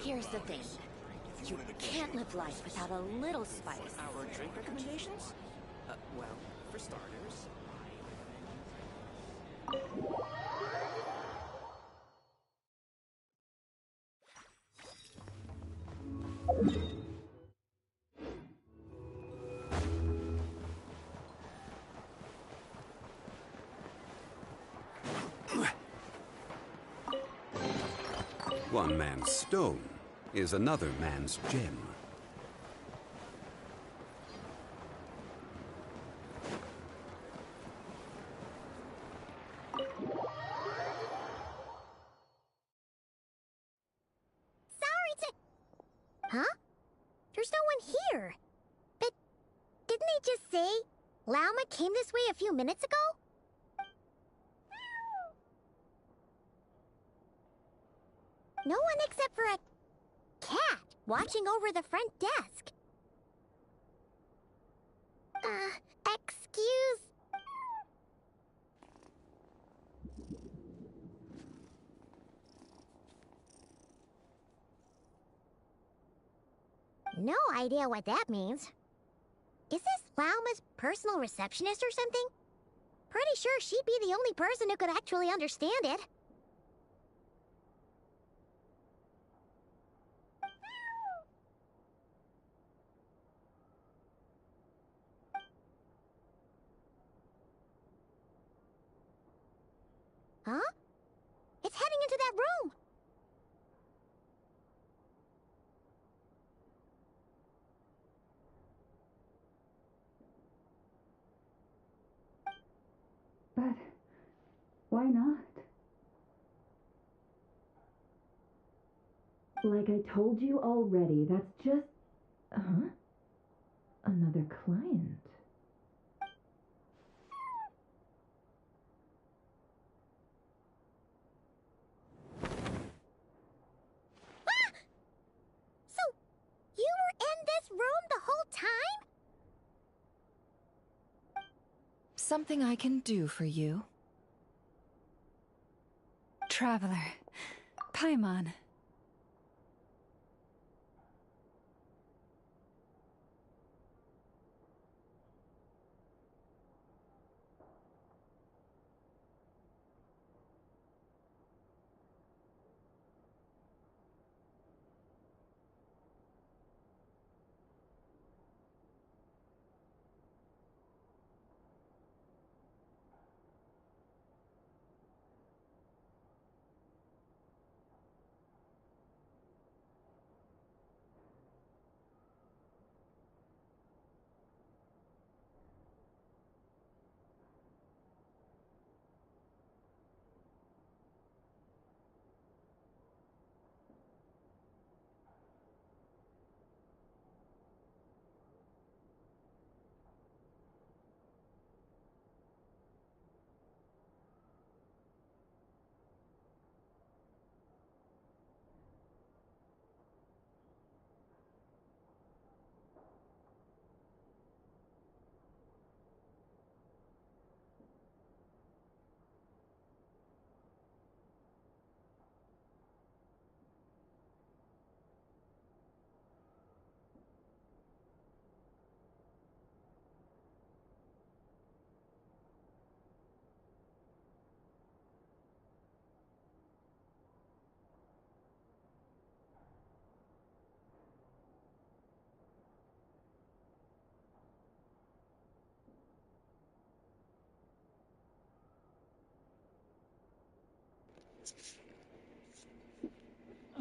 Here's the thing. You can't live life without a little spice. Our drink recommendations? Well, for starters... One man's stone is another man's gem. Huh? There's no one here. But didn't they just say Lauma came this way a few minutes ago? No one except for a cat watching over the front desk. Excuse... No idea what that means. Is this Lauma's personal receptionist or something? Pretty sure she'd be the only person who could actually understand it. Huh? It's heading into that room! But why not? Like I told you already, that's just... Huh? Another client. Ah! So, you were in this room the whole time? Something I can do for you. Traveler. Paimon.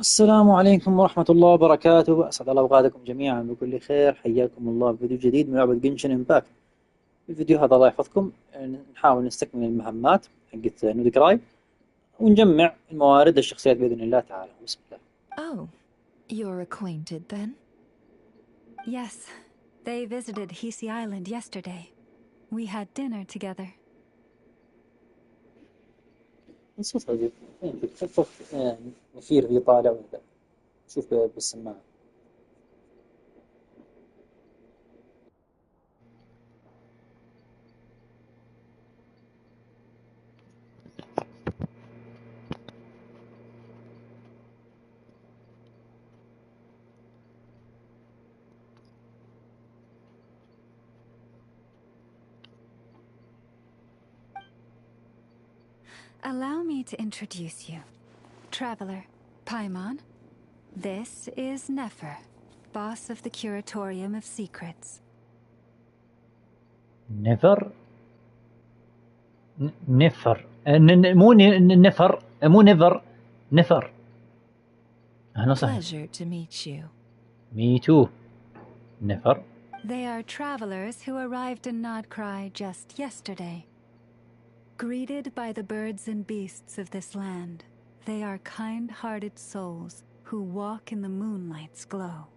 السلام عليكم ورحمة الله وبركاته. أسعد الله أوقاتكم جميعا بكل خير. حياكم الله في فيديو جديد من لعبة جنشن امباكت. في الفيديو هذا الله يحفظكم نحاول نستكمل المهمات حقت نودكراي ونجمع الموارد الشخصيات بإذن الله تعالى. بسم الله. Oh, you're acquainted then? Yes, they visited Hisi Island yesterday. We had dinner together. الصوت هذي خفف نفير ذي طالع ولا شوف بالسماعة. Allow me to introduce you. Traveler, Paimon. This is Nefer, boss of the Curatorium of Secrets. نفر نفر مو نفر مو نفر نفر. أهلا وسهلا. Pleasure to meet you. Me too. نفر. They are travelers who arrived in Nodcry just yesterday. Greeted by the birds and beasts of this land, they are kind-hearted souls who walk in the moonlight's glow.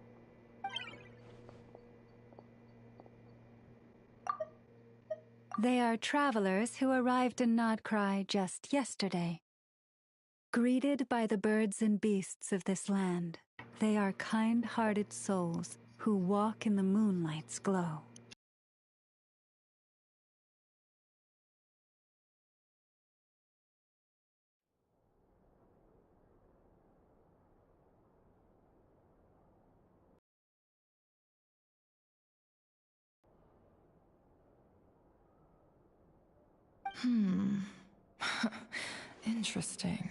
They are travelers who arrived in Nodcry just yesterday. Greeted by the birds and beasts of this land, they are kind-hearted souls who walk in the moonlight's glow. Interesting.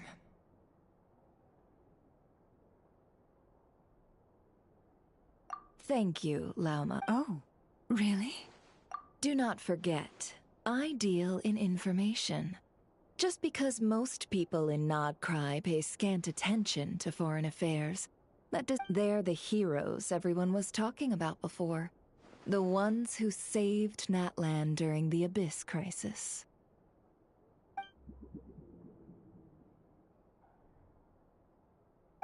Thank you, Lauma. Oh, really? Do not forget, I deal in information. Just because most people in Nodcry pay scant attention to foreign affairs, they're the heroes everyone was talking about before. The ones who saved Natlan during the Abyss crisis.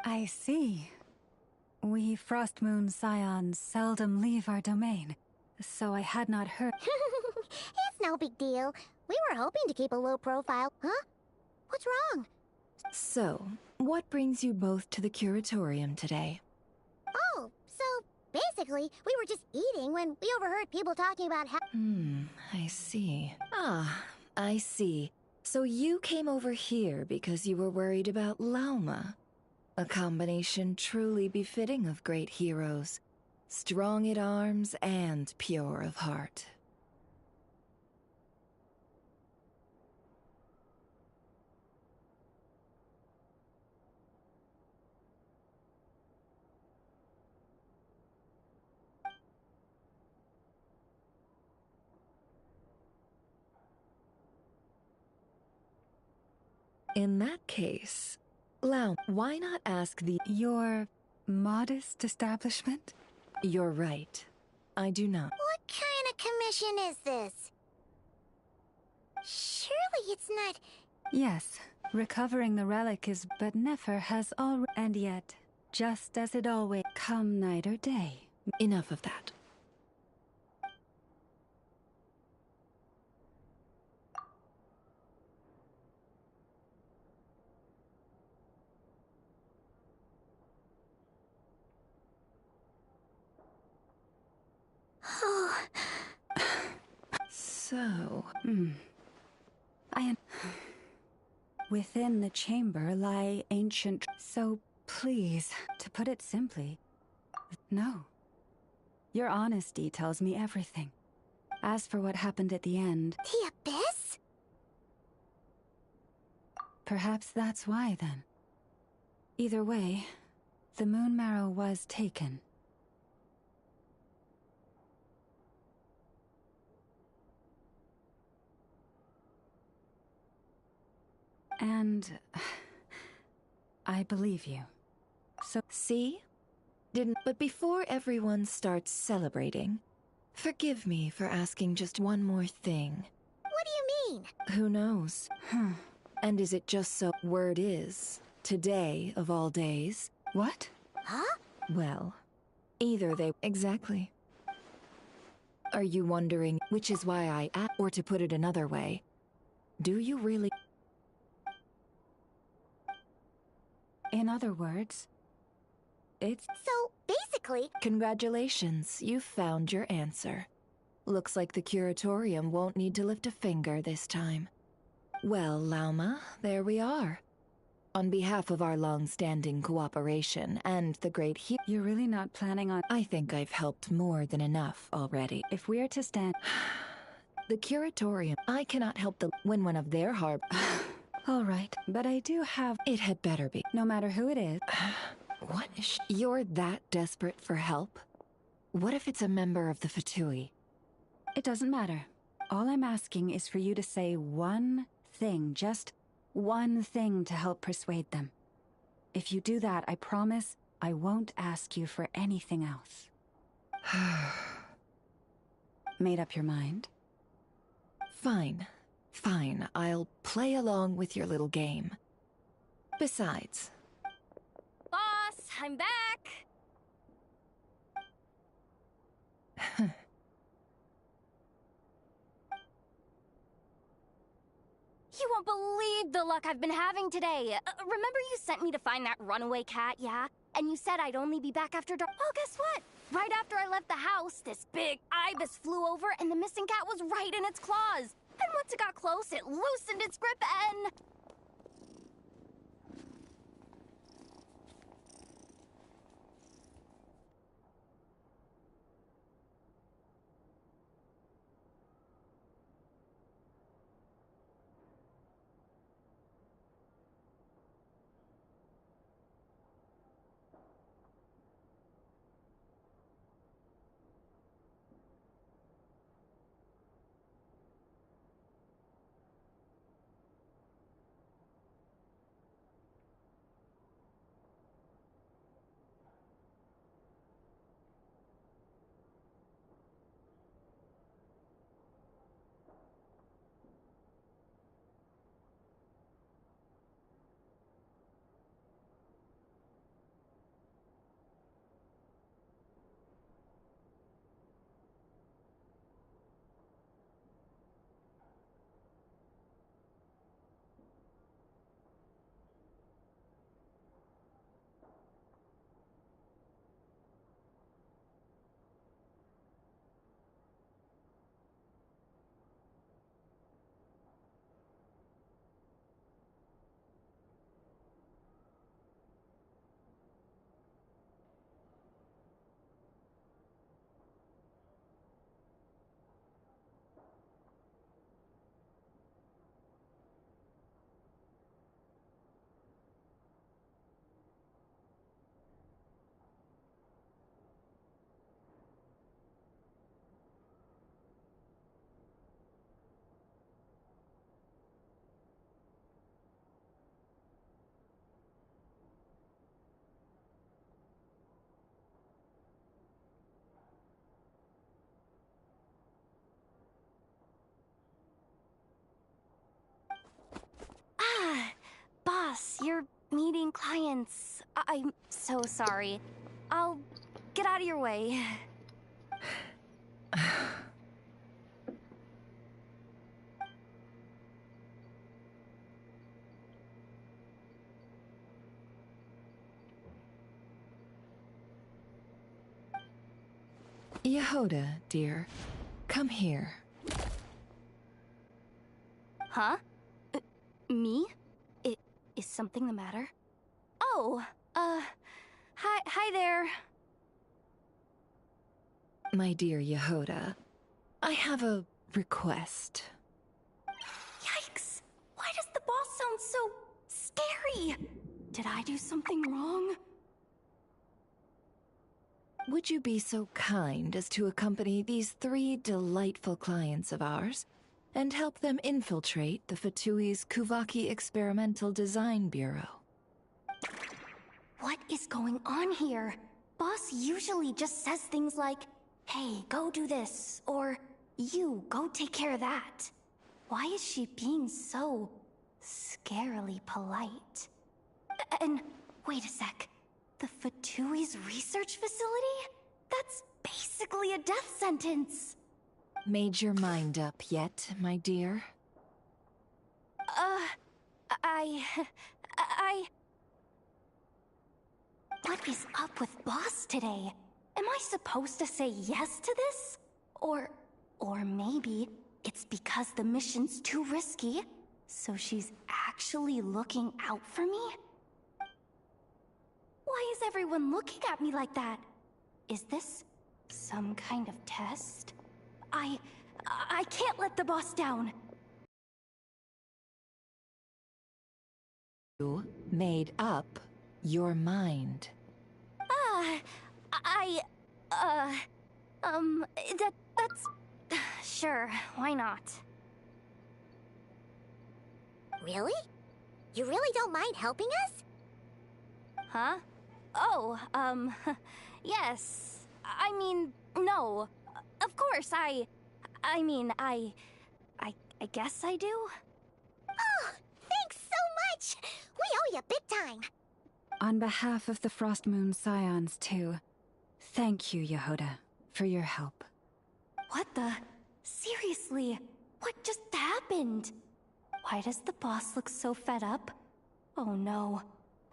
I see. We Frostmoon Scions seldom leave our domain, so I had not heard. It's no big deal. We were hoping to keep a low profile. Huh? What's wrong? So, what brings you both to the Curatorium today? Oh, so basically, we were just eating when we overheard people talking about how. I see. Ah, I see. So you came over here because you were worried about Lauma. A combination truly befitting of great heroes. Strong at arms and pure of heart. In that case, Lau, why not ask Your modest establishment? You're right. I do not. What kind of commission is this? Surely it's not. Yes, recovering the relic is, but Nefer has already, and yet, just as it always, come night or day. Enough of that. So... Within the chamber lie ancient... So, please, to put it simply, no. Your honesty tells me everything. As for what happened at the end... The Abyss? Perhaps that's why, then. Either way, the Moon Marrow was taken. And... I believe you. So... See? But before everyone starts celebrating, forgive me for asking just one more thing. What do you mean? Who knows? And is it just so... Word is, today of all days... What? Huh? Well, either they... Exactly. Are you wondering, which is why I asked, or to put it another way, do you really... In other words, it's... So, basically... Congratulations, you've found your answer. Looks like the Curatorium won't need to lift a finger this time. Well, Lauma, there we are. On behalf of our long-standing cooperation and the great You're really not planning on... I think I've helped more than enough already. If we're to stand... The Curatorium, I cannot help when one of their All right, but I do have... It had better be. No matter who it is. What is You're that desperate for help? What if it's a member of the Fatui? It doesn't matter. All I'm asking is for you to say one thing, just one thing to help persuade them. If you do that, I promise I won't ask you for anything else. Made up your mind? Fine. Fine, I'll play along with your little game. Besides... Boss, I'm back! You won't believe the luck I've been having today. Remember you sent me to find that runaway cat, yeah? And you said I'd only be back after dark. Well, guess what? Right after I left the house, this big ibis flew over and the missing cat was right in its claws. And once it got close, it loosened its grip and... Boss, you're meeting clients. I'm so sorry. I'll get out of your way. Yehoda, dear, come here. Huh? Me? Is something the matter? Oh, hi there. My dear Yehoda, I have a request. Yikes! Why does the boss sound so scary? Did I do something wrong? Would you be so kind as to accompany these 3 delightful clients of ours and help them infiltrate the Fatui's Kuvaki Experimental Design Bureau? What is going on here? Boss usually just says things like, hey, go do this, or you, go take care of that. Why is she being so scarily polite? And wait a sec, the Fatui's research facility? That's basically a death sentence. Made your mind up yet, my dear? What is up with Boss today? Am I supposed to say yes to this? Or maybe it's because the mission's too risky, so she's actually looking out for me? Why is everyone looking at me like that? Is this some kind of test? I can't let the boss down. You made up your mind. That's... Sure, why not? Really? You really don't mind helping us? Huh? Oh, yes. I mean, no. Of course, I guess I do? Oh, thanks so much! We owe you big time! On behalf of the Frost Moon Scions, too, thank you, Yehoda, for your help. What the? Seriously, what just happened? Why does the boss look so fed up? Oh no.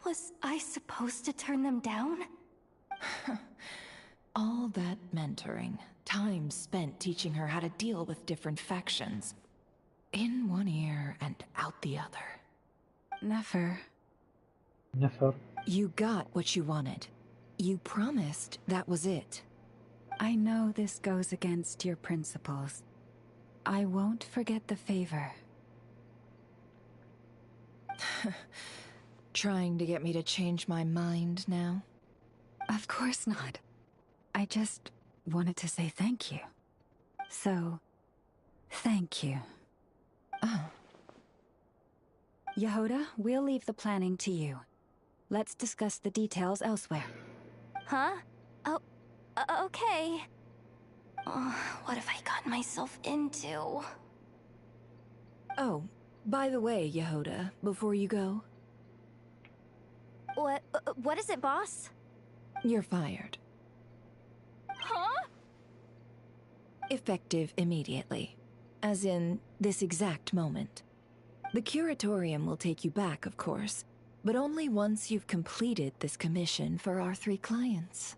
Was I supposed to turn them down? All that mentoring, time spent teaching her how to deal with different factions. In one ear and out the other. Nefer. You got what you wanted. You promised that was it. I know this goes against your principles. I won't forget the favor. Trying to get me to change my mind now? Of course not. I just wanted to say thank you. So, thank you. Oh. Yehoda, we'll leave the planning to you. Let's discuss the details elsewhere. Huh? Oh, okay. What have I gotten myself into? Oh, by the way, Yehoda, before you go... What is it, boss? You're fired. Huh? Effective immediately. As in, this exact moment. The Curatorium will take you back, of course, but only once you've completed this commission for our 3 clients.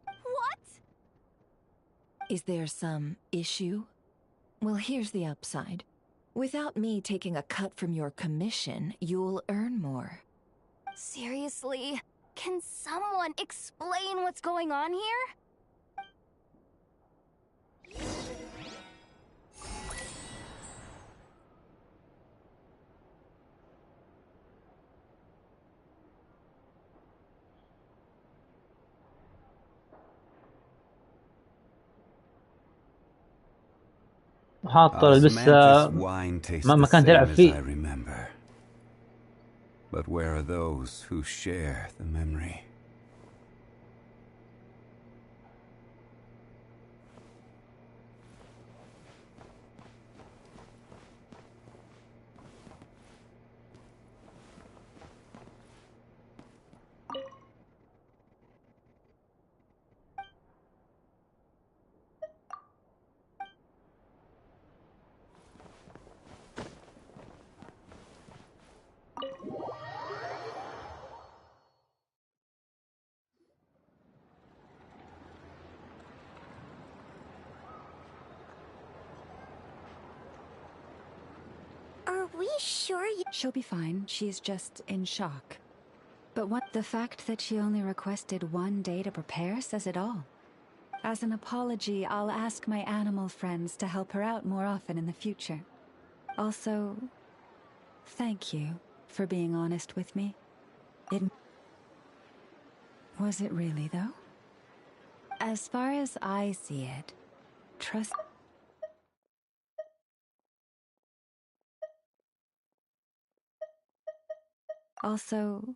What? Is there some issue? Well, here's the upside. Without me taking a cut from your commission, you'll earn more. Seriously? Can someone explain what's going on here? حاط لسه ما كان تلعب فيه. But where are those who share the memory? Are we sure you... She'll be fine. She's just in shock. But what the fact that she only requested 1 day to prepare says it all. As an apology, I'll ask my animal friends to help her out more often in the future. Also, thank you for being honest with me. Was it really, though? As far as I see it, trust... Also,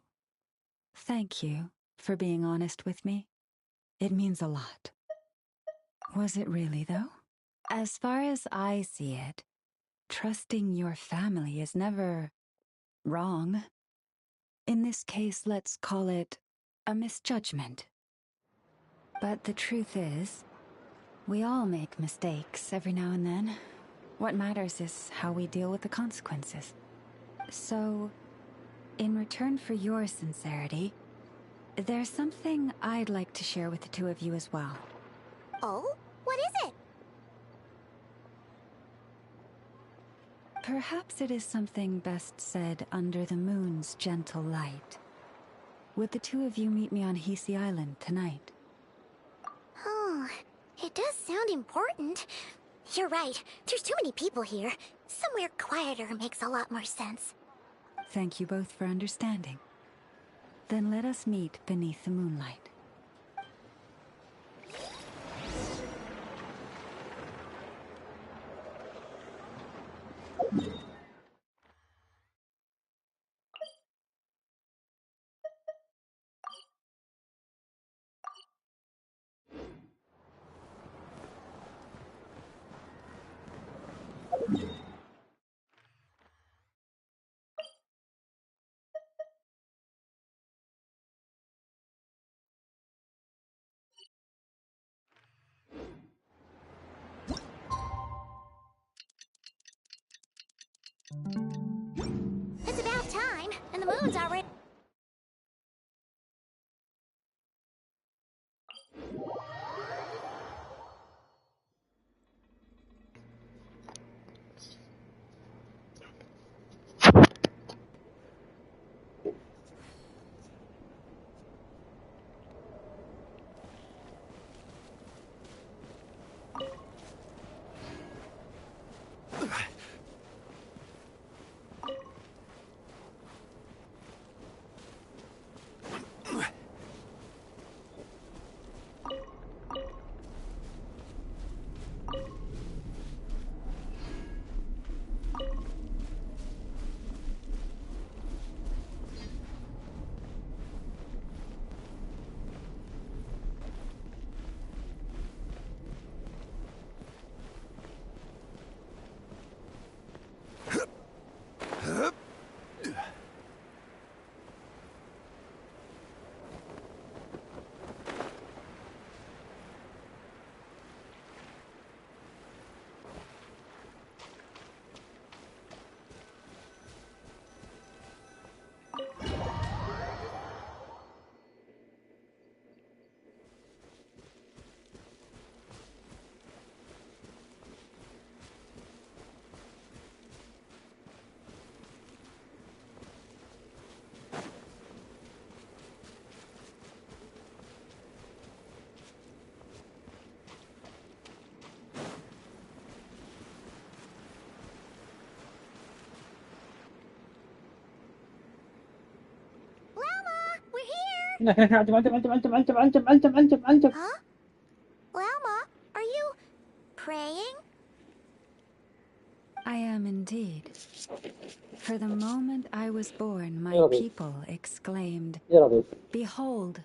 thank you for being honest with me. It means a lot. Was it really, though? As far as I see it, trusting your family is never wrong. In this case, let's call it a misjudgment. But the truth is, we all make mistakes every now and then. What matters is how we deal with the consequences. So, in return for your sincerity, there's something I'd like to share with the 2 of you as well. Oh? What is it? Perhaps it is something best said under the moon's gentle light. Would the 2 of you meet me on Hisi Island tonight? Oh, it does sound important. You're right. There's too many people here. Somewhere quieter makes a lot more sense. Thank you both for understanding. Then let us meet beneath the moonlight. It's about time, and the moon's already... هناك علم. Huh? Llama, are you... praying? I am indeed. For the moment I was born, my يا لطيف. people exclaimed, يا لطيف. Behold,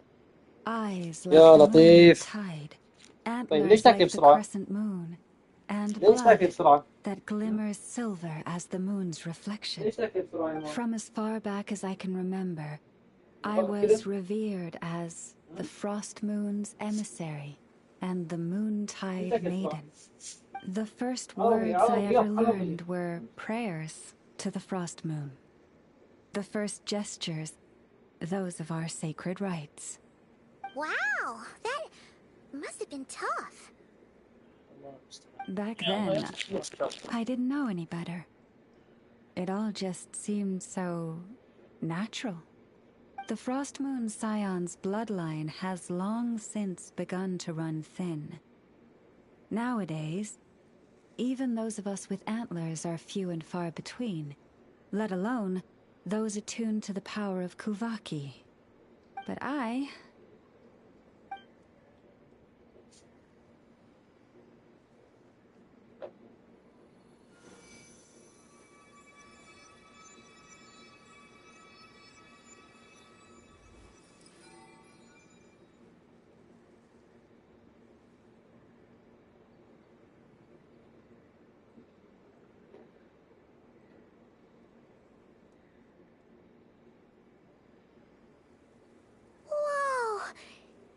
eyes like يا the moon لطيف. tide, طيب ليش antlers تاكل like the بسرعة؟ crescent moon, and ليش تاكل blood بسرعة؟ that glimmers silver as the moon's reflection. ليش تاكل بسرعة يا ماما؟ From as far back as I can remember, I غلط was كده؟ revered as the frost moon's emissary and the moontide تاكل بسرعة؟ maiden. The first عربي words I عربي ever عربي. learned were prayers to the frost moon. The first gestures, those of our sacred rites. Wow, that must have been tough. Back then, I didn't know any better. It all just seemed so natural. The Frost Moon Scion's bloodline has long since begun to run thin. Nowadays, even those of us with antlers are few and far between, let alone those attuned to the power of Kuvaki. But I... Whoa,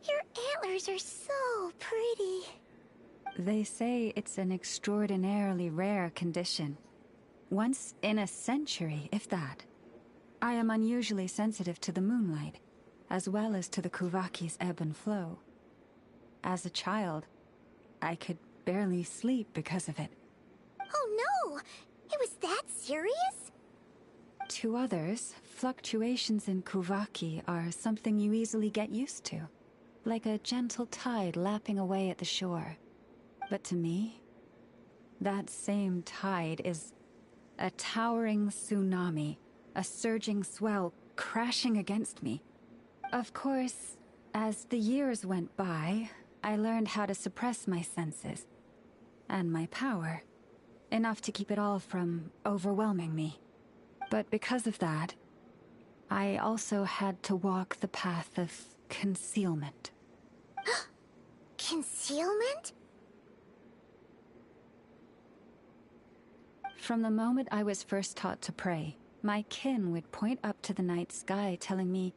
your antlers are so pretty. They say it's an extraordinarily rare condition. Once in a century, if that. I am unusually sensitive to the moonlight, as well as to the Kuvaki's ebb and flow. As a child, I could barely sleep because of it. Oh no, it was that serious? To others, fluctuations in Kuvaki are something you easily get used to, like a gentle tide lapping away at the shore. But to me, that same tide is a towering tsunami, a surging swell crashing against me. Of course, as the years went by, I learned how to suppress my senses and my power, enough to keep it all from overwhelming me. But because of that, I also had to walk the path of concealment. Concealment? From the moment I was first taught to pray, my kin would point up to the night sky telling me,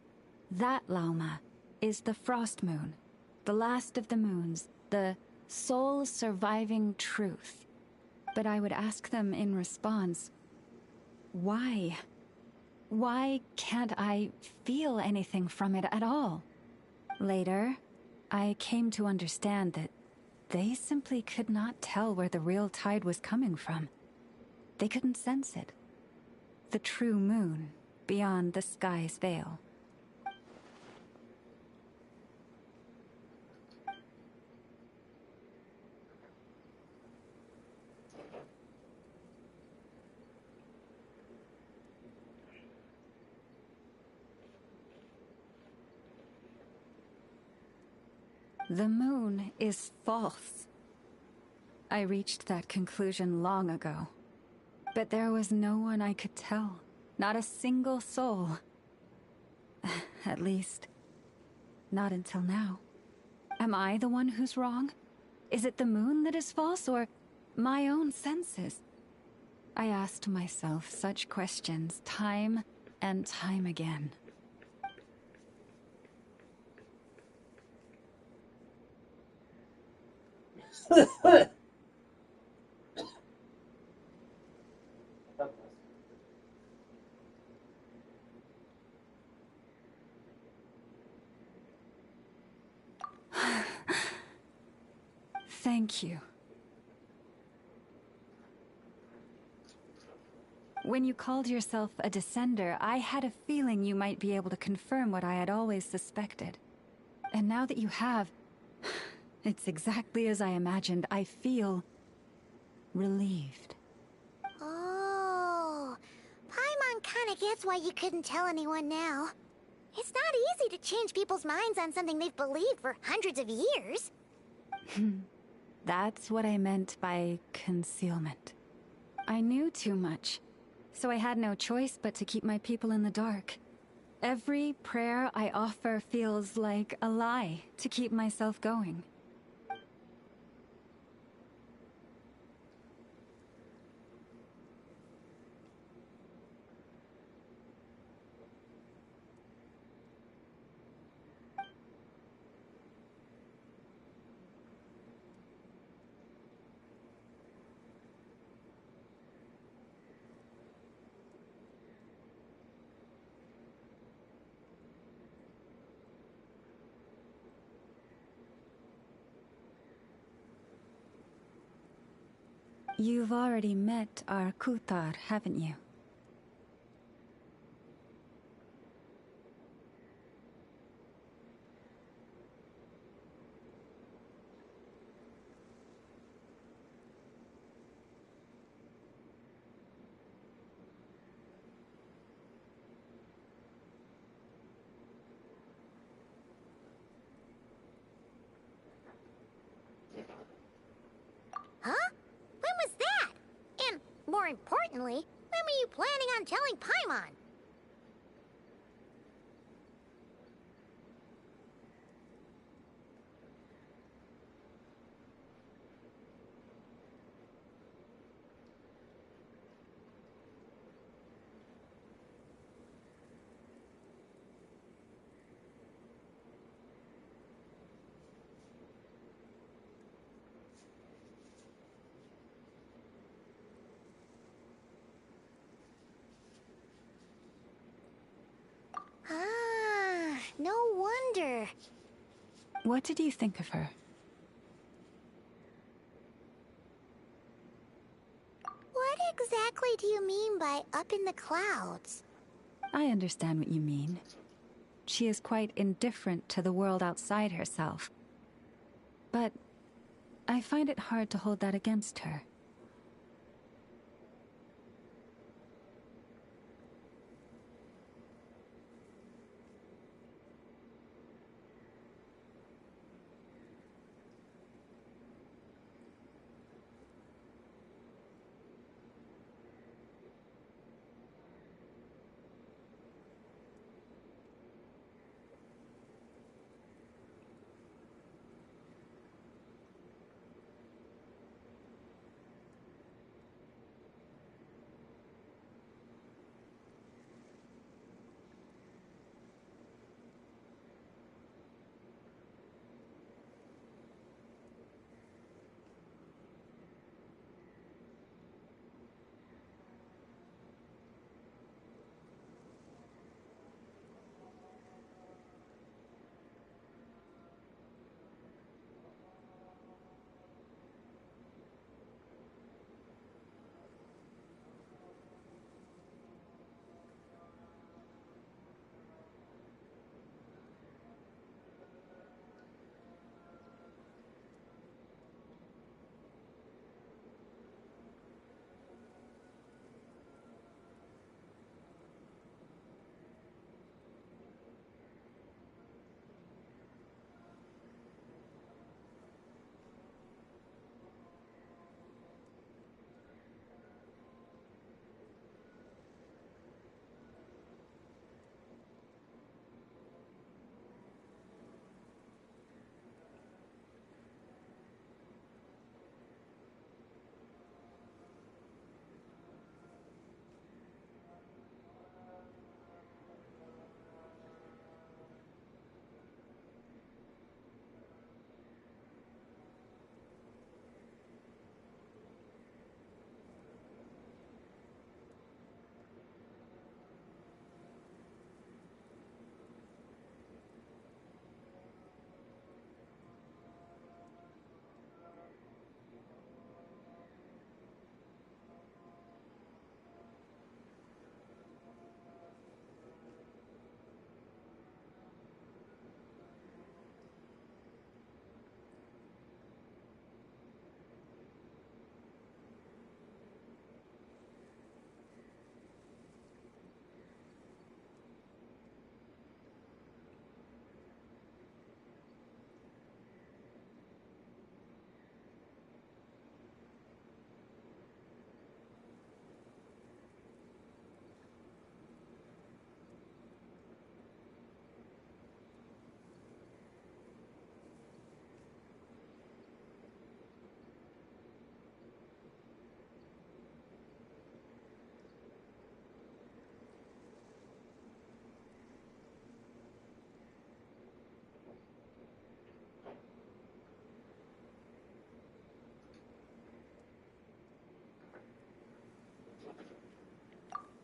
"That, Lauma, is the frost moon, the last of the moons, the sole surviving truth." But I would ask them in response, why? Why can't I feel anything from it at all? Later, I came to understand that they simply could not tell where the real tide was coming from. They couldn't sense it. The true moon beyond the sky's veil. The moon is false. I reached that conclusion long ago. But there was no one I could tell. Not a single soul. At least, not until now. Am I the one who's wrong? Is it the moon that is false, or my own senses? I asked myself such questions time and time again. Thank you. When you called yourself a descender, I had a feeling you might be able to confirm what I had always suspected. And now that you have, it's exactly as I imagined. I feel relieved. Oh, Paimon kinda gets why you couldn't tell anyone now. It's not easy to change people's minds on something they've believed for hundreds of years. That's what I meant by concealment. I knew too much, so I had no choice but to keep my people in the dark. Every prayer I offer feels like a lie to keep myself going. You've already met our Kutar, haven't you? Huh? When was that? And, more importantly, when were you planning on telling Paimon? Ah, no wonder. What did you think of her? What exactly do you mean by up in the clouds? I understand what you mean. She is quite indifferent to the world outside herself. But I find it hard to hold that against her.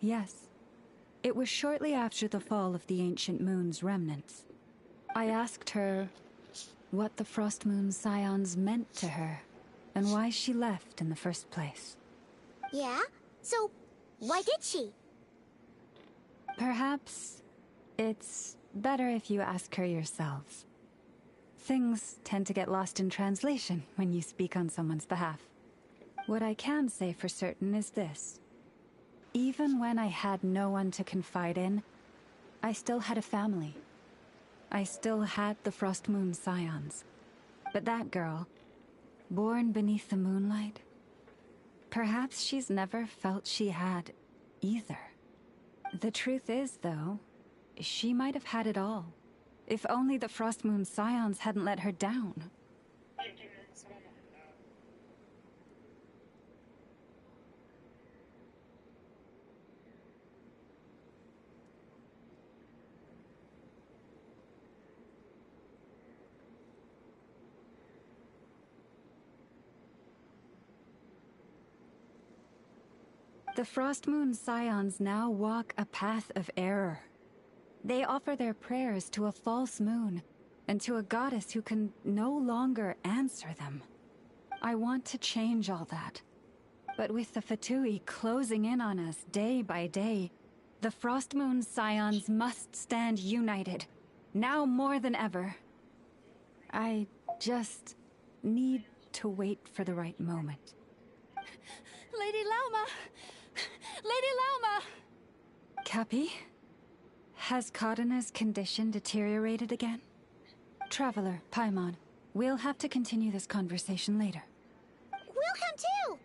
Yes. It was shortly after the fall of the ancient moon's remnants. I asked her what the Frost Moon Scions meant to her, and why she left in the first place. Yeah? So, why did she? Perhaps it's better if you ask her yourselves. Things tend to get lost in translation when you speak on someone's behalf. What I can say for certain is this. Even when I had no one to confide in, I still had a family. I still had the Frost Moon Scions. But that girl, born beneath the moonlight, perhaps she's never felt she had either. The truth is, though, she might have had it all. If only the Frost Moon Scions hadn't let her down. The Frost Moon Scions now walk a path of error. They offer their prayers to a false moon, and to a goddess who can no longer answer them. I want to change all that. But with the Fatui closing in on us day by day, the Frost Moon Scions must stand united, now more than ever. I just need to wait for the right moment. Lady Lauma! Lady Lauma! Cappy? Has Kadana's condition deteriorated again? Traveler, Paimon, we'll have to continue this conversation later. We'll come too!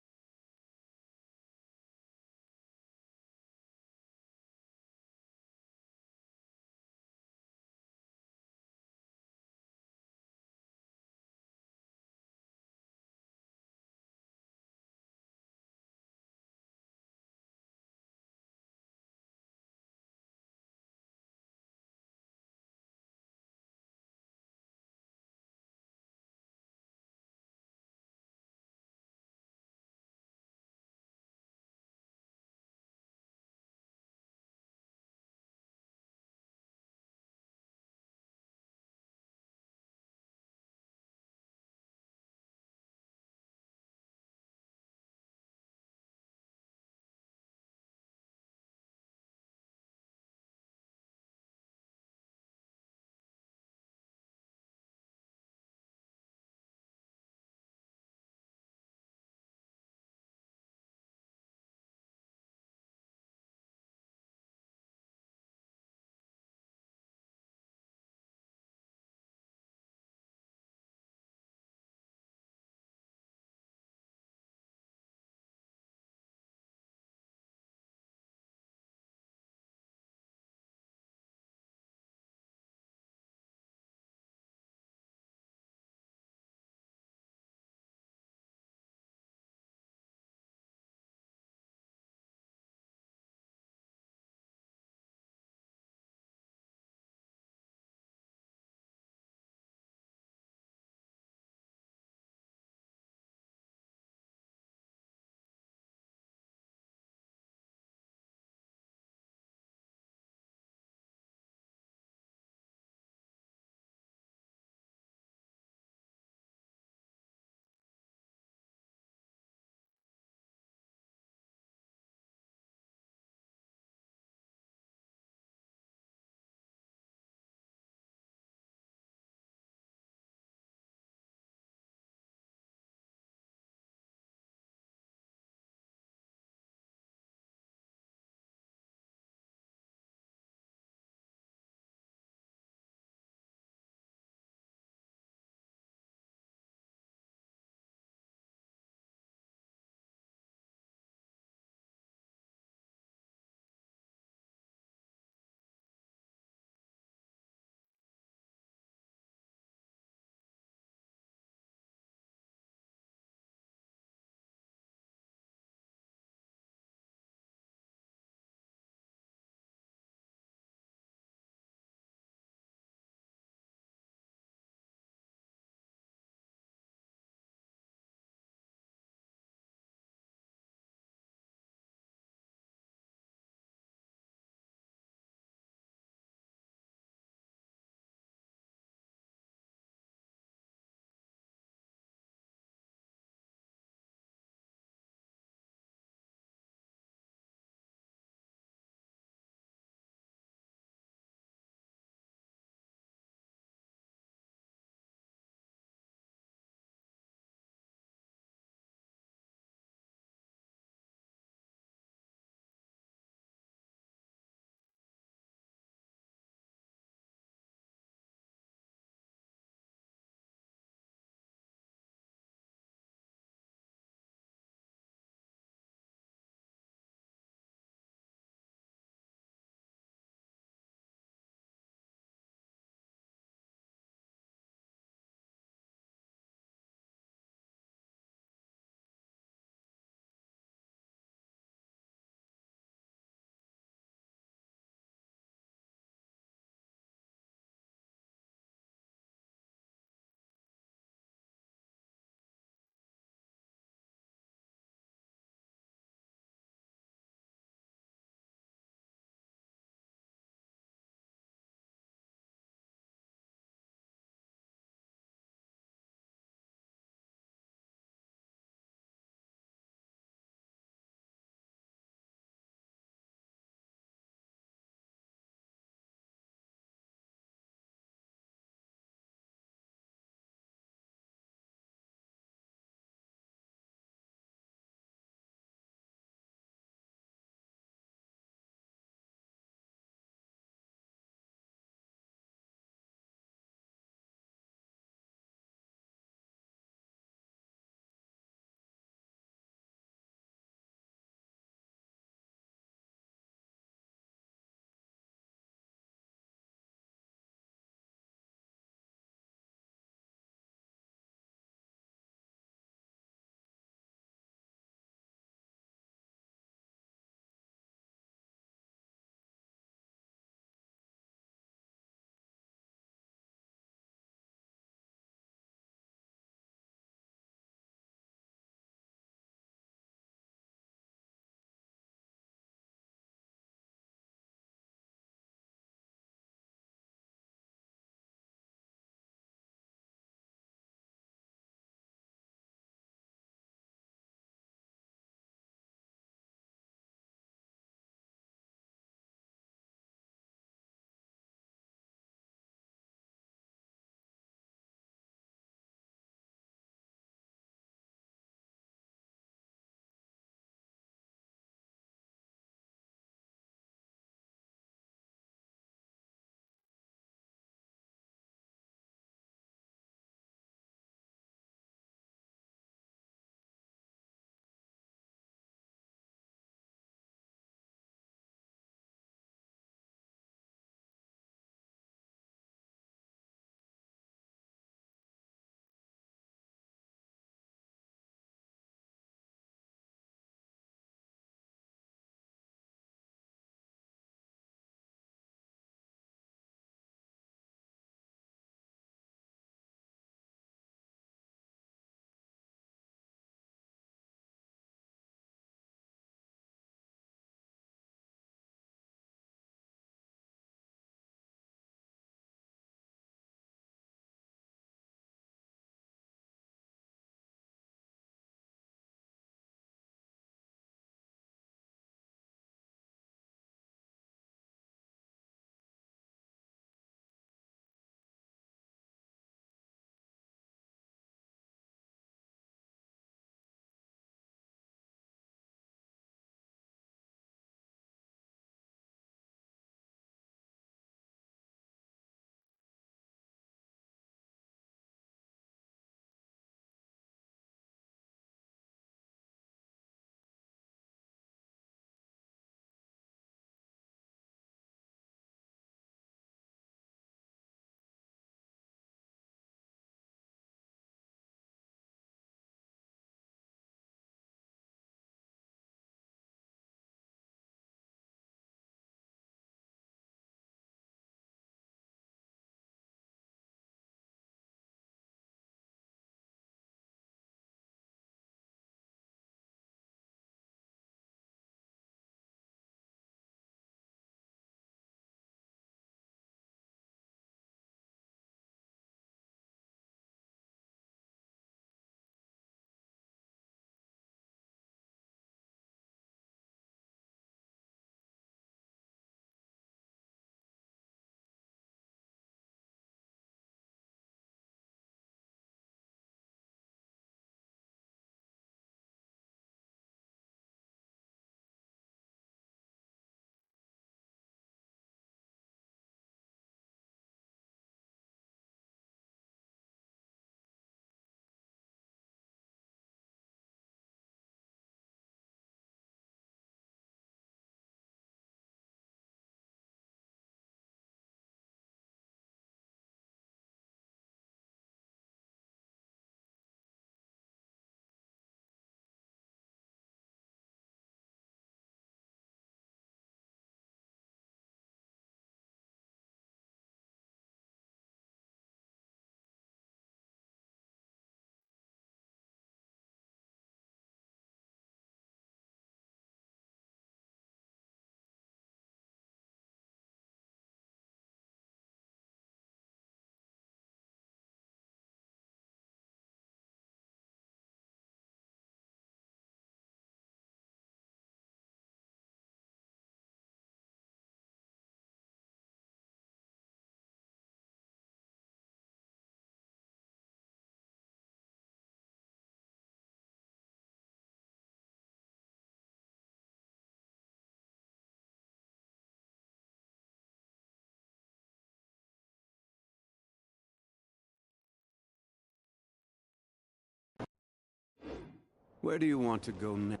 Where do you want to go next?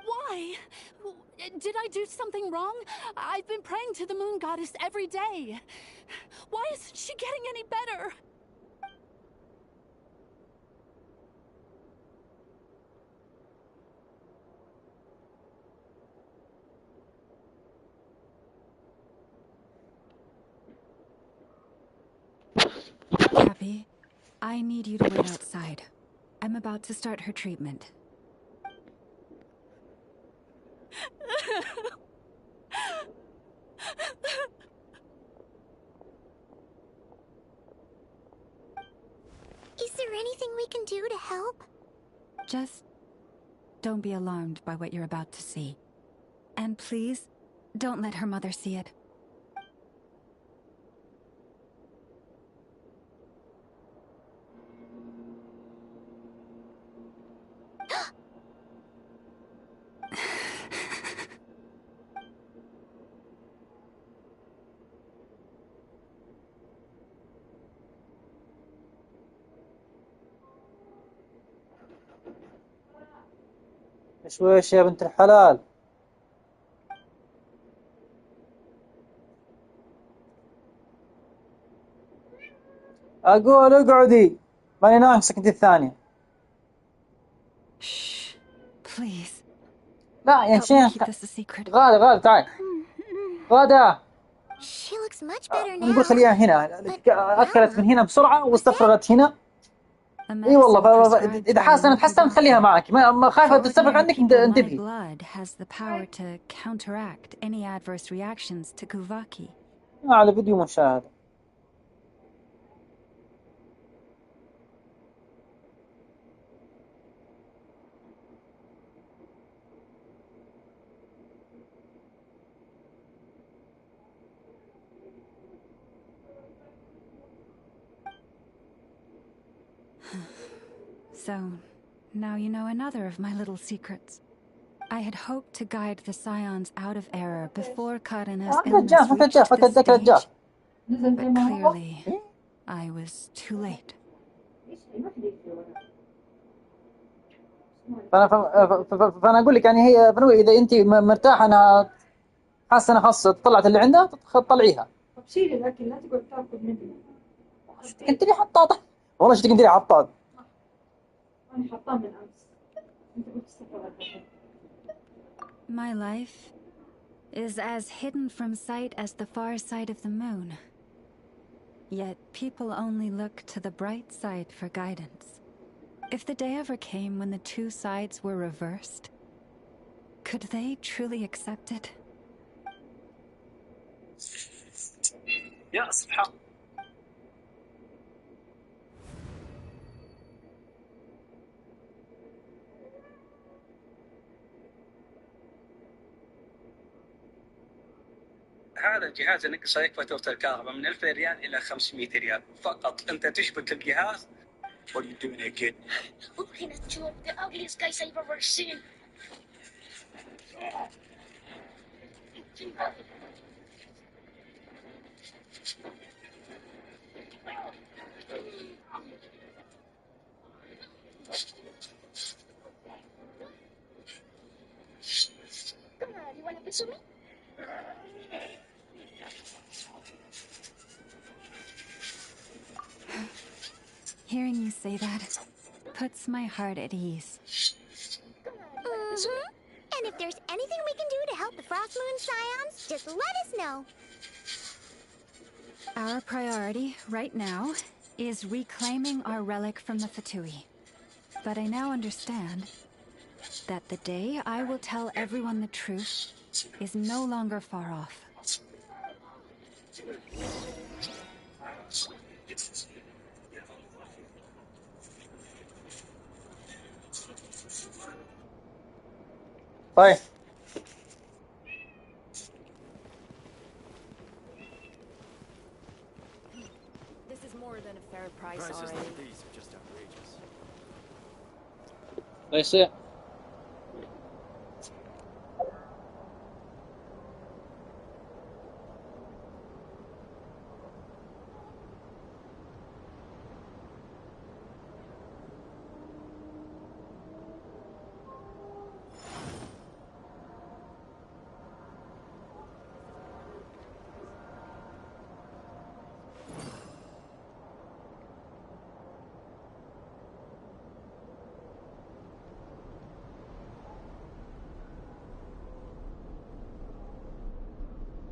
Why? Did I do something wrong? I've been praying to the moon goddess every day. Why isn't she getting any better? Happy, I need you to wait outside. I'm about to start her treatment. Is there anything we can do to help? Just don't be alarmed by what you're about to see. And please, don't let her mother see it. شويش يا بنت الحلال. أقول اقعدي، ماني ناقصك أنت الثانية. Shh, please. لا يا Help me شيخ. keep this a secret. غادة تعال. غادة. She looks much better now. نقول خليها هنا. أكلت من هنا بسرعة واستفرغت هنا. اي والله اذا حاسه انها تحسن خليها معك، ما خايفه تستفرغ عنك انتبهي. blood has the power to counteract any adverse reactions to Kuvaki. على فيديو مشاهده. So, now you know another of my little secrets. I had hoped to guide the Scions out of error before Karina's illness reached this stage, but clearly, I was too late. فأنا أقول لك يعني هي بنوي إذا أنت مرتاحة أنا حاسة أنا خلاص طلعت اللي عندها طلعيها. شيلي الأكل لا تقعد تاكل مني. أنت لي حطاطة. والله شفتك أنت لي حطاط. أنا حطاه من أمس. أنت قلت استفرغت. My life is as hidden from sight as the far side of the moon. Yet people only look to the bright side for guidance. If the day ever came when the two sides were reversed, could they truly accept it? يا سبحان. هذا الجهاز ينقص عليك فاتورة الكهرباء من 1000 ريال إلى 500 ريال فقط. أنت تشبك الجهاز. What are you doing here, kid? Looking at two of the ugliest guys I've ever seen. Come on, you want a piece of me? Hearing you say that puts my heart at ease. And if there's anything we can do to help the Frost Moon Scions, just let us know. Our priority right now is reclaiming our relic from the Fatui. But I now understand that the day I will tell everyone the truth is no longer far off. طيب. This is more than a fair price Prices already. like these are just outrageous. لا يصير.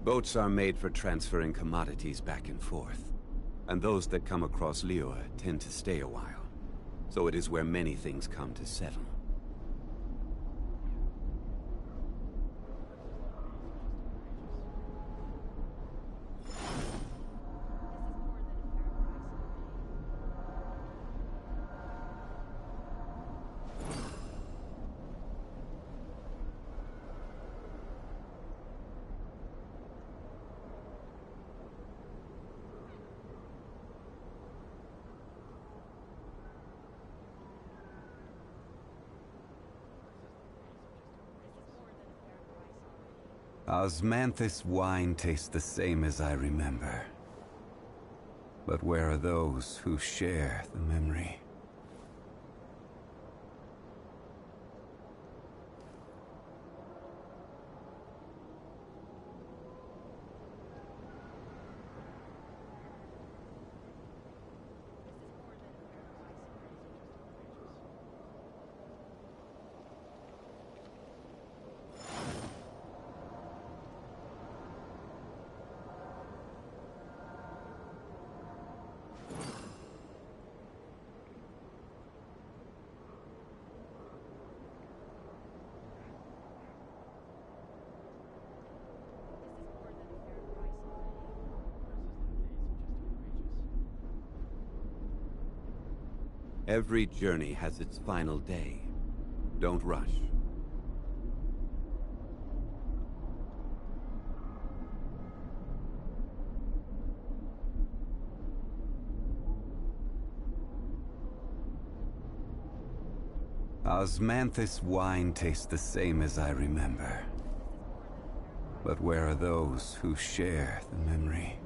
Boats are made for transferring commodities back and forth. And those that come across Liyue tend to stay a while. So it is where many things come to settle. Osmanthus wine tastes the same as I remember. But where are those who share the memory? Every journey has its final day. Don't rush. Osmanthus wine tastes the same as I remember. But where are those who share the memory?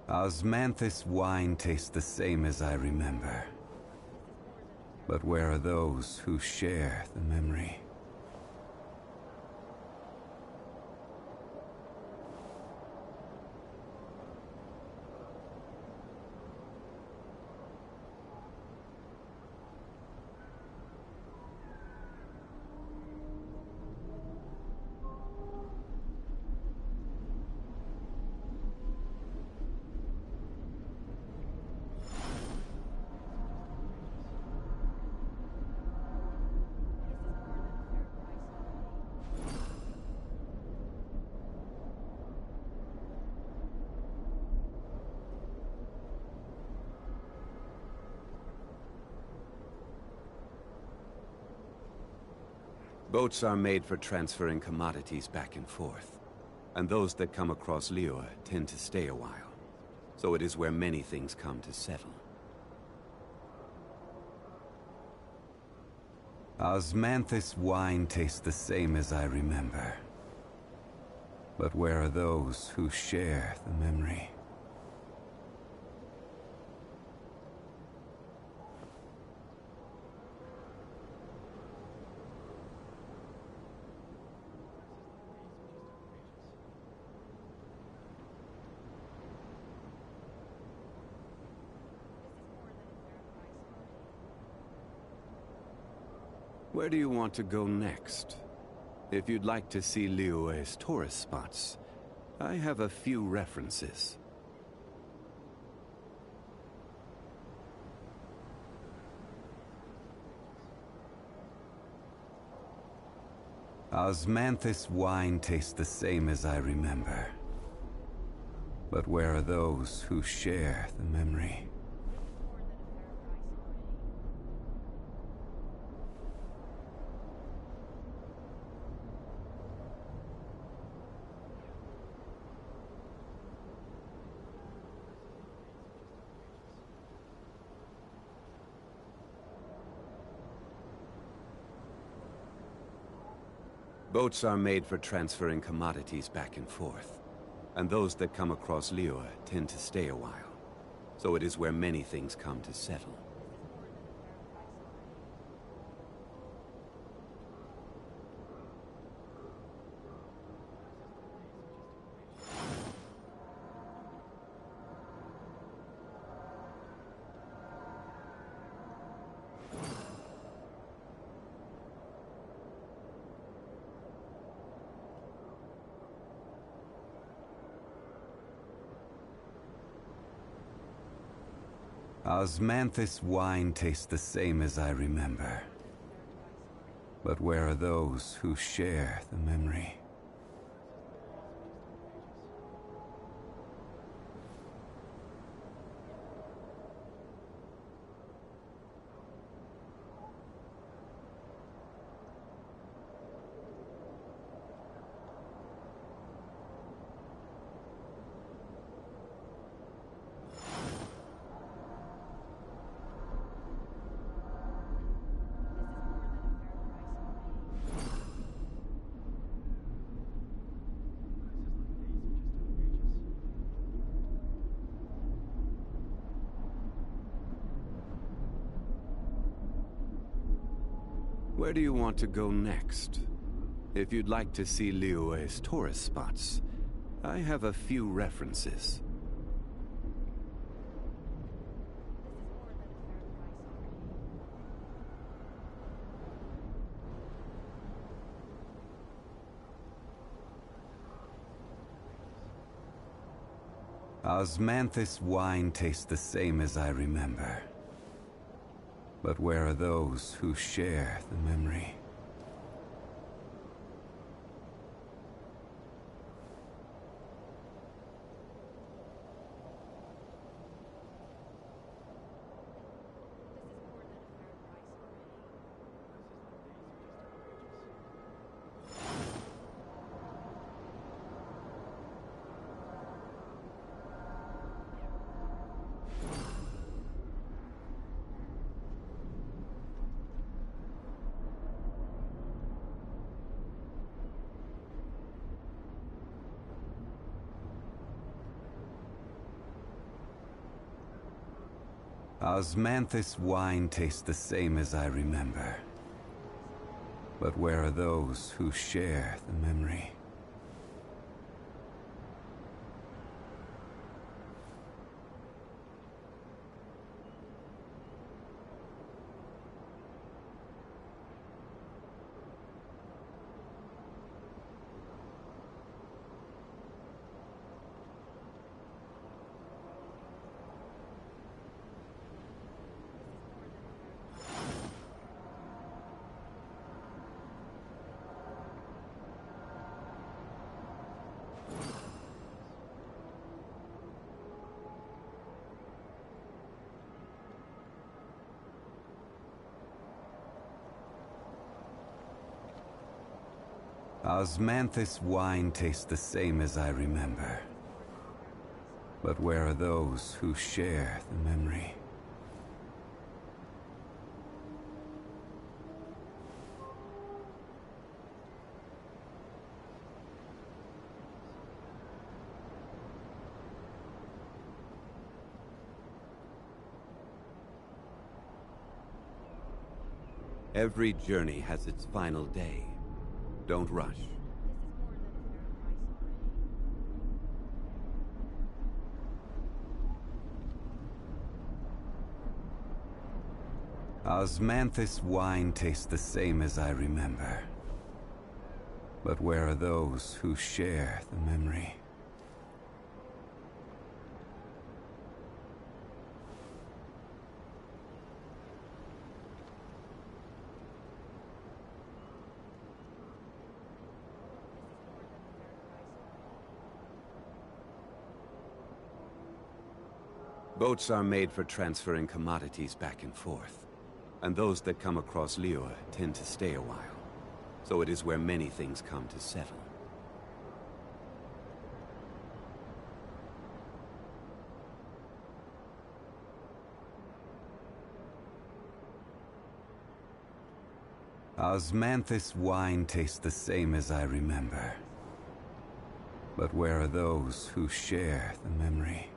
Osmanthus wine tastes the same as I remember. But where are those who share the memory? Boats are made for transferring commodities back and forth. And those that come across Liyue tend to stay a while. So it is where many things come to settle. Osmanthus wine tastes the same as I remember. But where are those who share the memory? Where do you want to go next? If you'd like to see Liyue's tourist spots, I have a few references. Osmanthus wine tastes the same as I remember. But where are those who share the memory? Boats are made for transferring commodities back and forth. And those that come across Liyue tend to stay a while. So it is where many things come to settle. Osmanthus wine tastes the same as I remember. But where are those who share the memory? Where do you want to go next? If you'd like to see Liyue's tourist spots, I have a few references. Osmanthus wine tastes the same as I remember. But where are those who share the memory? Osmanthus wine tastes the same as I remember. But where are those who share the memory? Osmanthus wine tastes the same as I remember. But where are those who share the memory? Every journey has its final day. Don't rush. Osmanthus wine tastes the same as I remember. But where are those who share the memory? Boats are made for transferring commodities back and forth. And those that come across Liyue tend to stay a while. So it is where many things come to settle. Osmanthus wine tastes the same as I remember. But where are those who share the memory?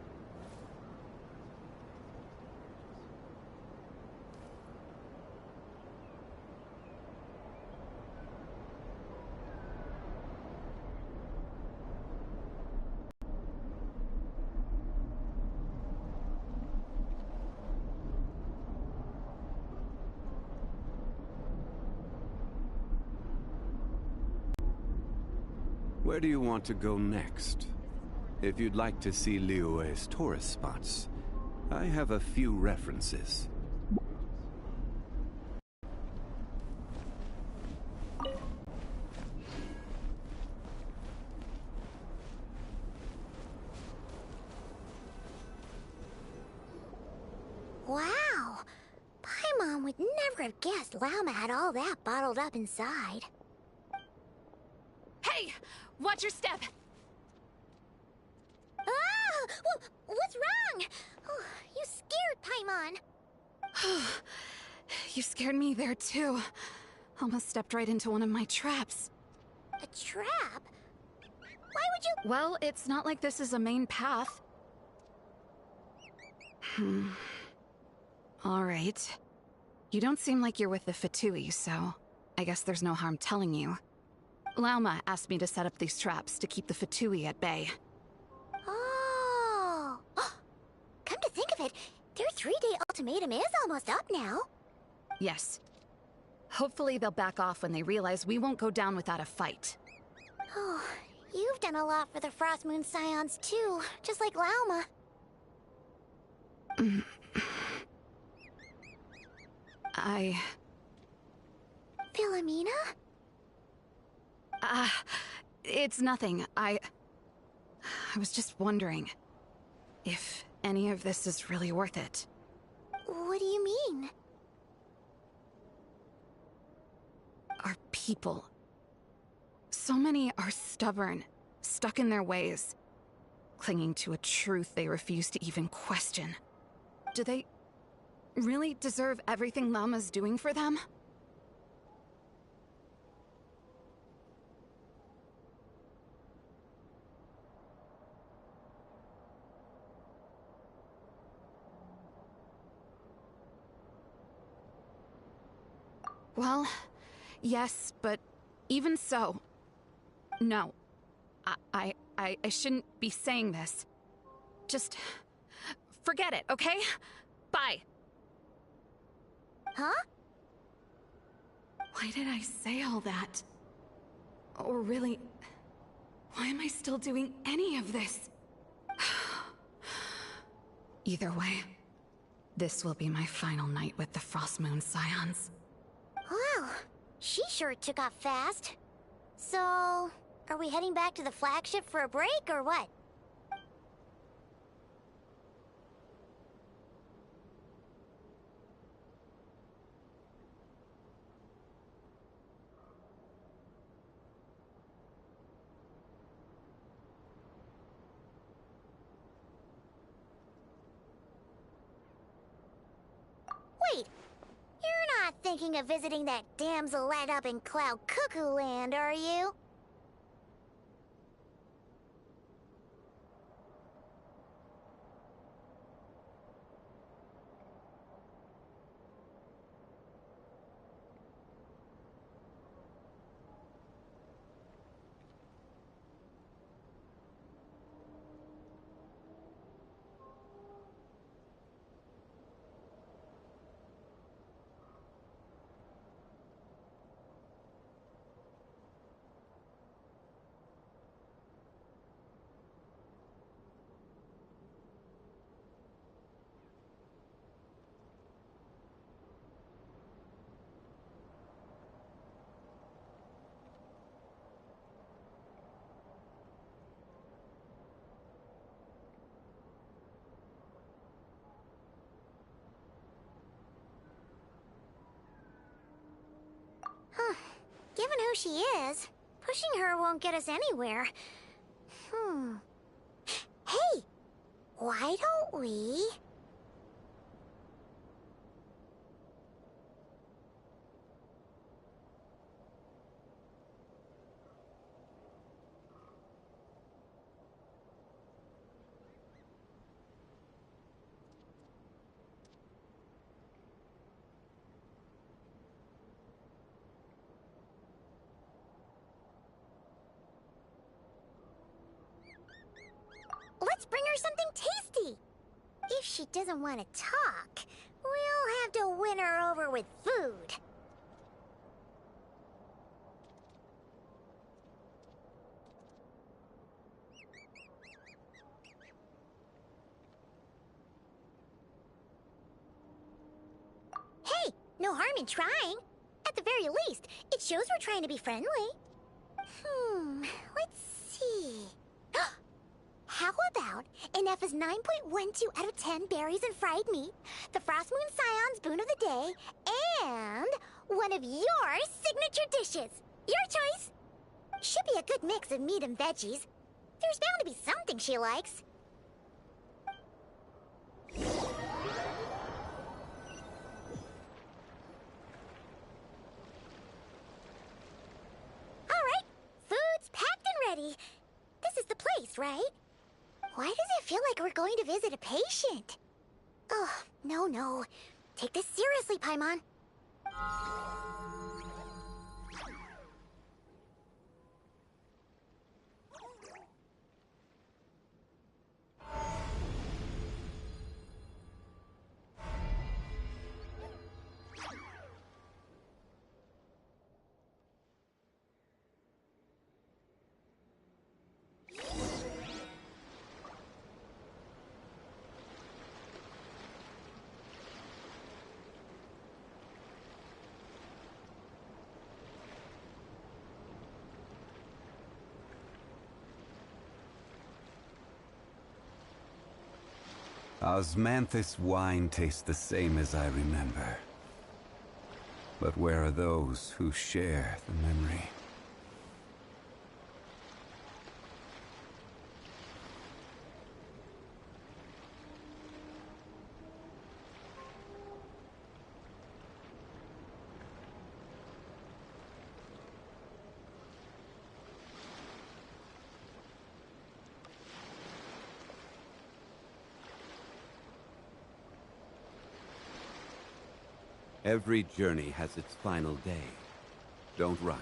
Where do you want to go next? If you'd like to see Liyue's tourist spots, I have a few references. Wow! Paimon would never have guessed Llama had all that bottled up inside. Hey! Watch your step! Ah! What's wrong? Oh, you scared Paimon. You scared me there too. Almost stepped right into one of my traps. A trap? Why would you— Well, it's not like this is a main path. Alright. You don't seem like you're with the Fatui, so I guess there's no harm telling you. Lauma asked me to set up these traps to keep the Fatui at bay. Oh! Come to think of it, their 3-day ultimatum is almost up now. Yes. Hopefully they'll back off when they realize we won't go down without a fight. Oh, you've done a lot for the Frost Moon Scions too, just like Lauma. Philomena? It's nothing. I was just wondering if any of this is really worth it. What do you mean? Our people. So many are stubborn, stuck in their ways, clinging to a truth they refuse to even question. Do they really deserve everything Lauma's doing for them? Well, yes, but even so, no. I shouldn't be saying this. Just forget it, okay? Bye. Huh? Why did I say all that? Or really, why am I still doing any of this? Either way, this will be my final night with the Frost Moon Scions. Wow, she sure took off fast. So, are we heading back to the flagship for a break, or what? Wait, you're not thinking of visiting that damsel-led up in Cloud Cuckoo Land, are you? Huh. Given who she is, pushing her won't get us anywhere. Hey! Why don't we... her something tasty. If she doesn't want to talk, we'll have to win her over with food. Hey, no harm in trying. At the very least, it shows we're trying to be friendly. Let's see. How about an F is 9.12 out of 10 berries and fried meat, the Frost Moon Scion's boon of the day, and one of your signature dishes. Your choice. Should be a good mix of meat and veggies. There's bound to be something she likes. Alright, food's packed and ready. This is the place, right? Why does it feel like we're going to visit a patient? Oh, no. Take this seriously, Paimon. Osmanthus wine tastes the same as I remember. But where are those who share the memory? Every journey has its final day. Don't rush.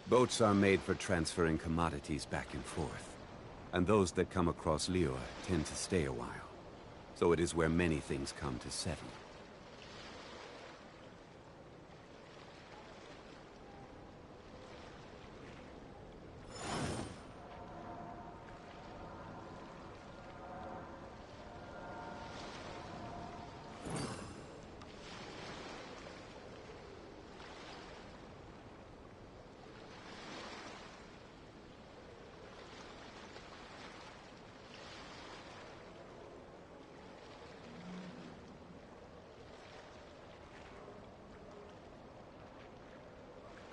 Boats are made for transferring commodities back and forth. And those that come across Liyue tend to stay a while. So it is where many things come to settle.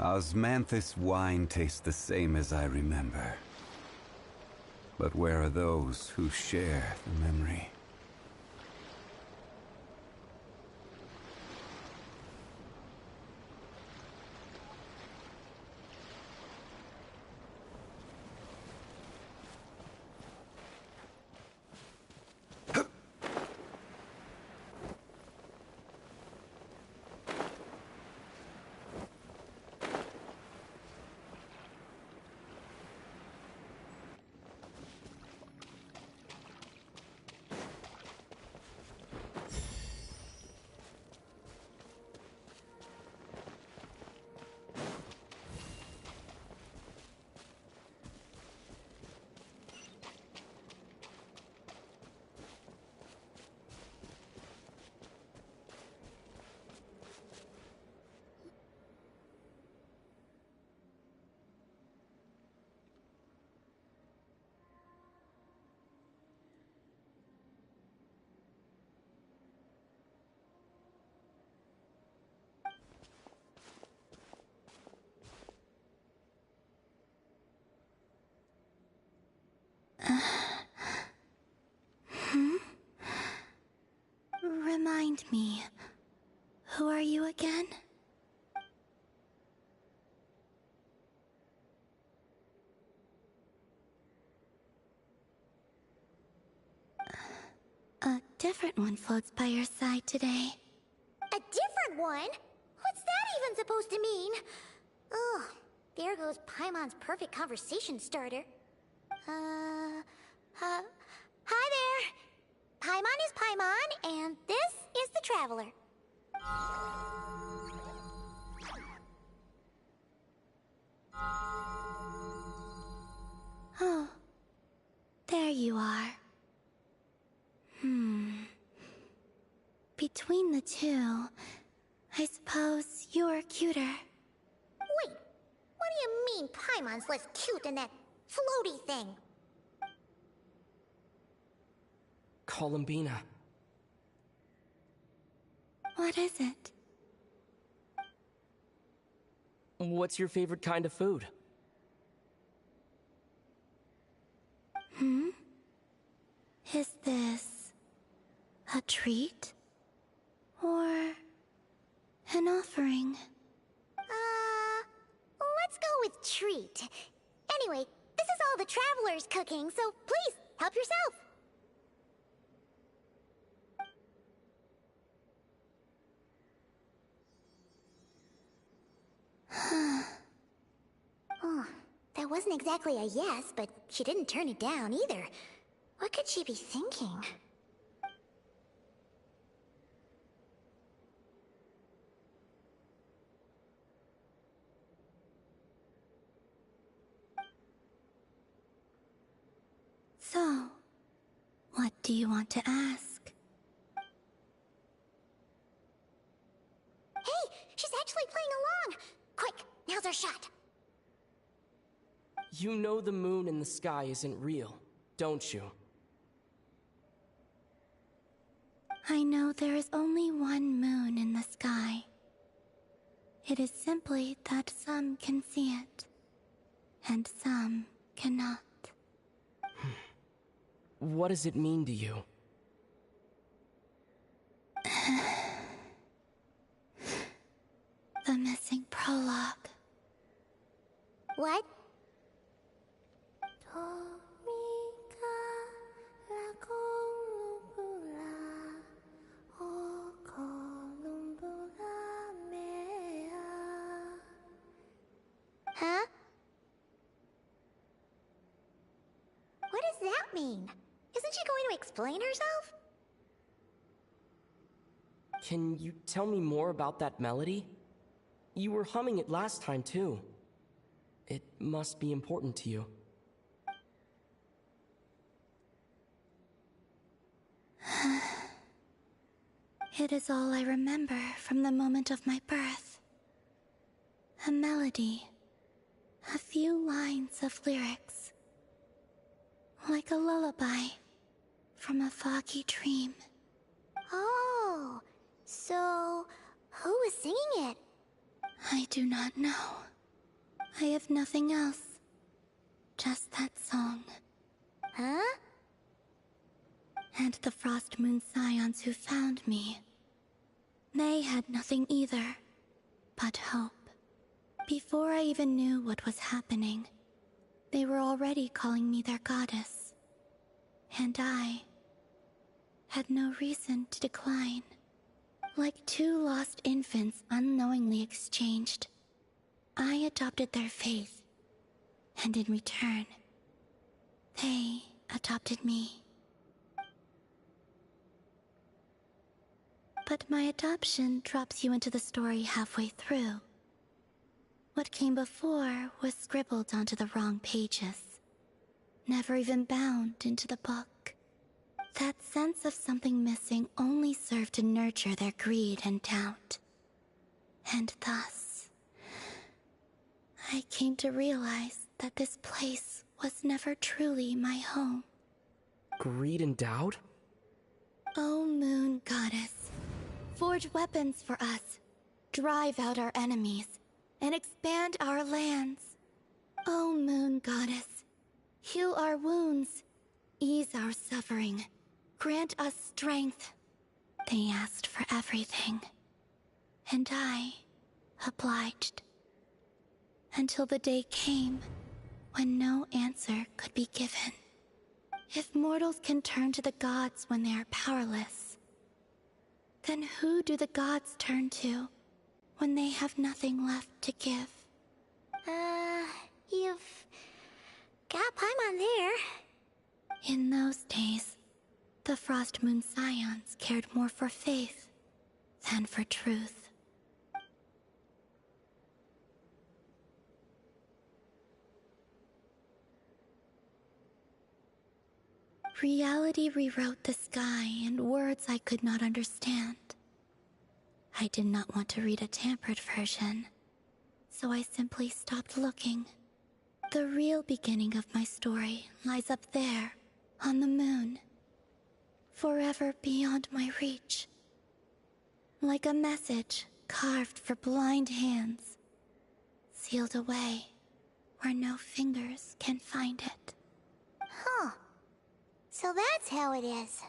Osmanthus wine tastes the same as I remember. But where are those who share the memory? Remind me, who are you again? A different one floats by your side today. A different one? What's that even supposed to mean? Ugh, there goes Paimon's perfect conversation starter. Hi there! Paimon is Paimon, and this is the Traveler. Oh, there you are. Between the two, I suppose you're cuter. Wait, what do you mean Paimon's less cute than that floaty thing? Columbina. What is it? What's your favorite kind of food? Is this a treat? Or an offering? Let's go with treat. Anyway, this is all the Traveler's cooking, so please, help yourself. Oh, that wasn't exactly a yes, but she didn't turn it down either. What could she be thinking? So, what do you want to ask? Hey, she's actually playing along! Quick, now's our shot. You know the moon in the sky isn't real, don't you? I know there is only one moon in the sky. It is simply that some can see it, and some cannot. What does it mean to you? The missing prologue. What? Huh? What does that mean? Isn't she going to explain herself? Can you tell me more about that melody? You were humming it last time, too. It must be important to you. It is all I remember from the moment of my birth. A melody. A few lines of lyrics. Like a lullaby from a foggy dream. Oh, so who was singing it? I do not know. I have nothing else. Just that song. Huh? And the Frost Moon Scions who found me. They had nothing either, but hope. Before I even knew what was happening, they were already calling me their goddess. And I had no reason to decline. Like two lost infants unknowingly exchanged, I adopted their faith. And in return, they adopted me. But my adoption drops you into the story halfway through. What came before was scribbled onto the wrong pages, never even bound into the book. That sense of something missing only served to nurture their greed and doubt. And thus, I came to realize that this place was never truly my home. Greed and doubt? O Moon Goddess, forge weapons for us, drive out our enemies, and expand our lands. O Moon Goddess, heal our wounds, ease our suffering, grant us strength. They asked for everything, and I obliged. Until the day came when no answer could be given. If mortals can turn to the gods when they are powerless, then who do the gods turn to when they have nothing left to give? You've got Paimon there. In those days, the Frost Moon Scions cared more for faith than for truth. Reality rewrote the sky in words I could not understand. I did not want to read a tampered version, so I simply stopped looking. The real beginning of my story lies up there, on the moon, forever beyond my reach. Like a message carved for blind hands, sealed away where no fingers can find it. Huh. So that's how it is.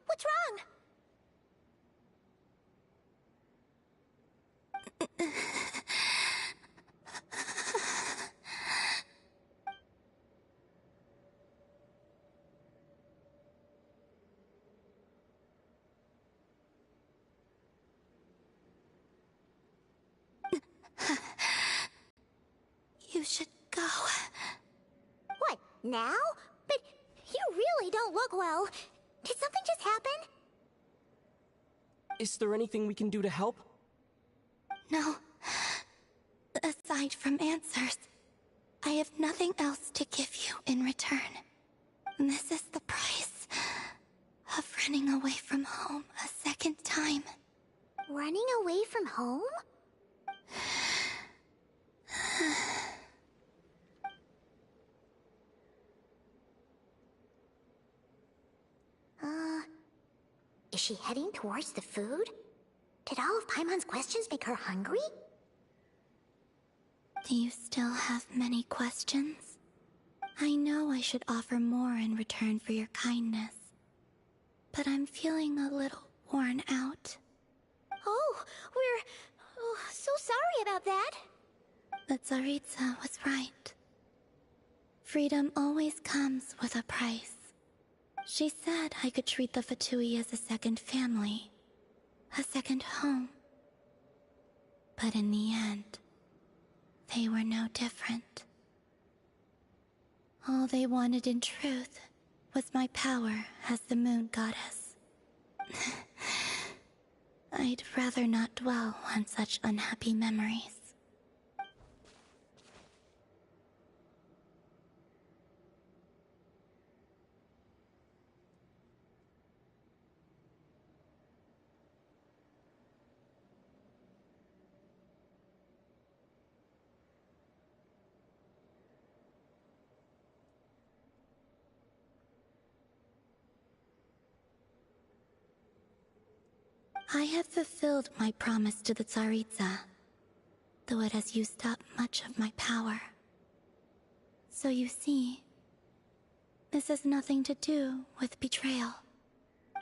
What's wrong? You should go. What, now? But you really don't look well. Did something just happen? Is there anything we can do to help? No. Aside from answers, I have nothing else to give you in return. This is the price of running away from home a second time. Running away from home? Is she heading towards the food? Did all of Paimon's questions make her hungry? Do you still have many questions? I know I should offer more in return for your kindness, but I'm feeling a little worn out. Oh, we're so sorry about that. The Tsaritsa was right. Freedom always comes with a price. She said I could treat the Fatui as a second family, a second home. But in the end, they were no different. All they wanted in truth was my power as the moon goddess. I'd rather not dwell on such unhappy memories. I have fulfilled my promise to the Tsaritsa, though it has used up much of my power. So you see, this has nothing to do with betrayal.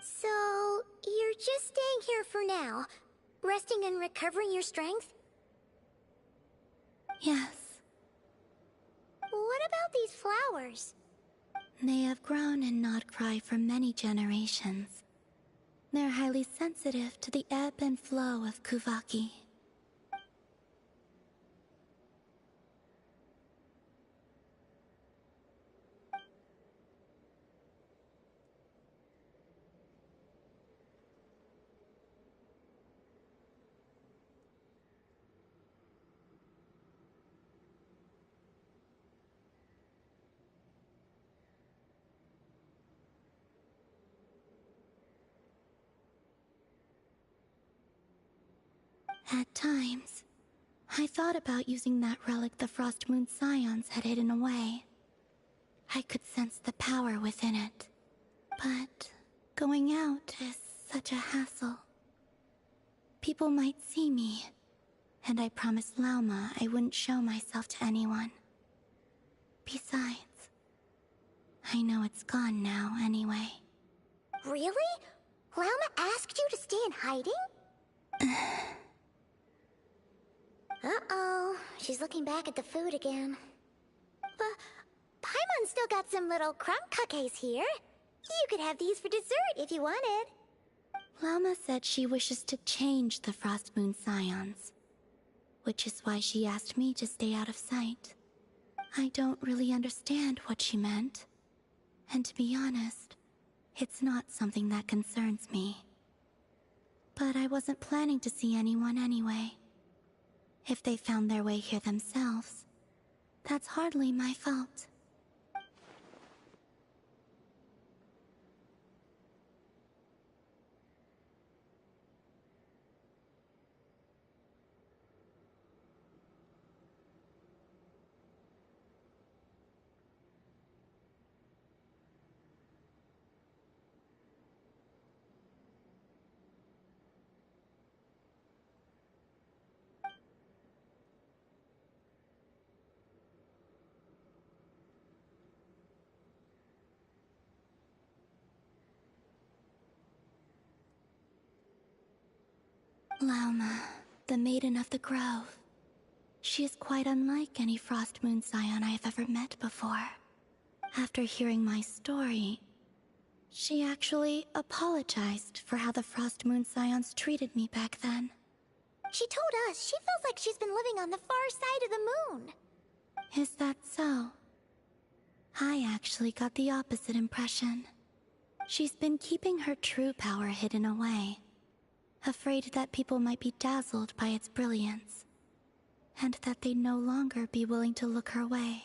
So, you're just staying here for now, resting and recovering your strength? Yes. What about these flowers? They have grown in Nodcry for many generations. They're highly sensitive to the ebb and flow of Kuvaki. At times, I thought about using that relic the Frost Moon Scions had hidden away. I could sense the power within it. But going out is such a hassle. People might see me, and I promised Lauma I wouldn't show myself to anyone. Besides, I know it's gone now anyway. Really? Lauma asked you to stay in hiding? Uh-oh, she's looking back at the food again. But Paimon still got some little crumb cookies here. You could have these for dessert if you wanted. Lauma said she wishes to change the Frost Moon Scions, which is why she asked me to stay out of sight. I don't really understand what she meant, and to be honest, it's not something that concerns me. But I wasn't planning to see anyone anyway. If they found their way here themselves, that's hardly my fault. Lauma, the Maiden of the Grove. She is quite unlike any Frost Moon Scion I have ever met before. After hearing my story, she actually apologized for how the Frost Moon Scions treated me back then. She told us she feels like she's been living on the far side of the moon. Is that so? I actually got the opposite impression. She's been keeping her true power hidden away, afraid that people might be dazzled by its brilliance, and that they'd no longer be willing to look her way.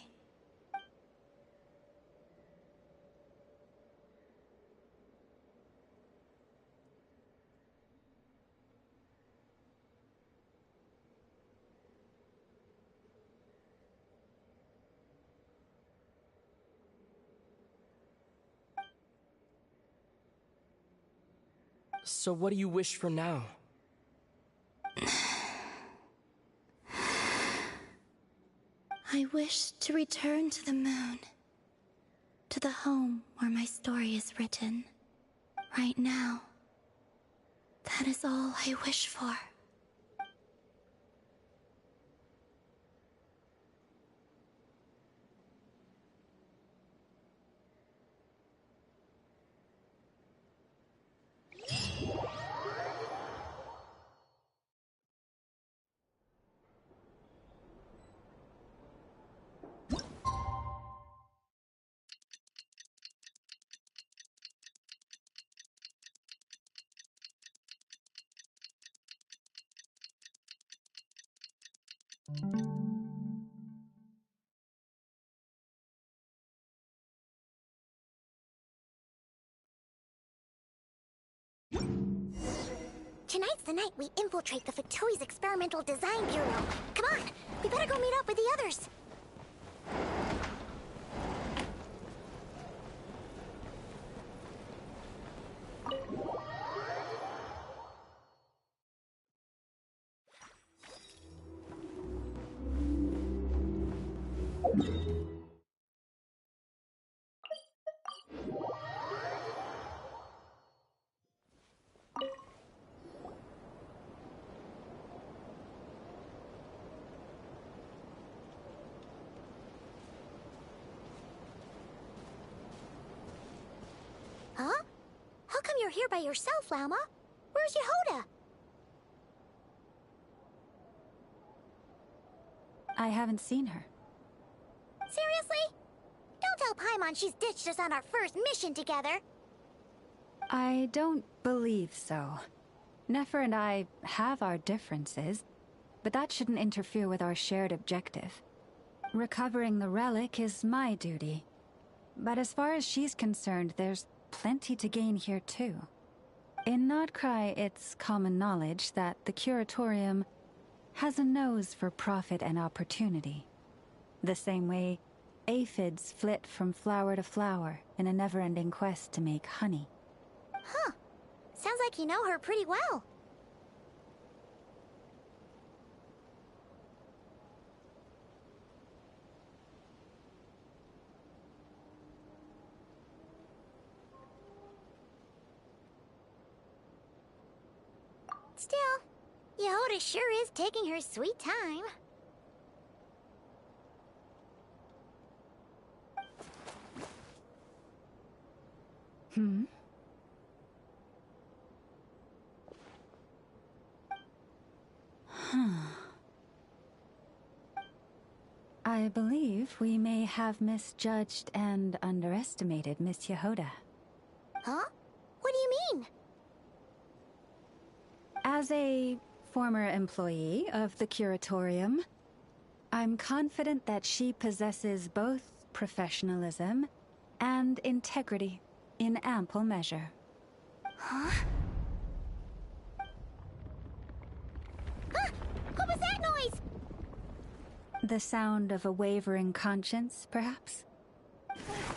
So what do you wish for now? I wish to return to the moon, to the home where my story is written. Right now, that is all I wish for. Tonight's the night we infiltrate the Fatoi's Experimental Design Bureau. Come on, we better go meet up with the others. Huh? How come you're here by yourself, Lauma? Where's Yehoda? I haven't seen her. Seriously? Don't tell Paimon she's ditched us on our first mission together. I don't believe so. Nefer and I have our differences, but that shouldn't interfere with our shared objective. Recovering the relic is my duty. But as far as she's concerned, there's plenty to gain here too. In Nodcry, it's common knowledge that the Curatorium has a nose for profit and opportunity. The same way aphids flit from flower to flower in a never-ending quest to make honey. Huh. Sounds like you know her pretty well. Still, Yehoda sure is taking her sweet time. I believe we may have misjudged and underestimated Miss Yehoda. Huh? What do you mean? As a former employee of the Curatorium, I'm confident that she possesses both professionalism and integrity in ample measure. Huh? What was that noise? The sound of a wavering conscience, perhaps?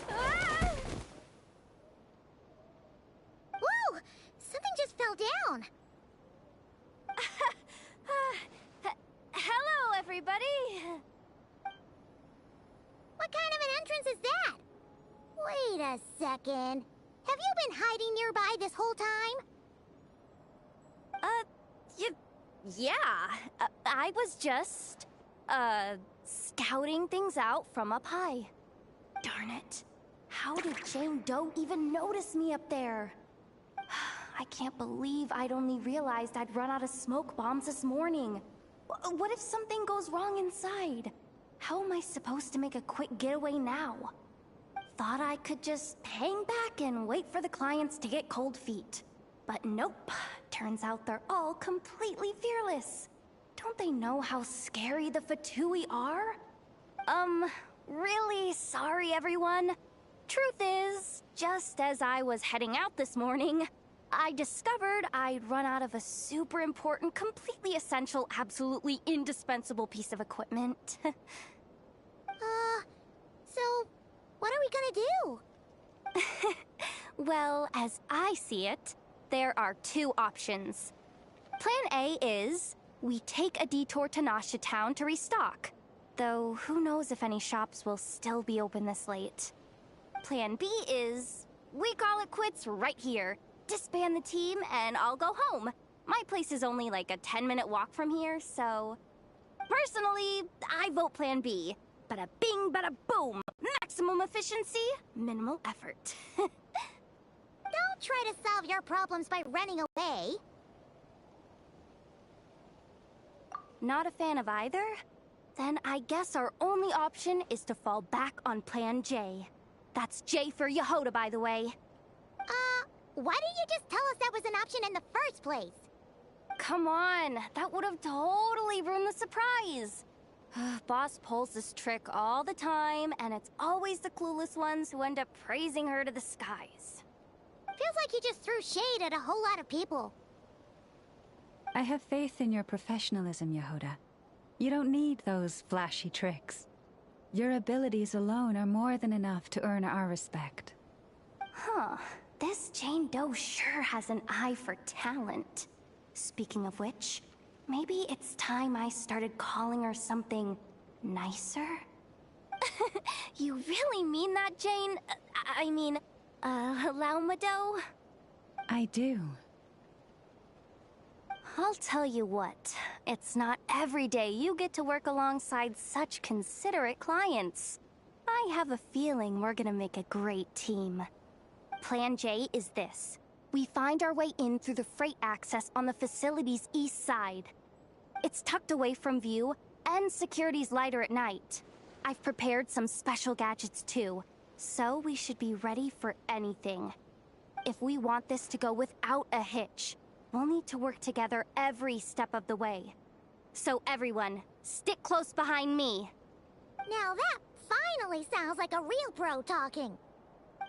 Ah! Whoa! Something just fell down. Hello, everybody! What kind of an entrance is that? Wait a second. Have you been hiding nearby this whole time? Yeah. I was just, scouting things out from up high. Darn it. How did Jane Doe even notice me up there? I can't believe I'd only realized I'd run out of smoke bombs this morning. What if something goes wrong inside? How am I supposed to make a quick getaway now? Thought I could just hang back and wait for the clients to get cold feet. But nope. Turns out they're all completely fearless. Don't they know how scary the Fatui are? Really sorry, everyone. Truth is, just as I was heading out this morning, I discovered I'd run out of a super important, completely essential, absolutely indispensable piece of equipment. So, what are we gonna do? Well, as I see it, there are two options. Plan A is, we take a detour to Nasha Town to restock. Though, who knows if any shops will still be open this late. Plan B is, we call it quits right here. Disband the team and I'll go home. My place is only like a 10-minute walk from here, so... Personally, I vote Plan B. Bada bing, bada boom. Maximum efficiency, minimal effort. Don't try to solve your problems by running away. Not a fan of either? Then I guess our only option is to fall back on Plan J. That's J for Yehoda, by the way. Why didn't you just tell us that was an option in the first place? Come on, that would have totally ruined the surprise. Boss pulls this trick all the time, and it's always the clueless ones who end up praising her to the skies. Feels like you just threw shade at a whole lot of people. I have faith in your professionalism, Yehoda. You don't need those flashy tricks. Your abilities alone are more than enough to earn our respect. Huh. This Jane Doe sure has an eye for talent. Speaking of which, maybe it's time I started calling her something nicer? You really mean that, Jane? I mean, Laumado? I do. I'll tell you what, it's not every day you get to work alongside such considerate clients. I have a feeling we're gonna make a great team. Plan J is this. We find our way in through the freight access on the facility's east side. It's tucked away from view, and security's lighter at night. I've prepared some special gadgets too, so we should be ready for anything. If we want this to go without a hitch, we'll need to work together every step of the way. So everyone, stick close behind me. Now that finally sounds like a real pro talking.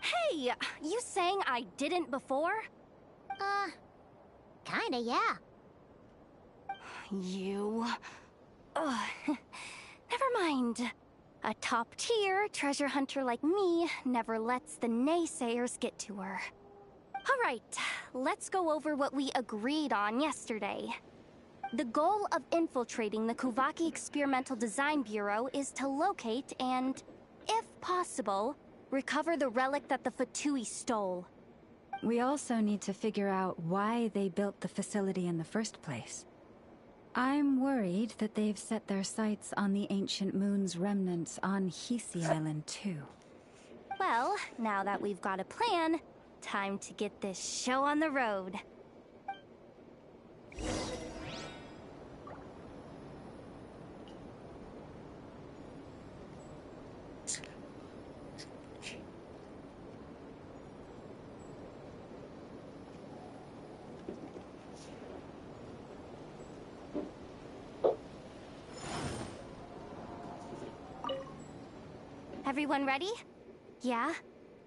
Hey, you saying I didn't before? Kinda, yeah. You... Ugh. Never mind. A top-tier treasure hunter like me never lets the naysayers get to her. Alright, let's go over what we agreed on yesterday. The goal of infiltrating the Kuvaki Experimental Design Bureau is to locate and, if possible, recover the relic that the Fatui stole. We also need to figure out why they built the facility in the first place. I'm worried that they've set their sights on the ancient moon's remnants on Hisi Island too. Well, now that we've got a plan, time to get this show on the road. Everyone ready? Yeah?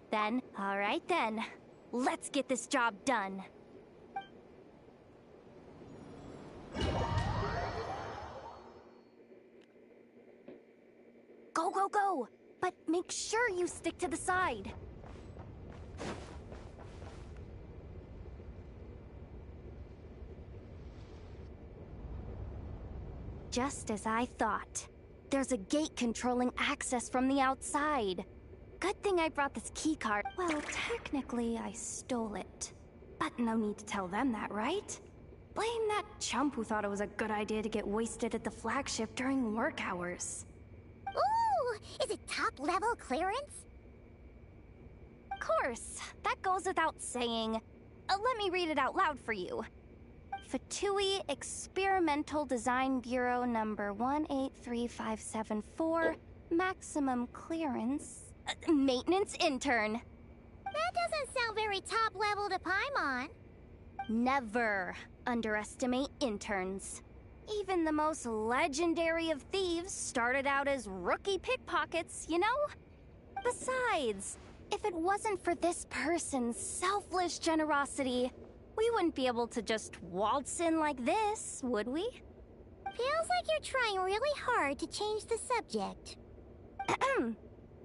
Then, alright then. Let's get this job done. Go, go, go! But make sure you stick to the side. Just as I thought. There's a gate controlling access from the outside. Good thing I brought this keycard. Well, technically, I stole it. But no need to tell them that, right? Blame that chump who thought it was a good idea to get wasted at the flagship during work hours. Ooh! Is it top-level clearance? Of course. That goes without saying. Let me read it out loud for you. Fatui Experimental Design Bureau number 183574, maximum clearance, maintenance intern. That doesn't sound very top-level to Paimon. Never underestimate interns. Even the most legendary of thieves started out as rookie pickpockets, you know? Besides, if it wasn't for this person's selfless generosity, we wouldn't be able to just waltz in like this, would we? Feels like you're trying really hard to change the subject.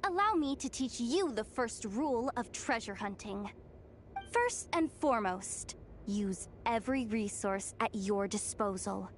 Allow me to teach you the first rule of treasure hunting. First and foremost, use every resource at your disposal.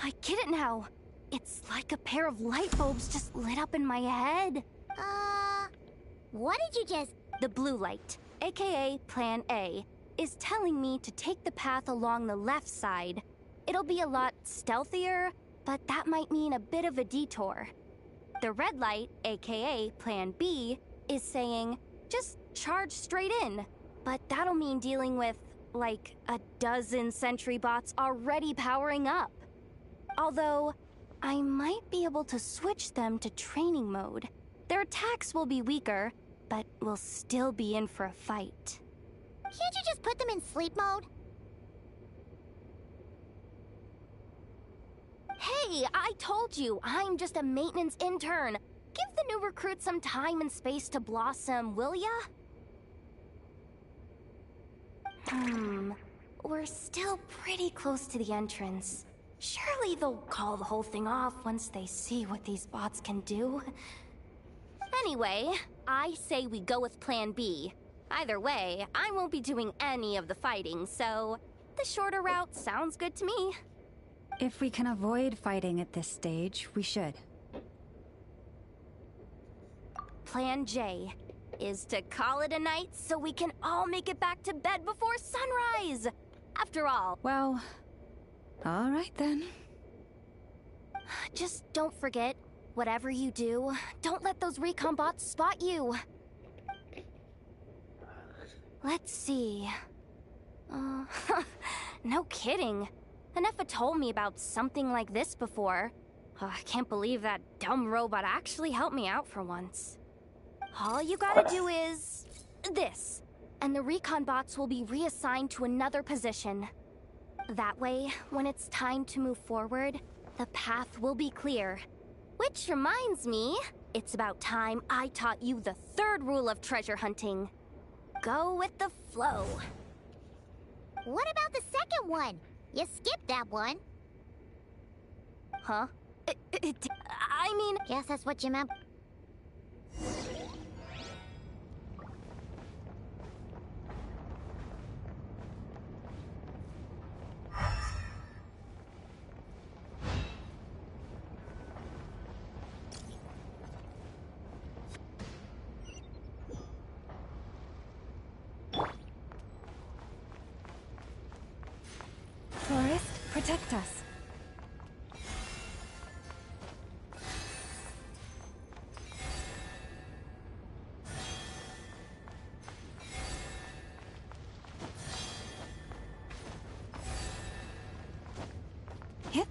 I get it now. It's like a pair of light bulbs just lit up in my head. What did you just... The blue light, aka Plan A, is telling me to take the path along the left side. It'll be a lot stealthier, but that might mean a bit of a detour. The red light, aka Plan B, is saying, just charge straight in. But that'll mean dealing with, like, a dozen sentry bots already powering up. Although, I might be able to switch them to training mode. Their attacks will be weaker, but we'll still be in for a fight. Can't you just put them in sleep mode? Hey, I told you, I'm just a maintenance intern. Give the new recruit some time and space to blossom, will ya? We're still pretty close to the entrance. Surely they'll call the whole thing off once they see what these bots can do. Anyway, I say we go with Plan B. Either way, I won't be doing any of the fighting, so the shorter route sounds good to me. If we can avoid fighting at this stage, we should. Plan J is to call it a night so we can all make it back to bed before sunrise. After all... Well, all right then. Just don't forget, whatever you do, don't let those recon bots spot you. Let's see... no kidding. Anefa told me about something like this before. I can't believe that dumb robot actually helped me out for once. All you gotta do is... this. And the recon bots will be reassigned to another position. That way, when it's time to move forward, the path will be clear. Which reminds me, it's about time I taught you the third rule of treasure hunting. Go with the flow. What about the second one? You skipped that one. Huh? I mean... Guess that's what you meant. Forest, protect us. Hit.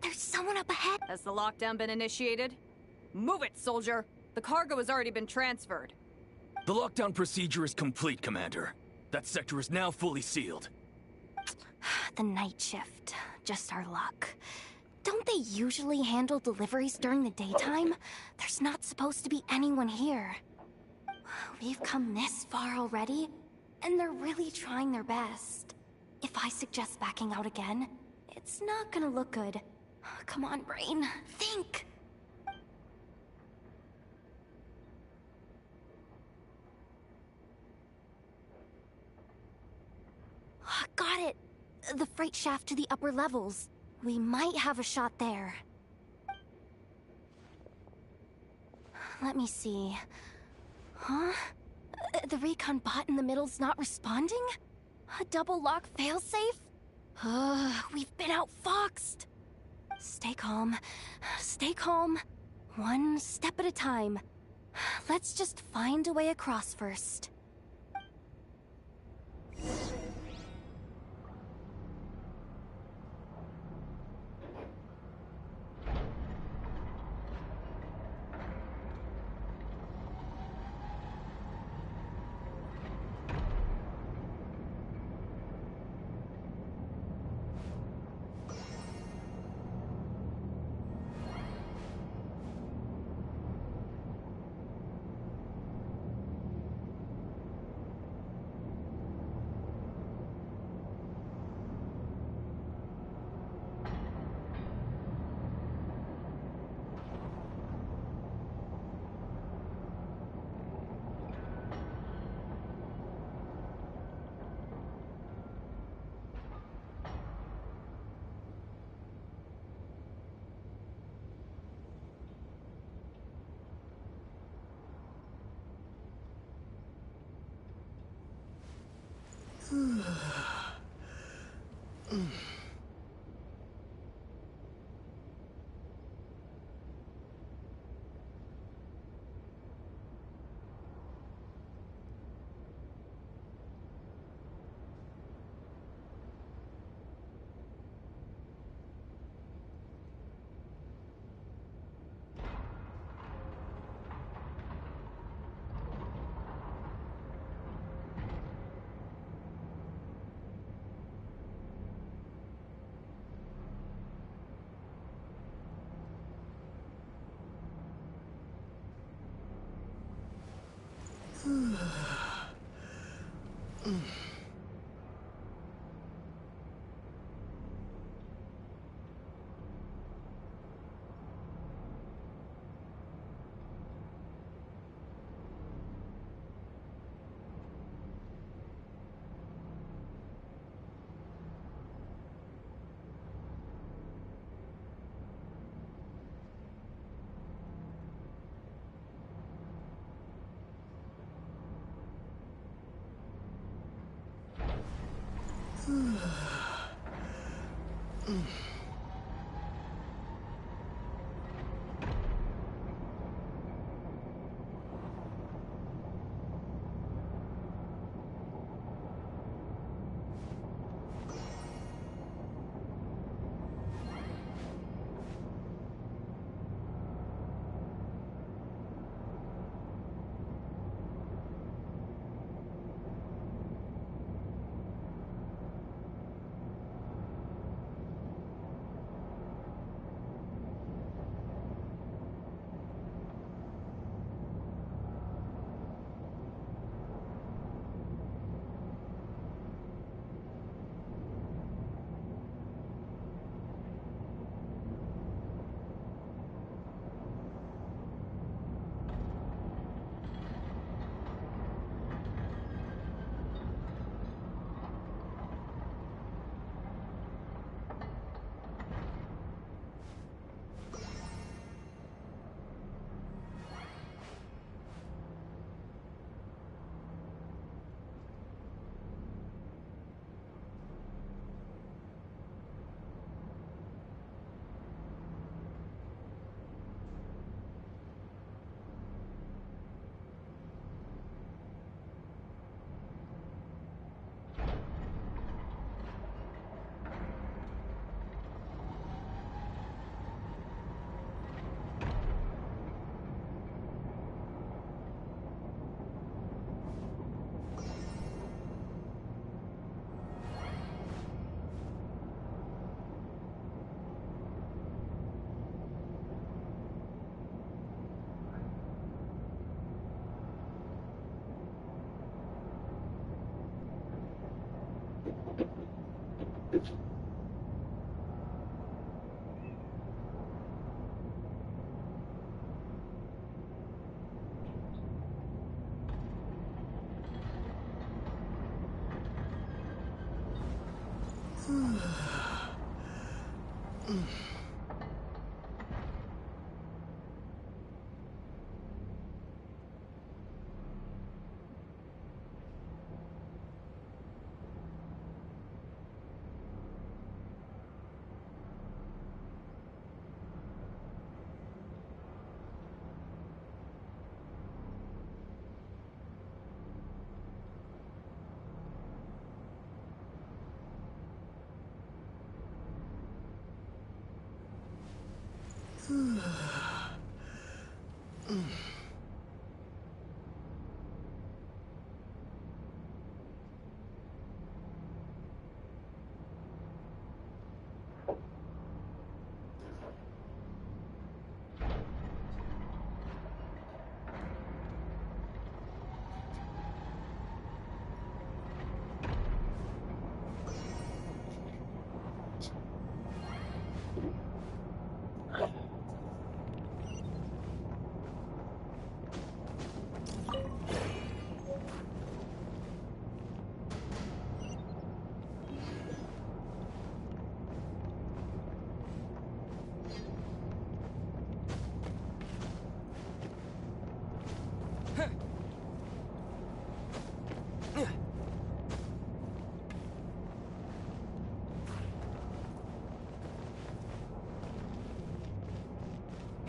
There's someone up ahead. Has the lockdown been initiated? Move it, soldier! The cargo has already been transferred. The lockdown procedure is complete, Commander. That sector is now fully sealed. The night shift. Just our luck. Don't they usually handle deliveries during the daytime? There's not supposed to be anyone here. We've come this far already, and they're really trying their best. If I suggest backing out again, it's not gonna look good. Come on, brain. Think! Got it! The freight shaft to the upper levels. We might have a shot there. Let me see. Huh? The recon bot in the middle's not responding? A double lock failsafe? We've been outfoxed! Stay calm. Stay calm. One step at a time. Let's just find a way across first.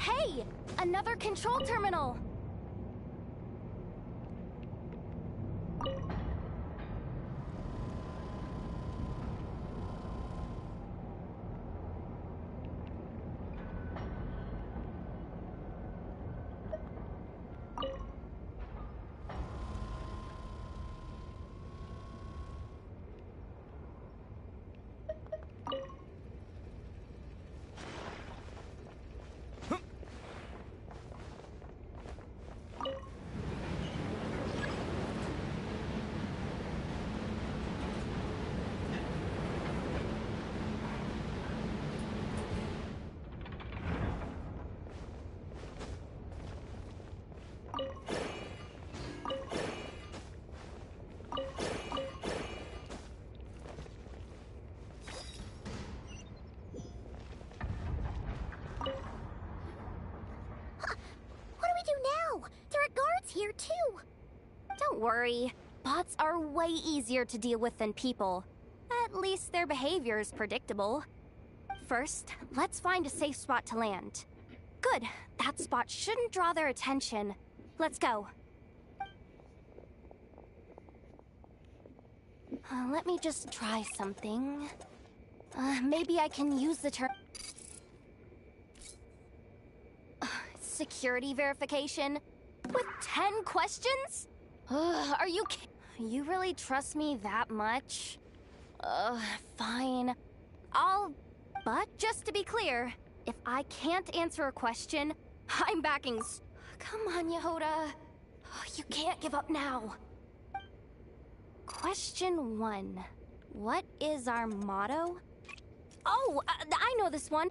Hey! Another control terminal! Here too. Don't worry. Bots are way easier to deal with than people. At least their behavior is predictable. First, let's find a safe spot to land. Good. That spot shouldn't draw their attention. Let's go. Let me just try something. Maybe I can use the term... Security verification? With 10 questions? Are you You really trust me that much? Fine. But just to be clear, if I can't answer a question, I'm backing Come on, Yehoda. You can't give up now. Question 1. What is our motto? Oh, I know this one.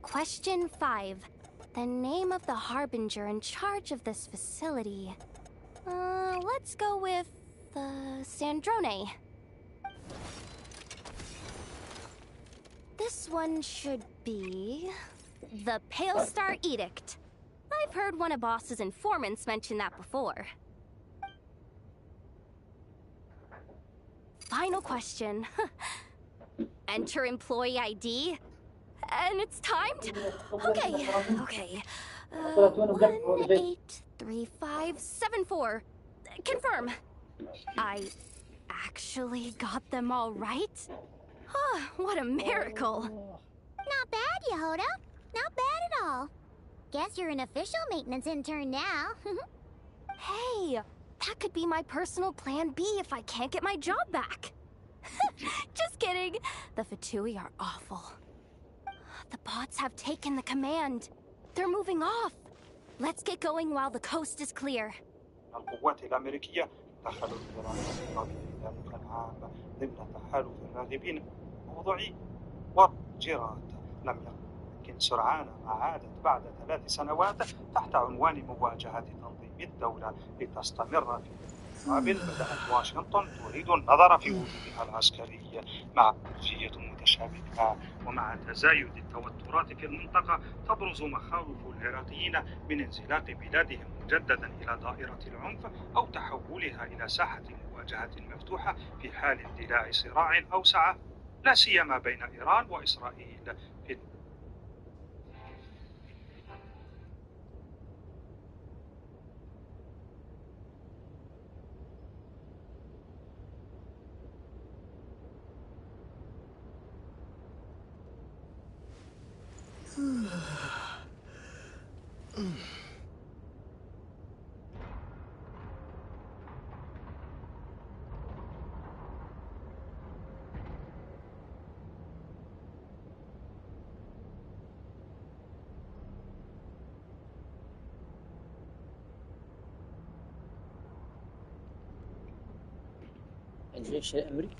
Question 5. The name of the harbinger in charge of this facility. Let's go with, Sandrone. This one should be... the Pale Star Edict. I've heard one of Boss's informants mention that before. Final question. Enter employee ID. And it's timed? Okay. 183574. Confirm. I actually got them all right? What a miracle. Not bad, Yehoda. Not bad at all. Guess you're an official maintenance intern now. Hey, that could be my personal plan B if I can't get my job back. Just kidding. The Fatui are awful. The bots have taken the command. They're moving off. Let's get going while the coast is clear. القوات الأمريكية دخلوا الدراسة القابلة العامة ضمن تحالف الراغبين موضوعي والجيرات. لم يمكن سرعان ما عادت بعد 3 سنوات تحت عنوان مواجهة تنظيم الدولة لتستمر في المقابل. بدأت واشنطن تريد النظر في وجودها العسكري مع خلفية متشابكة ومع تزايد التوترات في المنطقة. تبرز مخاوف العراقيين من انزلاق بلادهم مجددا إلى دائرة العنف أو تحولها إلى ساحة مواجهة مفتوحة في حال اندلاع صراع أوسع لا سيما بين إيران وإسرائيل. في الجيش الأمريكي.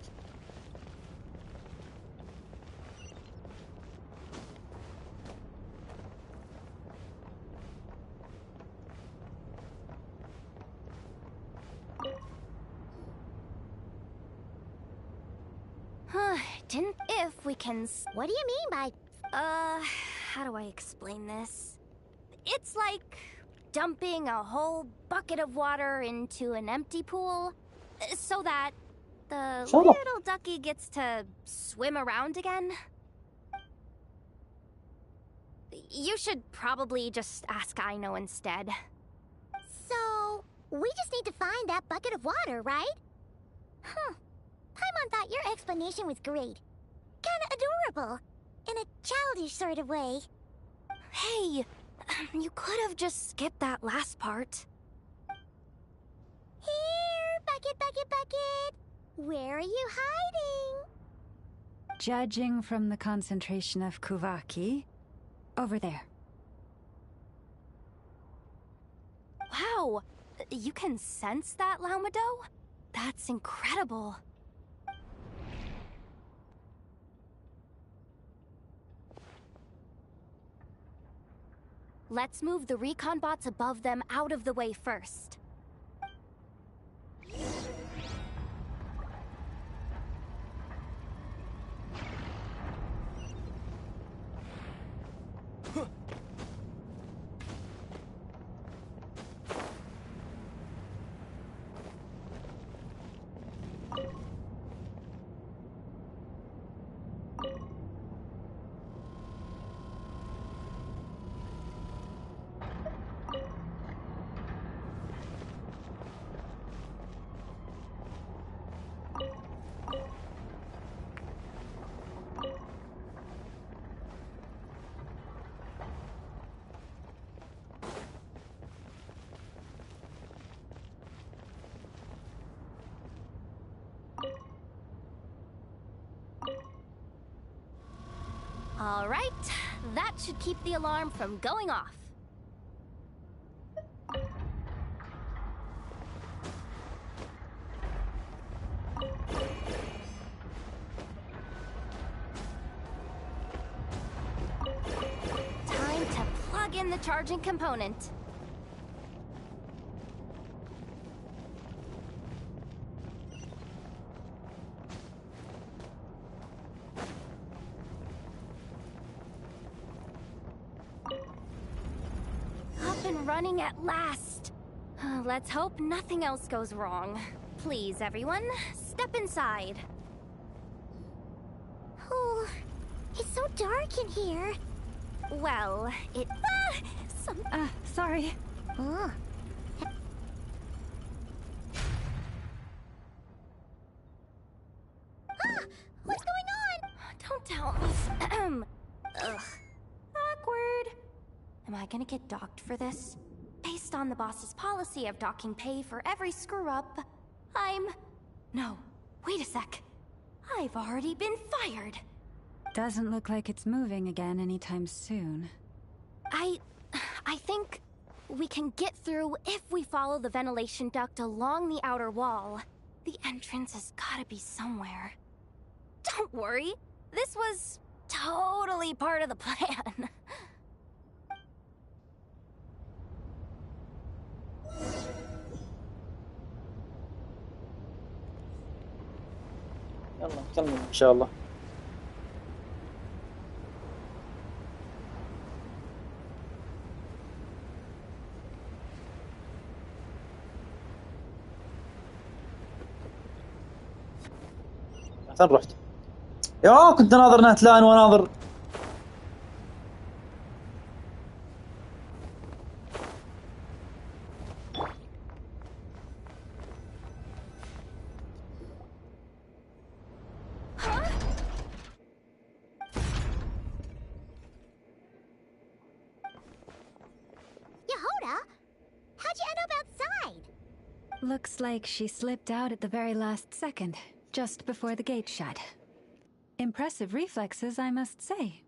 If we can... What do you mean by... how do I explain this? It's like dumping a whole bucket of water into an empty pool so that the little ducky gets to swim around again. You should probably just ask Aino instead. So, we just need to find that bucket of water, right? Paimon thought your explanation was great. Kinda adorable. In a childish sort of way. Hey, you could have just skipped that last part. Here, bucket, bucket, bucket. Where are you hiding? Judging from the concentration of Kuvaki, over there. Wow, you can sense that, Laumado? That's incredible. Let's move the recon bots above them out of the way first. All right, that should keep the alarm from going off. Time to plug in the charging component. Running at last. Let's hope nothing else goes wrong. Please, everyone, step inside. Oh, it's so dark in here. Well, it... sorry. Oh. What's going on? Don't tell me. Ugh. Awkward. Am I gonna get docked for this? Based on the boss's policy of docking pay for every screw-up, No, wait a sec. I've already been fired. Doesn't look like it's moving again anytime soon. I think we can get through if we follow the ventilation duct along the outer wall. The entrance has gotta be somewhere. Don't worry, this was totally part of the plan. يلا نكمل إن شاء الله. فين رحت؟ يا كنت ناظر نهتلان وناظر. Looks like she slipped out at the very last second, just before the gate shut. Impressive reflexes, I must say.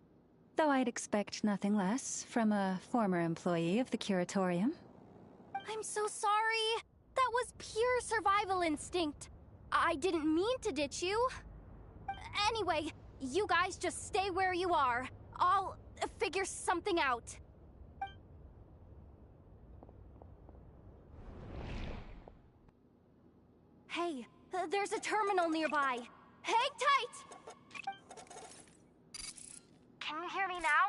Though I'd expect nothing less from a former employee of the Curatorium. I'm so sorry. That was pure survival instinct. I didn't mean to ditch you. Anyway, you guys just stay where you are. I'll figure something out. Hey, there's a terminal nearby. Hang tight! Can you hear me now?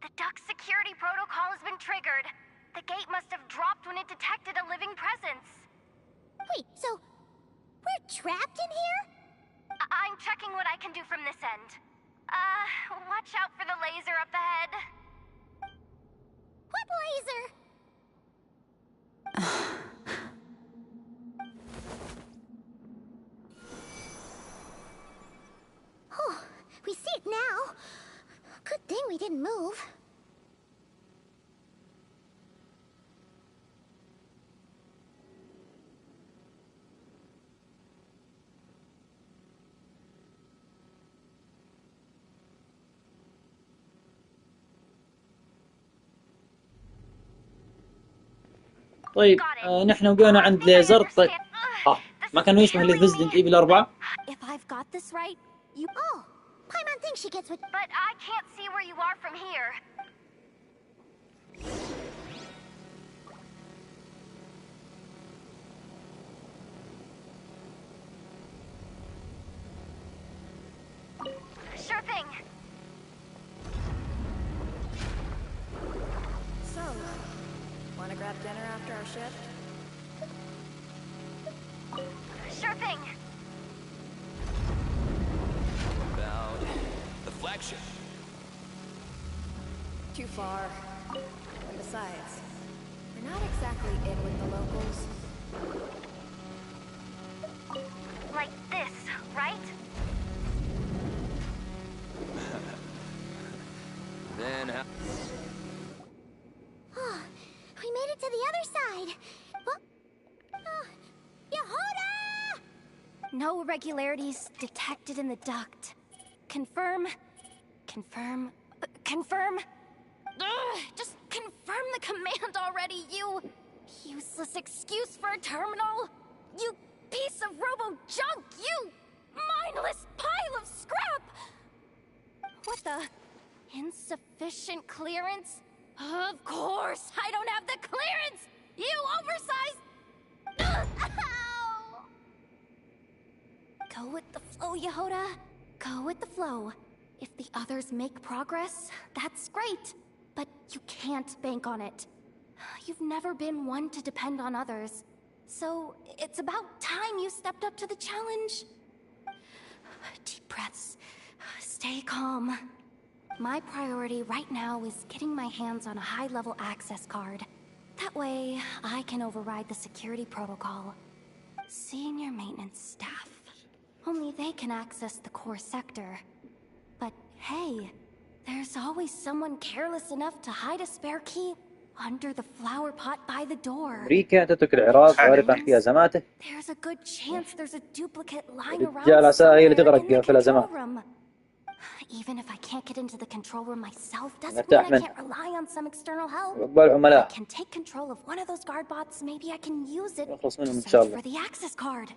The duct security protocol has been triggered. The gate must have dropped when it detected a living presence. Wait, so we're trapped in here? I'm checking what I can do from this end. Watch out for the laser up ahead. What laser? Oh, we see it now. Good thing we didn't move. طيب نحن وقعنا عند ليزر. طيب ما كانوا يسمح للفيزدنت ايفل 4. If I've got this right, you... Oh, Paimon thinks she gets what... But I can't see where you are from here. thing. So, wanna grab dinner after our shift? Sure thing. About the flagship. Too far. And besides, we're not exactly in with the locals. Like this, right? Then how... We made it to the other side. What? Yehoda! No irregularities detected in the duct. Confirm. Confirm. Confirm. Ugh, just confirm the command already, you useless excuse for a terminal. You piece of robo-junk, you mindless pile of scrap! What the? Insufficient clearance? Of course, I don't have the clearance! You oversized... Ow! Go with the flow, Yehoda. Go with the flow. If the others make progress, that's great. But you can't bank on it. You've never been one to depend on others. So, it's about time you stepped up to the challenge. Deep breaths. Stay calm. My priority right now is getting my hands on a high-level access card. That way, I can override the security protocol. Senior maintenance staff. Only they can access the core sector. But hey, there's always someone careless enough to hide a spare key under the flower pot by the door. أمريكا تترك العراق غارقا في أزماته. There's a good chance there's a duplicate lying around رجال عساها هي اللي somewhere in تغرق the في الأزمات. control room. Even if I can't get into the control room myself, doesn't mean I can't rely on some external help. I can take control of one of those guard bots. Maybe I can use it to search for the access card.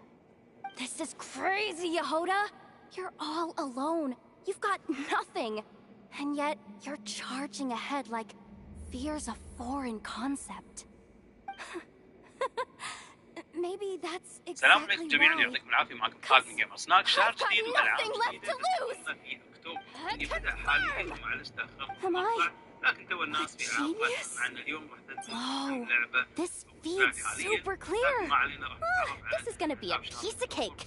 This is crazy, Yehoda. You're all alone. You've got nothing. And yet, you're charging ahead like fear's a foreign concept. Maybe that's السلام exactly عليكم جميعا، why. يعطيكم العافيه. معكم خالد من جيمر سناك. شهر جديد والعاب Nothing left to lose. في اكتوبر اللي بدا حاليا، معلش تاخرت Am I لكن تو الناس في العاب مع ان اليوم راح تنزل اللعبه. This feeds super clear. ما علينا راح نتعرف This is gonna be a piece of cake.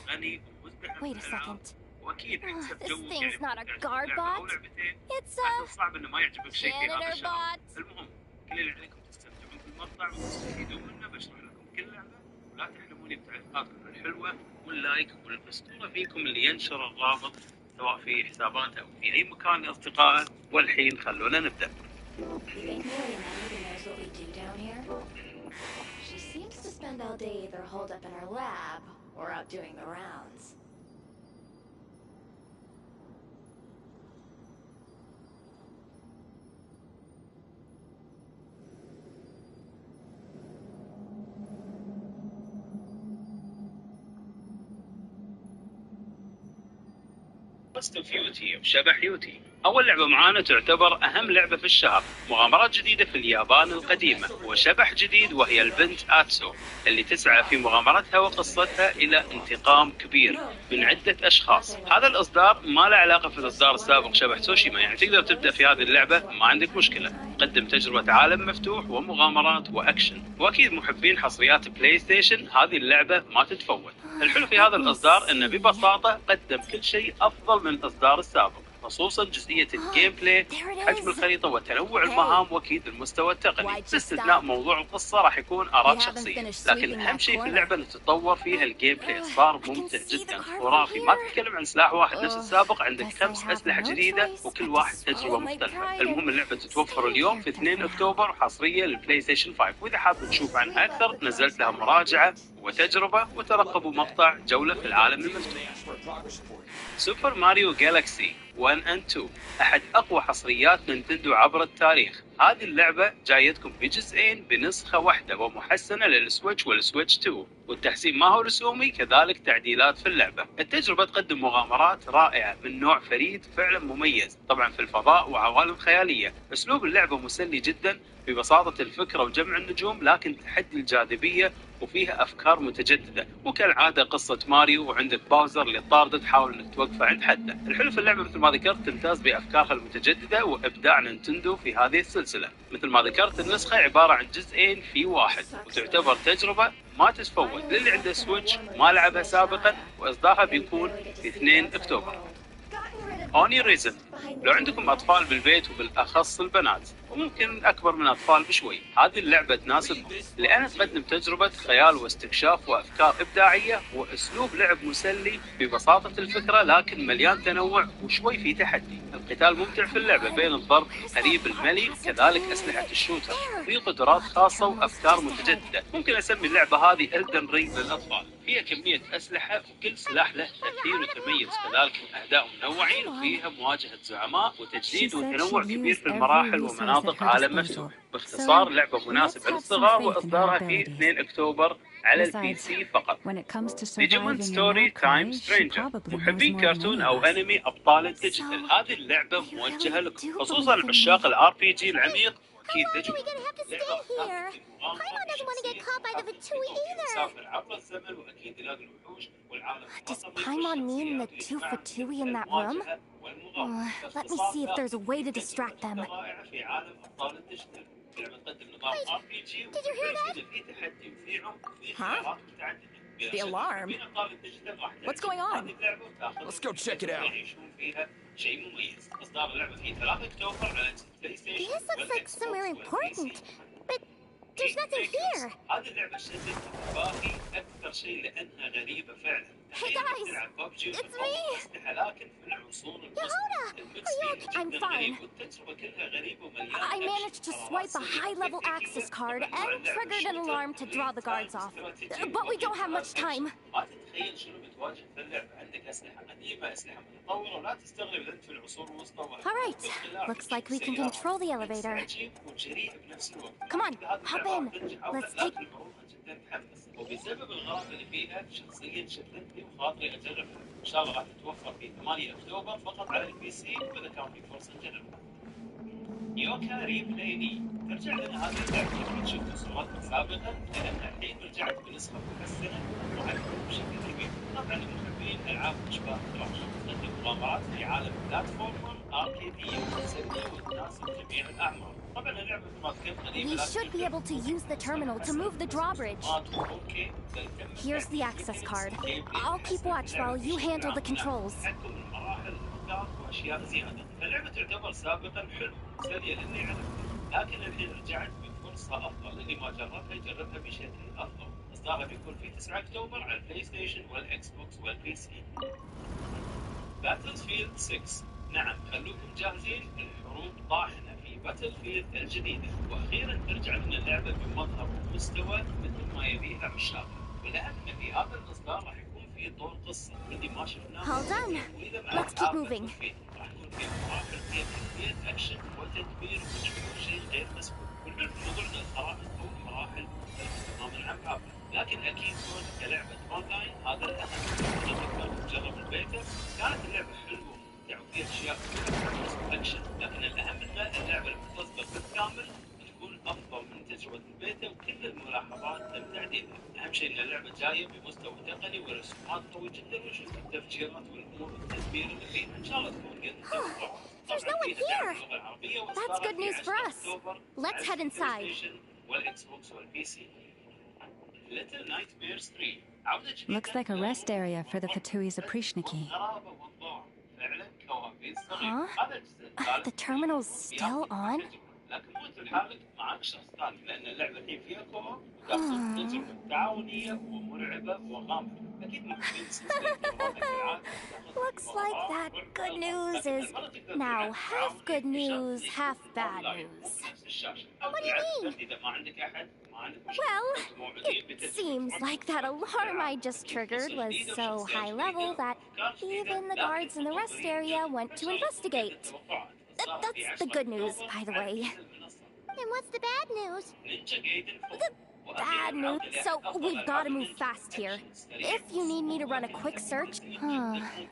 غني ومزدحم Wait a بالألعاب. second. واكيد حسب This جوك thing's not a guard bot. It's a صعب انه ما يعجبك شيء في هذا janitor الشهر. bot. المهم كل اللي عليكم تستمتعون بالمقطع وتستفيدون منه. بشرح لكم كل لعبه ولا تحرموني بتعليقاتكم الحلوه واللايك والاسطوره فيكم اللي ينشر الرابط سواء في حساباته او في اي مكان لاصدقائه. والحين خلونا نبدا. She seems to spend all day either holed up in her lab or out doing the rounds. بست اوف يوتي وشبح يوتي. أول لعبة معانا تعتبر أهم لعبة في الشهر، مغامرات جديدة في اليابان القديمة، وشبح جديد وهي البنت آتسو اللي تسعى في مغامرتها وقصتها إلى انتقام كبير من عدة أشخاص. هذا الإصدار ما له علاقة في الإصدار السابق شبح تسوشيما، يعني تقدر تبدأ في هذه اللعبة ما عندك مشكلة. قدم تجربة عالم مفتوح ومغامرات وأكشن، وأكيد محبين حصريات بلاي ستيشن هذه اللعبة ما تتفوت. الحلو في هذا الإصدار إنه ببساطة قدم كل شيء أفضل من الإصدار السابق، خصوصا جزئية الجيم بلاي، حجم الخريطة وتنوع المهام وأكيد المستوى التقني، باستثناء موضوع القصة راح يكون آراء شخصية. لكن أهم شيء في اللعبة إنه تتطور فيها الجيم بلاي، صار ممتع جدا خرافي. ما تتكلم عن سلاح واحد نفس السابق، عندك 5 أسلحة جديدة وكل واحد تجربة مختلفة. المهم اللعبة تتوفر اليوم في 2 أكتوبر حصرية للبلاي ستيشن 5، وإذا حاب تشوف عنها أكثر نزلت لها مراجعة وتجربة، وترقبوا مقطع جولة في العالم المفتوح. سوبر ماريو جالاكسي 1 and 2، أحد أقوى حصريات نينتندو عبر التاريخ. هذه اللعبة جايتكم بجزئين بنسخة واحدة ومحسنة للسويتش والسويتش 2، والتحسين ما هو رسومي، كذلك تعديلات في اللعبة. التجربة تقدم مغامرات رائعة من نوع فريد فعلا مميز، طبعا في الفضاء وعوالم خيالية. أسلوب اللعبة مسلي جدا ببساطة الفكرة وجمع النجوم، لكن تحدي الجاذبية وفيها أفكار متجددة، وكالعادة قصة ماريو وعندك باوزر اللي طارده تحاول انك توقفه عند حده. الحلو في اللعبة مثل ما ذكرت تمتاز بأفكارها المتجددة وإبداع نينتندو في هذه السلسلة. مثل ما ذكرت النسخة عبارة عن جزئين في واحد، وتعتبر تجربة ما تتفوت للي عنده سويتش ما لعبها سابقا، وإصدارها بيكون في 2 أكتوبر. أوني ريزن، لو عندكم أطفال بالبيت وبالأخص البنات وممكن أكبر من أطفال بشوي، هذه اللعبة تناسبهم، لأنها تقدم تجربة خيال واستكشاف وأفكار إبداعية وأسلوب لعب مسلي ببساطة الفكرة، لكن مليان تنوع وشوي في تحدي. القتال ممتع في اللعبة بين الضرب قريب الملي، كذلك أسلحة الشوتر في قدرات خاصة وأفكار متجددة. ممكن أسمي اللعبة هذه إلدن رينج للأطفال، فيها كمية أسلحة وكل سلاح له تأثير وتميز، كذلك أعداء منوعين، وفيها مواجهة زعماء وتجديد وتنوع كبير في المراحل ومناطق عالم مفتوح. باختصار لعبة مناسبة للصغار، وإصدارها في 2 أكتوبر على البي سي فقط. ديجيمون ستوري تايم سترينجر، محبين كرتون أو أنمي أبطال الديجيتال، هذه اللعبة موجهة لكم، خصوصا عشاق الار بي جي العميق. أكيد ديجيمون Does Paimon mean the two Fatui in that room? Let me see if there's a way to distract them. Did you hear that? Huh? The alarm? What's going on? Let's go check it out. This looks like somewhere important, but there's nothing here. Hey guys, it's me! Yehuda, are you okay? I'm fine. I managed to swipe a high-level access card and triggered an alarm to draw the guards off. But we don't have much time. All right, looks like we can control the elevator. Come on, hop in. Let's take... وبسبب الغرض اللي فيها شخصيا شدتني وخاطري اجربها. ان شاء الله راح تتوفر في 8 اكتوبر فقط على البي سي، واذا كان في فرصه نجربها. يوكا ريبلاي، ترجع لنا هذه اللعبه يمكن شفتوا صورتها سابقا، لانها الحين رجعت بنسخه محسنه ومعدله بشكل كبير. طبعا لمحبين العاب اشباه كراش، تقدم مغامرات في عالم بلاتفورمر اركيديه مسليه وتناسب جميع الاعمار. We should be able to use the terminal to move the drawbridge. Here's the access card. I'll keep watch while you handle the controls. اللعبة تعتبر سابقا حلو مسلية للي يعرف، لكن الحين رجعت بفرصة أفضل، اللي ما جربها يجربها بشكل أفضل. إصدارها بيكون في 9 أكتوبر على البلاي ستيشن والإكس بوكس والبي سي. باتلفيلد 6، نعم خلوكم جاهزين، الحروب طاحنة في باتلفيلد الجديدة، وأخيرا ترجع لنا اللعبة بمظهر ومستوى مثل ما يبيها عشاقها. والأهم في هذا الإصدار راح يكون في طور قصة اللي ما شفناه. All done. Let's keep moving. راح يكون في مراحل فيها كمية أكشن وتدبير وجمهور شيء غير مسبوق. والموضوع ده الخرائط أو المراحل تماما عن بعضها، لكن أكيد كون كلعبة أونلاين هذا الأهم. تقدر تجرب البيتا، كانت اللعبة حلوة وممتعة وفيها أشياء أكشن، لكن الأهم إن اللعبة لما تصدر بالكامل تكون أفضل من تجربة البيتا، وكل الملاحظات تم تعديلها. أهم شيء إن اللعبة جاية بمستوى تقني ورسومات قوي جدا، ونشوف التفجيرات والأمور والتدبير اللي فيها. إن شاء الله تكون قد التوقع. There's no one here. That's good news for us. Let's head inside. Looks like a rest area for the Fatui's Aprishniki. Huh? The terminal's still on? لكن مو انت لحالك معك شخص ثاني، لان اللعبه الحين فيها كوب وتحصل تجربه تعاونيه ومرعبه وغامضه. Looks like that good news is now half good news, half bad news. What do you mean? Well, it seems like that alarm I just triggered was so high level that even the guards in the rest area went to investigate. That's the good news, by the way. And what's the bad news? The bad news. So we've got to move fast here. If you need me to run a quick search,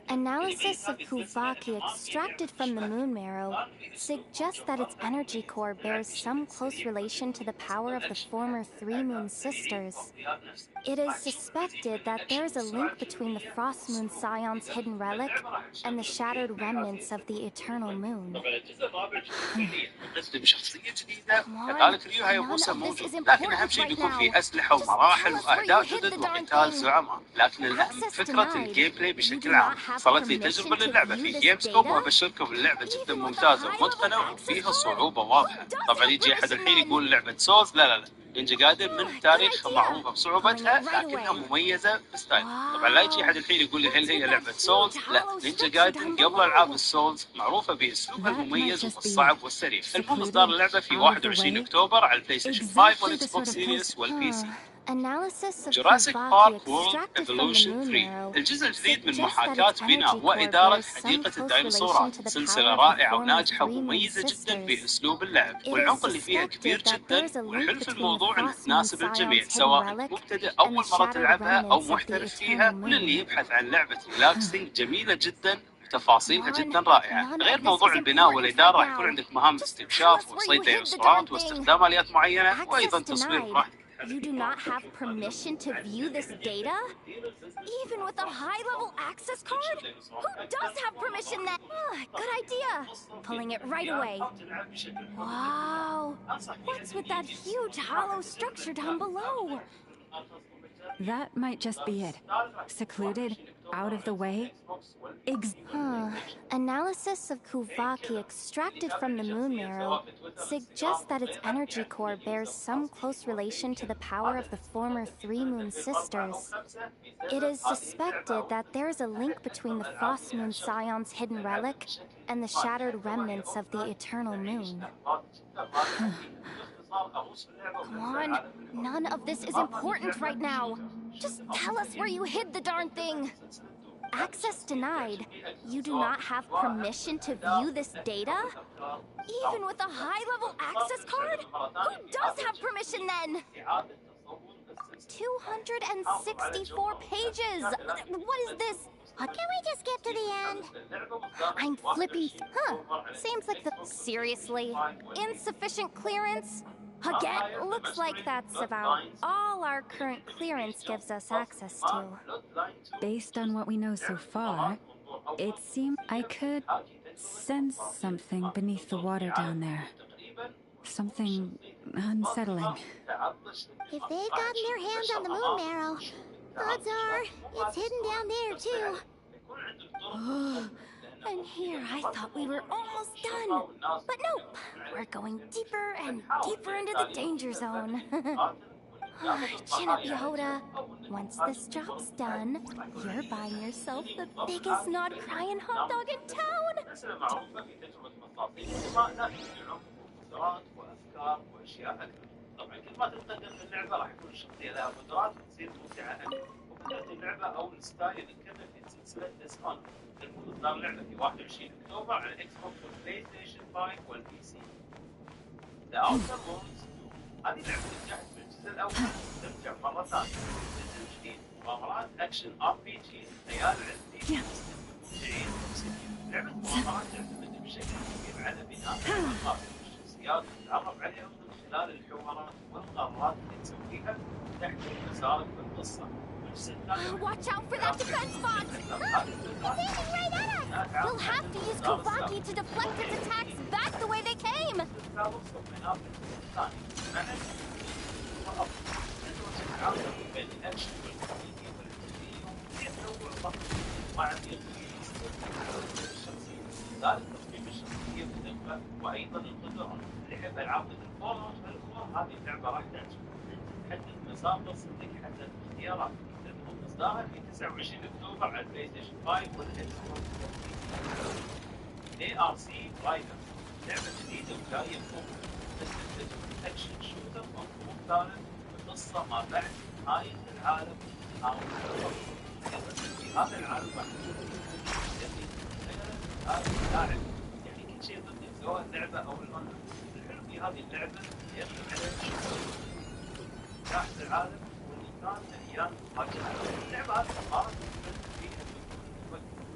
analysis of Kuvaki extracted from the moon marrow suggests that its energy core bears some close relation to the power of the former three moon sisters. It is suspected that there is a link between the Frost Moon Scion's hidden relic and the shattered remnants of the eternal moon. Come on, كذلك ريو هيبوسا موجود، لكن أهم شيء بيكون في أسلحة ومراحل وأعداء جدد وقتال زعماء، لكن الأهم فكرة الجيم بلاي بشكل عام. صارت لي تجربة للعبة في جيمز كوم وأبشركم اللعبة جدا ممتازة ومتقنة وفيها صعوبة واضحة. طبعا يجي أحد الحين يقول لعبة سولز، لا نينجا جايدن من التاريخ معروفة بصعوبتها لكنها مميزة بستايل. طبعا لا يجي أحد الحين يقول لي هل هي لعبة سولز؟ لا، نينجا جايدن قبل ألعاب السولز معروفة بأسلوبها المميز والصعب والسريع. المهم إصدار اللعبة في 21 أكتوبر على البلاي ستيشن 5 والإكس بوكس سيريس والبي سي. جوراسيك بارك وورلد ايفولوشن 3 الجزء الجديد من محاكاة بناء وإدارة حديقة الديناصورات، سلسلة رائعة وناجحة ومميزة جدا بأسلوب اللعب، والعمق اللي فيها كبير جدا، والحلو في الموضوع انها تناسب الجميع سواء مبتدئ أول مرة تلعبها أو محترف فيها، وللي يبحث عن لعبة ريلاكسينج جميلة جدا تفاصيلها جدا رائعة. غير موضوع البناء والإدارة راح يكون عندك مهام استكشاف وصيد ديناصورات واستخدام آليات معينة وأيضا تصوير براحتك. You do not have permission to view this data? Even with a high-level access card? Who does have permission then? Good idea. Pulling it right away. Wow. What's with that huge hollow structure down below? That might just be it. Secluded, out of the way. Analysis of Kuvaki extracted from the moon marrow suggests that its energy core bears some close relation to the power of the former three moon sisters. It is suspected that there is a link between the Frost Moon Scion's hidden relic and the shattered remnants of the eternal moon. Come on, none of this is important right now. Just tell us where you hid the darn thing. Access denied. You do not have permission to view this data? Even with a high-level access card? Who does have permission then? 264 pages! What is this? Can we just skip to the end? I'm flipping. Seems like the... Seriously? Insufficient clearance? Again, looks like that's about all our current clearance gives us access to. Based on what we know so far, it seems I could sense something beneath the water down there. Something unsettling. If they've gotten their hands on the moon marrow, odds are it's hidden down there too. And here I thought we were almost done. But nope, we're going deeper and deeper into the danger zone. Chin up, Yehoda. Once this job's done, you're buying yourself the biggest nod-crying hot dog in town. إصدار اللعبة في 21 أكتوبر على الإكس بوكس والبلاي ستيشن 5 والبي سي. The Outer Worlds 2 هذه لعبة نجحت في الجزء الأول ترجع مرة ثانية الجزء الجديد مغامرات أكشن RPG خيال علمي تعيد لعبة مغامرات تعتمد بشكل كبير على بناء العلاقات والشخصيات وتتعرف عليهم من خلال الحوارات والقرارات اللي تسويها تحت مسارك بالقصة. Watch out for that defense bot! It's aiming right at us! You'll have to use Kuvaki to deflect its attacks back the way they came! وأيضا القدرة لعب ألعاب الفورمات والكور هذه اللعبة راح تحدد مسار قصتك حسب اختياراتك. وإصدارها في 29 أكتوبر على البلاي ستيشن 5 والإكس بوكس. ARC رايدر لعبة جديدة وجاية بقوة تستخدم أكشن شوتر مفهوم ثالث بقصة ما بعد نهاية العالم أو في هذا العالم راح هذا اللاعب يعني كل شيء ضد سواء اللعبة أو الأونلاين. الحلو في هذه اللعبة يغلب عليها شوتر جاهز العالم واللي كان مليان مفاجآت. اللعبة هذه صارت فيها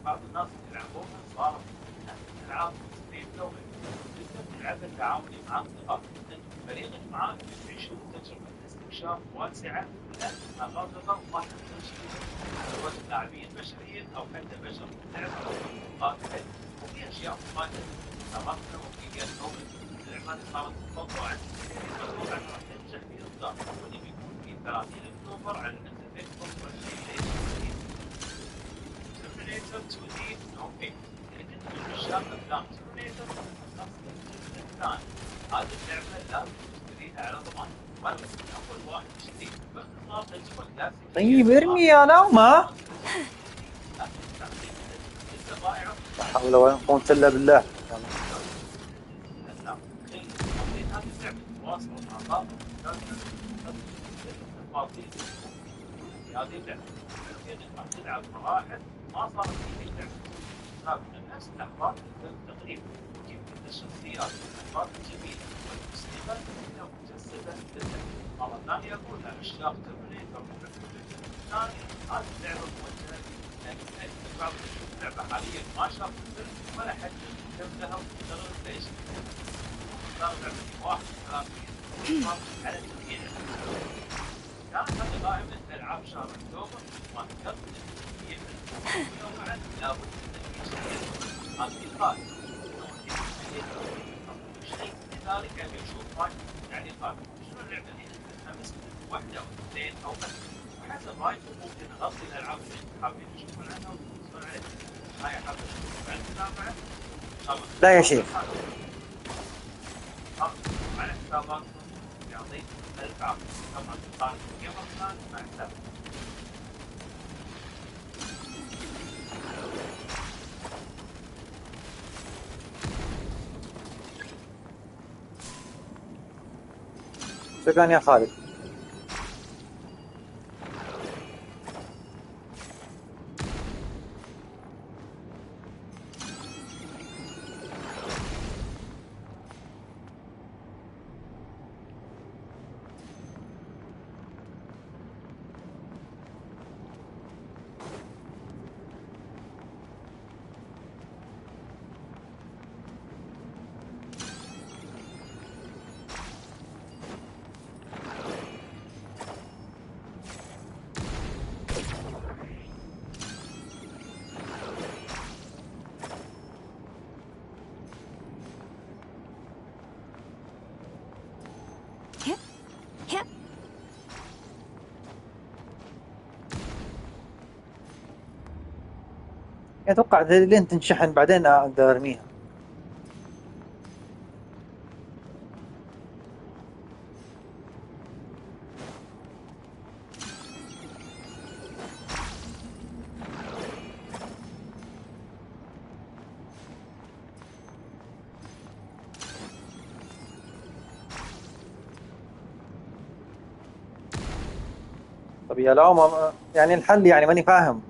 بعض الناس يلعبونها صارت العاب ستريم لوبل تقدر تلعبها تعاوني مع اصدقائك انت وفريقك معاك تعيشون تجربه استكشاف واسعه لانها غامضه وما تحتاج سواء لاعبين بشريين او حتى بشر لعبه قاتله وفي اشياء مفاجئه تركنا وفي جيم اوبن. اللعبه هذه صارت مفضله عندي متوقع راح تنجح في اصدار واللي بيكون في 30 اكتوبر على الاكس بوكس والبلاي ستيشن. ترمينيتر 2 دي نو فيك الشاب افلام ترمينيتر الثاني هذه اللعبه لازم تشتريها على ضمان وانا اول واحد يشتري باختصار تجربه كلاسيكيه. طيب ارمي يا نومه. لا حول ولا قوة الا بالله. هذه اللعبه راح تلعب مراحل ما صارت في لعبه نفس الاخبار تقريبا وكيف الشخصيات الاخبار الجميله والموسيقى انها مجسده للعبه. مره ثانيه اقول عشاق ترمينيتر الثاني هذه اللعبه موجهه لان بعض اللعبه حاليا ما شاف الفيلم ولا حد يهتم لها وتشتغل ليش؟ صار لعبه واحد ثلاثيه على الجميع. كانت هذه دائما العاب شهر اكتوبر ما تكفي لابد هذه القاعدة شيء لذلك أبي أشوف رايك تعليقات شنو اللعبة اللي أنت متحمس واحدة أو اثنين أو أكثر وحسب رايك ممكن أغطي الألعاب اللي أنت حابين تشوفون عنها وتنزلون عليها. هاي حابب تشوف عن المتابعة إن شاء الله. لا يا شيخ. على حساباتكم يعطيكم ألف عافية. كما تقارن قبل مع حسابك. شكرا يا خالد. اتوقع لين تنشحن بعدين اقدر ارميها. طب يا لو يعني الحل يعني ماني فاهم.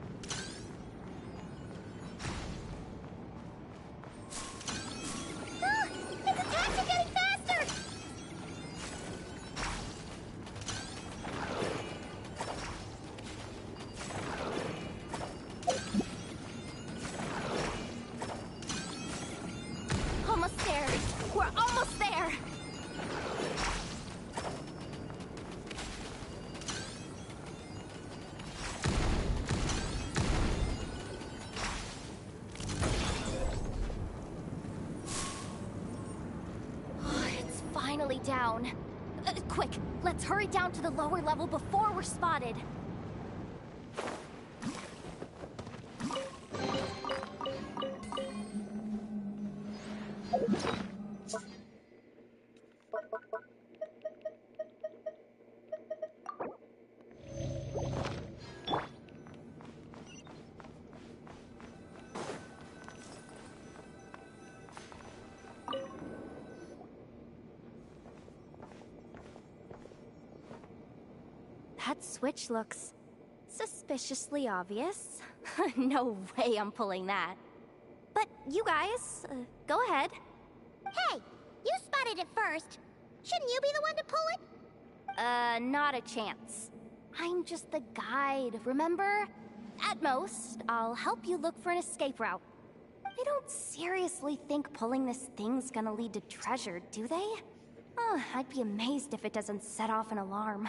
Down. Quick, let's hurry down to the lower level before we're spotted. that switch looks suspiciously obvious. No way I'm pulling that. But you guys, go ahead. Hey, you spotted it first. Shouldn't you be the one to pull it? Not a chance. I'm just the guide, remember? At most, I'll help you look for an escape route. They don't seriously think pulling this thing's gonna lead to treasure, do they? I'd be amazed if it doesn't set off an alarm.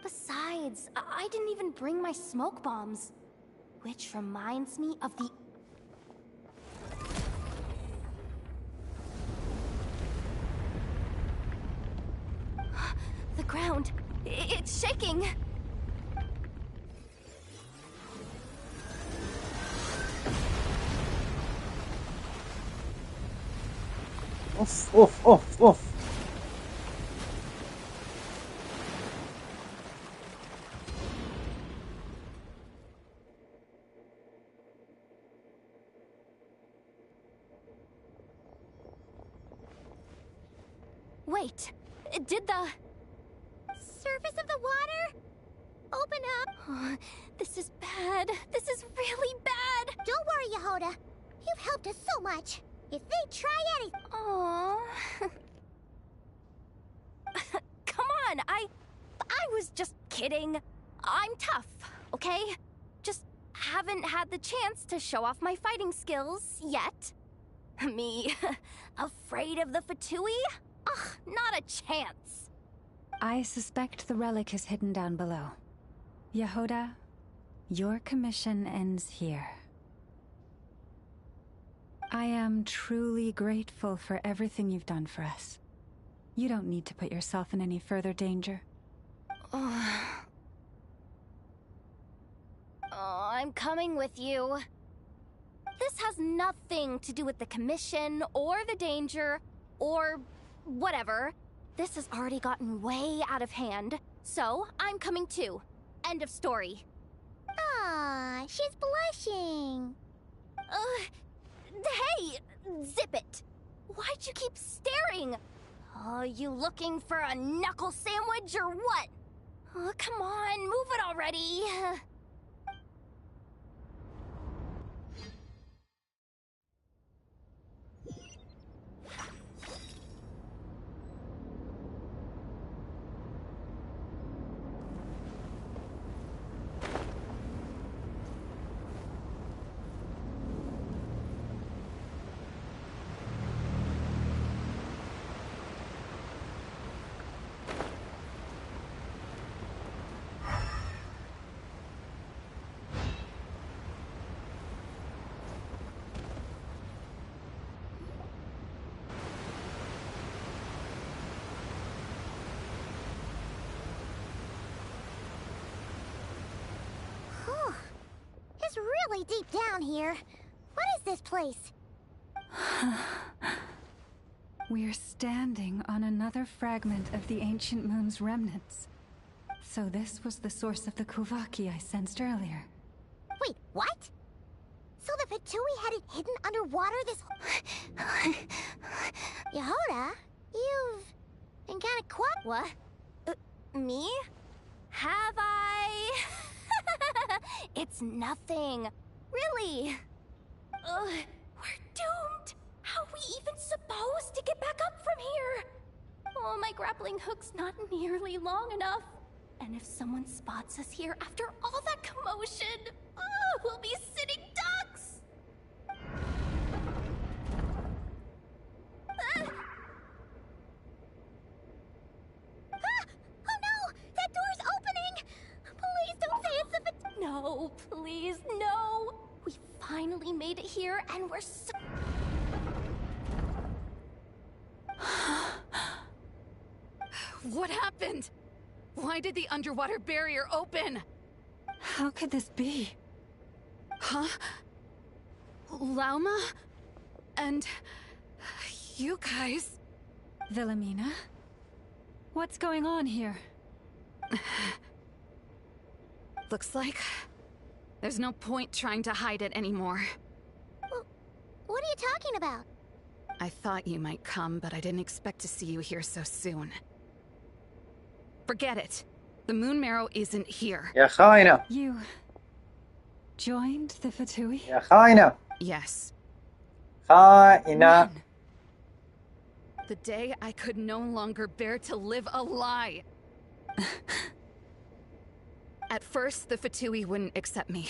Besides, I didn't even bring my smoke bombs. Which reminds me of the... The ground, it's shaking! اوف اوف اوف اوف. Wait, did the... Surface of the water? Open up. This is bad. This is really bad. Don't worry, Yehoda. You've helped us so much. If they try anything... Aww. Come on, I was just kidding. I'm tough, okay? Just haven't had the chance to show off my fighting skills yet. Me, afraid of the Fatui? Ugh, not a chance. I suspect the relic is hidden down below. Yehoda, your commission ends here. I am truly grateful for everything you've done for us. You don't need to put yourself in any further danger. I'm coming with you. This has nothing to do with the commission, or the danger, or whatever. This has already gotten way out of hand, so I'm coming too. End of story. Aw, she's blushing. Hey! Zip it! Why'd you keep staring? Oh, you looking for a knuckle sandwich or what? Oh, come on, move it already. It's really deep down here. What is this place? We're standing on another fragment of the ancient moon's remnants. So this was the source of the Kuvaki I sensed earlier. Wait, what? So the Fatui had it hidden underwater this... Yehoda, you've been kinda quiet. What? Me? Have I? It's nothing. Really. We're doomed. How are we even supposed to get back up from here? Oh, my grappling hook's not nearly long enough. And if someone spots us here after all that commotion, we'll be sitting ducks. Oh no! That door's opening! Please don't say it's the... No, please, no! We finally made it here, and we're so... What happened? Why did the underwater barrier open? How could this be? Huh? Lauma? And... you guys... Wilhelmina? What's going on here? Looks like... there's no point trying to hide it anymore. Well, what are you talking about? I thought you might come, but I didn't expect to see you here so soon. Forget it. The moon marrow isn't here. يا خاينة. You joined the Fatui? يا خاينة. Yes. خاينة. When? The day I could no longer bear to live a lie. At first, the Fatui wouldn't accept me.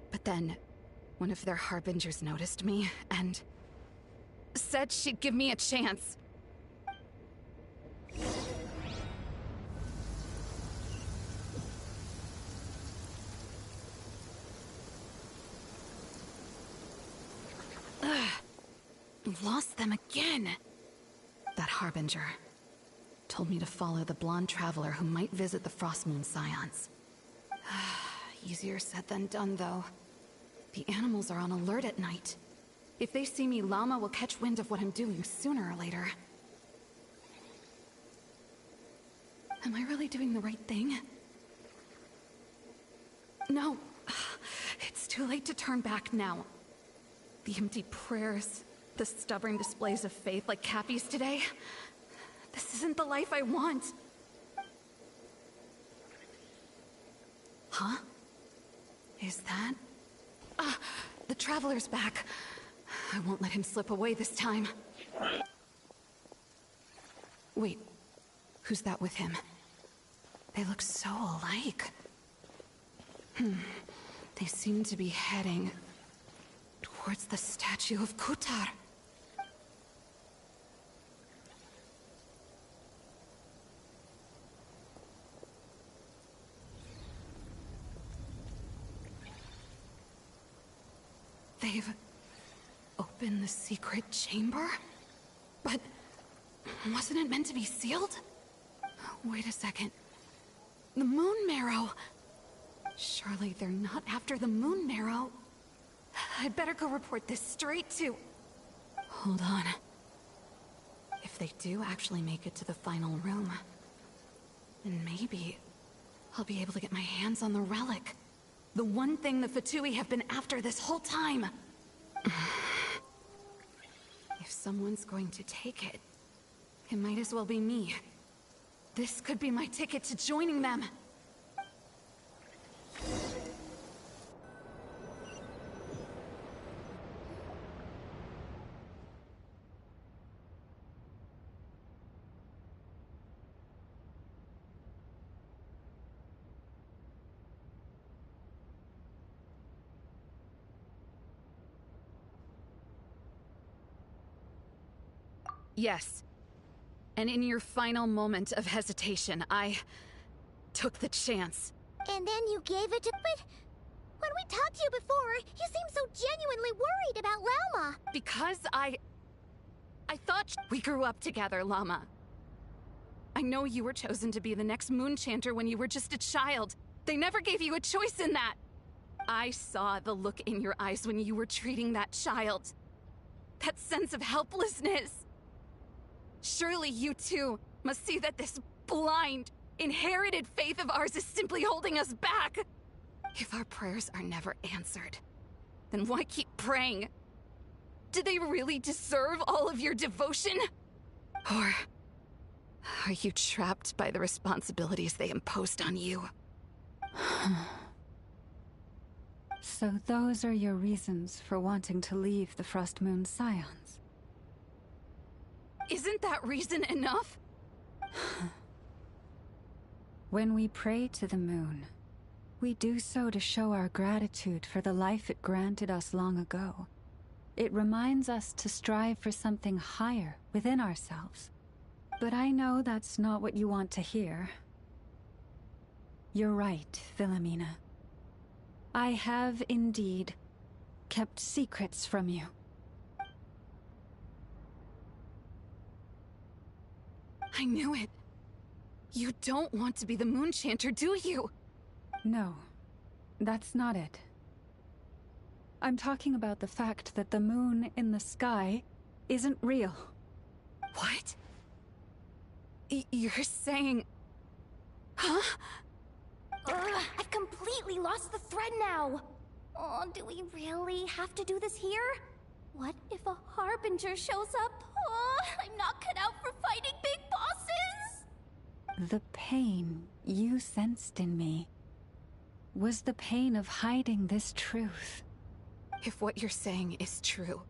But then, one of their harbingers noticed me and said she'd give me a chance. Lost them again. That harbinger told me to follow the blonde traveler who might visit the Frostmoon Scions. Easier said than done, though. The animals are on alert at night. If they see me, Llama will catch wind of what I'm doing sooner or later. Am I really doing the right thing? No. It's too late to turn back now. The empty prayers, the stubborn displays of faith like Cappy's today. This isn't the life I want. Huh? Is that? The Traveler's back. I won't let him slip away this time. Wait, who's that with him? They look so alike. They seem to be heading towards the statue of Kutar. They've opened the secret chamber? But wasn't it meant to be sealed? Wait a second. The moon marrow. Surely they're not after the moon marrow. I'd better go report this straight to... Hold on. If they do actually make it to the final room, then maybe I'll be able to get my hands on the relic. The one thing the Fatui have been after this whole time. If someone's going to take it, it might as well be me. This could be my ticket to joining them. Yes. And in your final moment of hesitation, I took the chance. And then you gave it to... But when we talked to you before, you seemed so genuinely worried about Llama. Because I thought we grew up together, Llama. I know you were chosen to be the next Moon Chanter when you were just a child. They never gave you a choice in that. I saw the look in your eyes when you were treating that child. That sense of helplessness. Surely you too must see that this blind, inherited faith of ours is simply holding us back. If our prayers are never answered, then why keep praying? Do they really deserve all of your devotion? Or are you trapped by the responsibilities they imposed on you? So those are your reasons for wanting to leave the Frostmoon Scions? Isn't that reason enough? When we pray to the moon, we do so to show our gratitude for the life it granted us long ago. It reminds us to strive for something higher within ourselves. But I know that's not what you want to hear. You're right, Philomena. I have indeed kept secrets from you. I knew it. You don't want to be the Moon Chanter, do you? No, that's not it. I'm talking about the fact that the moon in the sky isn't real. What? You're saying... Huh? I've completely lost the thread now. Oh, do we really have to do this here? What if a Harbinger shows up? Oh, I'm not cut out for fighting big bosses! The pain you sensed in me was the pain of hiding this truth. If what you're saying is true,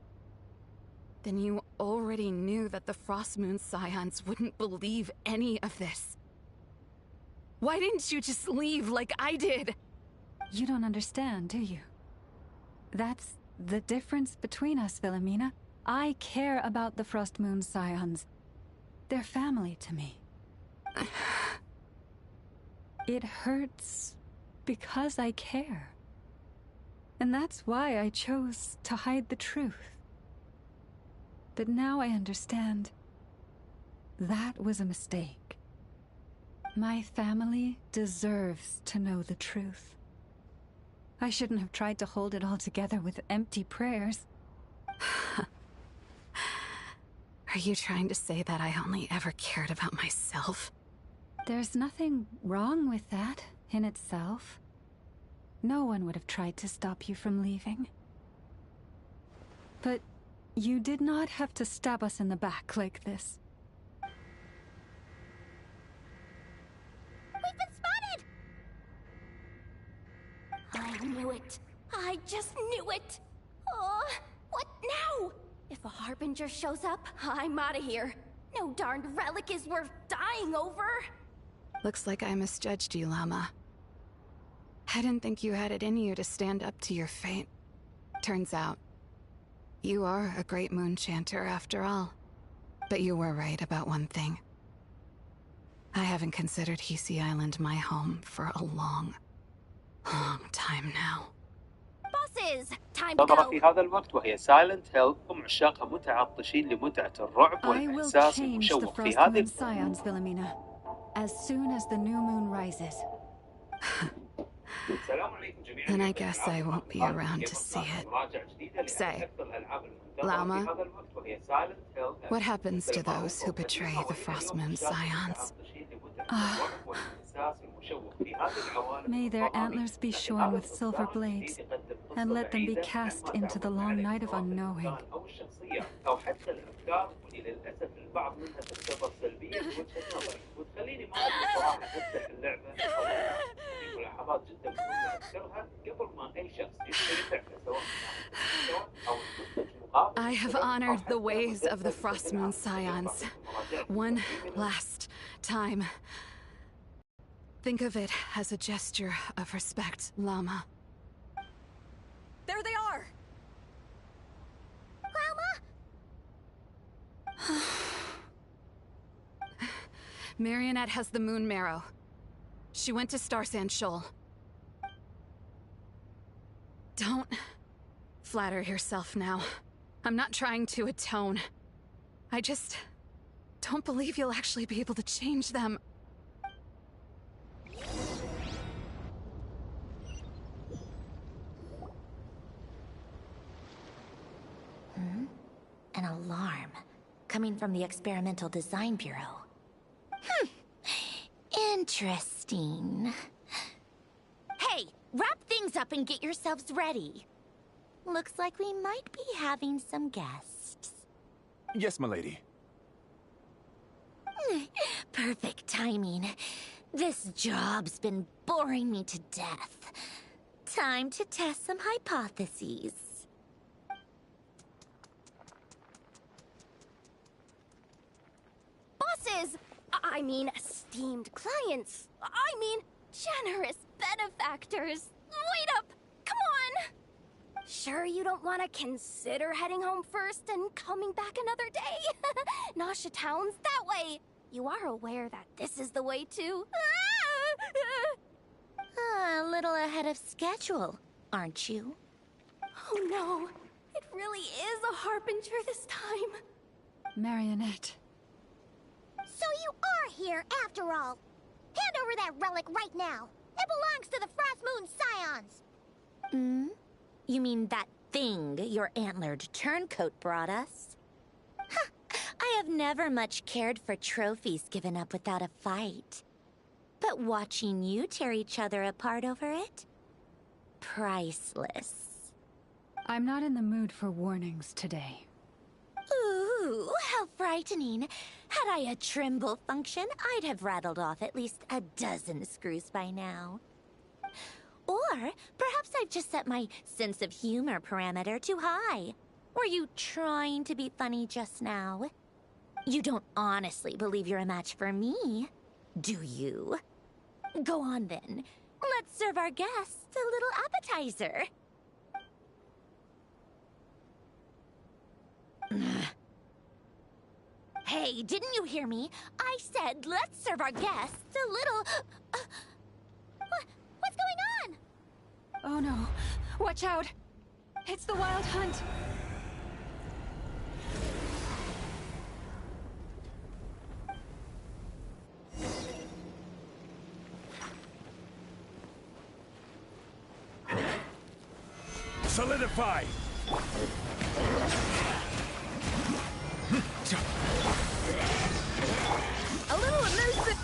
then you already knew that the Frost Moon Scions wouldn't believe any of this. Why didn't you just leave like I did? You don't understand, do you? That's the difference between us, Wilhelmina. I care about the Frost Moon Scions. They're family to me. It hurts because I care. And that's why I chose to hide the truth. But now I understand. That was a mistake. My family deserves to know the truth. I shouldn't have tried to hold it all together with empty prayers. Are you trying to say that I only ever cared about myself? There's nothing wrong with that in itself. No one would have tried to stop you from leaving. But you did not have to stab us in the back like this. We've been spotted! I knew it. I just knew it. Oh, what now? If a Harbinger shows up, I'm out of here. No darned relic is worth dying over. Looks like I misjudged you, Llama. I didn't think you had it in you to stand up to your fate. Turns out, you are a great moon chanter after all. But you were right about one thing. I haven't considered Hisi Island my home for a long time now. Bosses, time to تظهر go. في هذا الوقت وهي سايلنت هيل هم عشاقها متعطشين لمتعة الرعب I will والإحساس change the المشوق في Frost هذه Moon Scions, Wilhelmina, as soon as the new moon rises. Then I guess I won't be around to see it. Say, Llama, what happens to those who betray the Frost Moon Scions? May their antlers be shorn with silver blades, and let them be cast into the long night of unknowing. I have honored the ways of the Frost Moon Scions one last time. Think of it as a gesture of respect, Llama. There they are! Llama? Marionette has the Moon Marrow. She went to Star Sand Shoal. Don't flatter yourself now. I'm not trying to atone. I just don't believe you'll actually be able to change them. An alarm coming from the Experimental Design Bureau. Interesting. Hey, wrap things up and get yourselves ready. Looks like we might be having some guests. Yes, milady. Perfect timing. This job's been boring me to death. Time to test some hypotheses. Bosses! I mean, esteemed clients. I mean, generous benefactors. Wait up! Come on! Sure you don't want to consider heading home first and coming back another day? Nasha Town's that way. You are aware that this is the way too. A little ahead of schedule, aren't you? Oh no, it really is a Harbinger this time. Marionette. So you are here after all. Hand over that relic right now. It belongs to the Frost Moon Scions. You mean that thing your antlered turncoat brought us? I have never much cared for trophies given up without a fight. But watching you tear each other apart over it? Priceless. I'm not in the mood for warnings today. Ooh. Ooh, how frightening. Had I a Trimble function, I'd have rattled off at least a dozen screws by now. Or perhaps I've just set my sense of humor parameter too high. Were you trying to be funny just now? You don't honestly believe you're a match for me, do you? Go on then. Let's serve our guests a little appetizer. Hey, didn't you hear me? I said let's serve our guests a little... What's going on? Oh no. Watch out. It's the Wild Hunt. Solidify! A little elusive.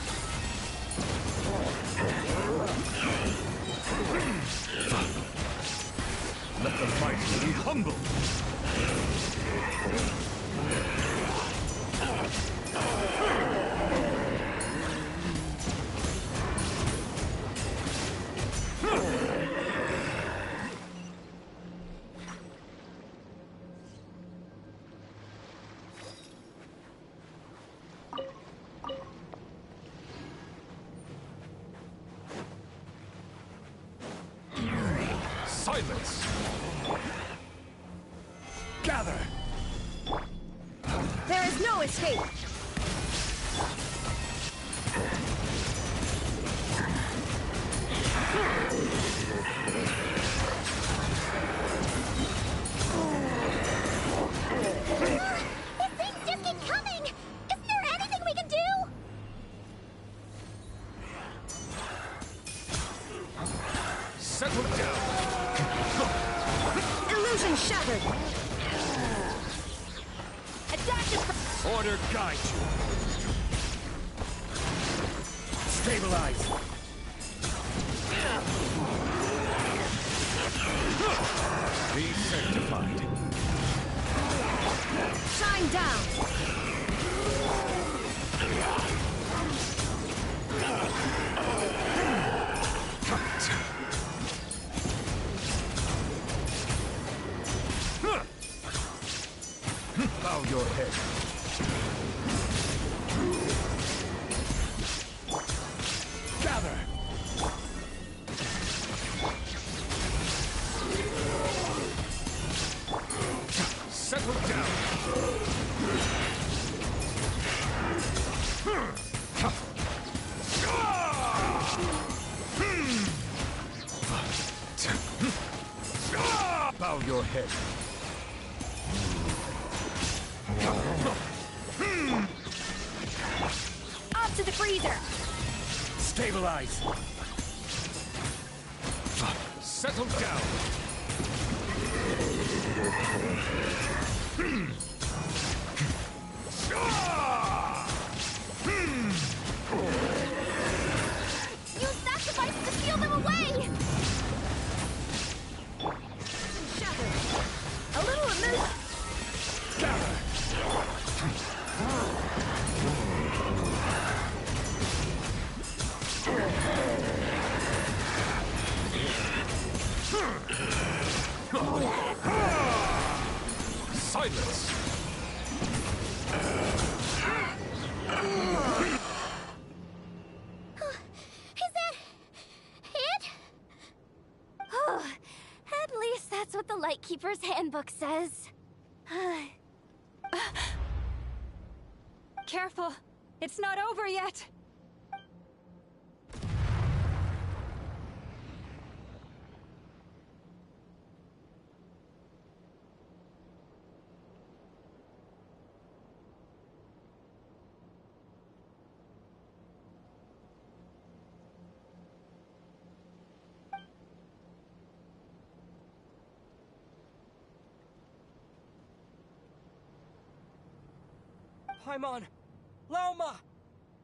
Let the mighty be humble! Silence! Gather! There is no escape. These things just keep coming! Isn't there anything we can do? Settle down! Illusion shattered. Order guide you! Stabilize! Be sanctified! Shine down. Bow your head. Gather! Settle down! Bow your head. Up to the freezer. Stabilize. Settle down. Use sacrifice to steal them away! Shattered. A little elusive. Silence! Is that... it? At least that's what the Lightkeeper's handbook says. Careful. It's not over yet. Paimon! Laoma!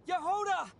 Yehoda!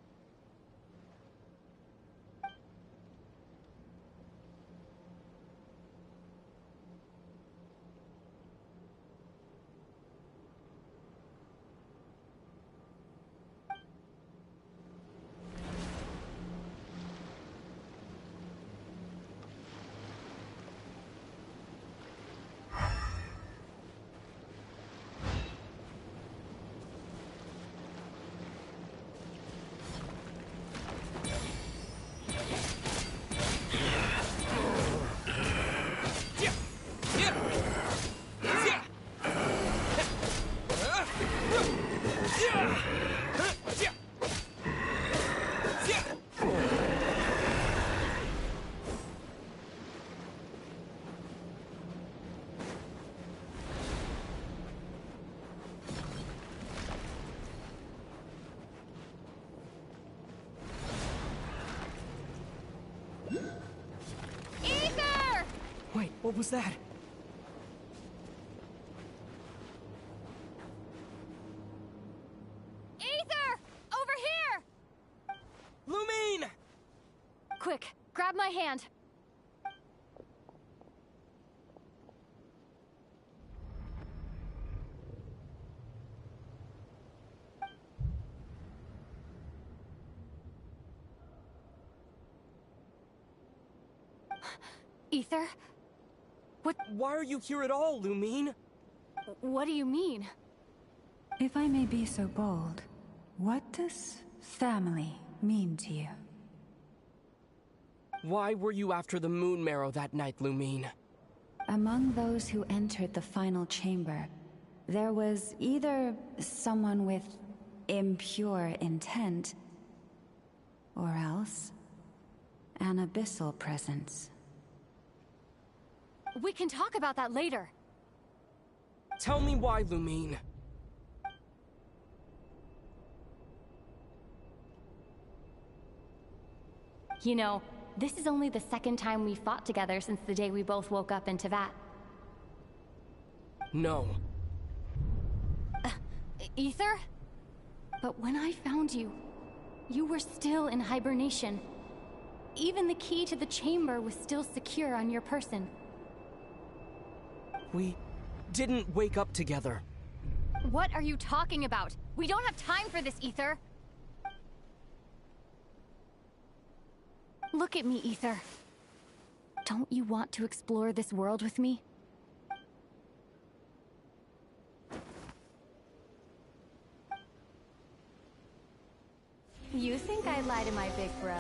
Ether! Wait, what was that? Ether! Over here! Lumine! Quick, grab my hand. Ether? What? Why are you here at all, Lumine? What do you mean? If I may be so bold, what does family mean to you? Why were you after the moon marrow that night, Lumine? Among those who entered the final chamber, there was either someone with impure intent, or else an abyssal presence. We can talk about that later. Tell me why, Lumine. You know, this is only the second time we fought together since the day we both woke up in Teyvat. No. Ether? But when I found you, you were still in hibernation. Even the key to the chamber was still secure on your person. We didn't wake up together. What are you talking about? We don't have time for this, Ether. Look at me, Ether. Don't you want to explore this world with me? You think I lie to my big bro?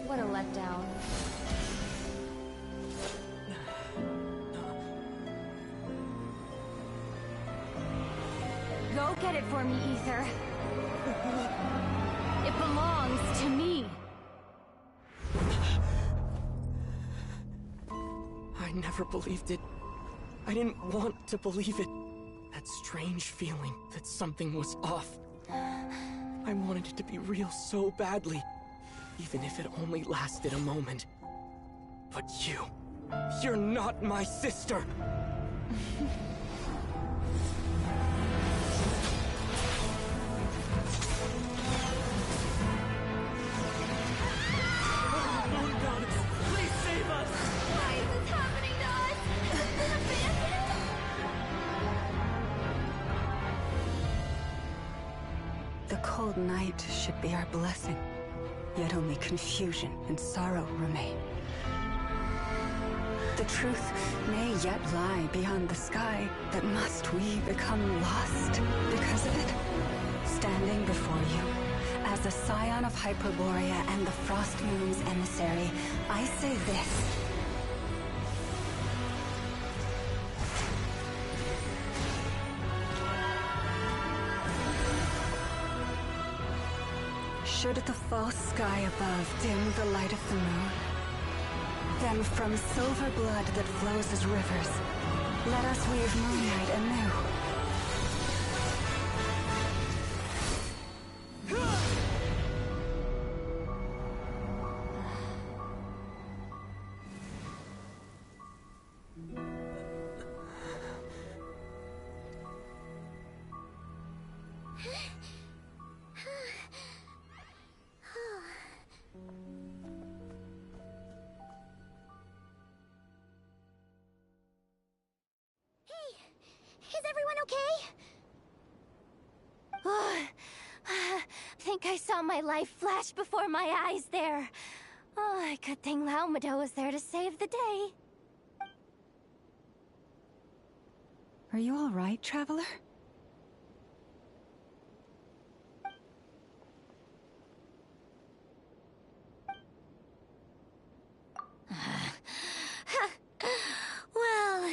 What a letdown. Go get it for me, Ether. It belongs to me. I never believed it. I didn't want to believe it. That strange feeling that something was off. I wanted it to be real so badly, even if it only lasted a moment. But you're not my sister! The cold night should be our blessing, yet only confusion and sorrow remain. The truth may yet lie beyond the sky, but must we become lost because of it? Standing before you, as a scion of Hyperborea and the Frost Moon's emissary, I say this. Should the false sky above dim the light of the moon, then from silver blood that flows as rivers, let us weave moonlight anew. Is everyone okay? Think I saw my life flash before my eyes there. Oh, good thing Laumado was there to save the day. Are you all right, traveler? Well,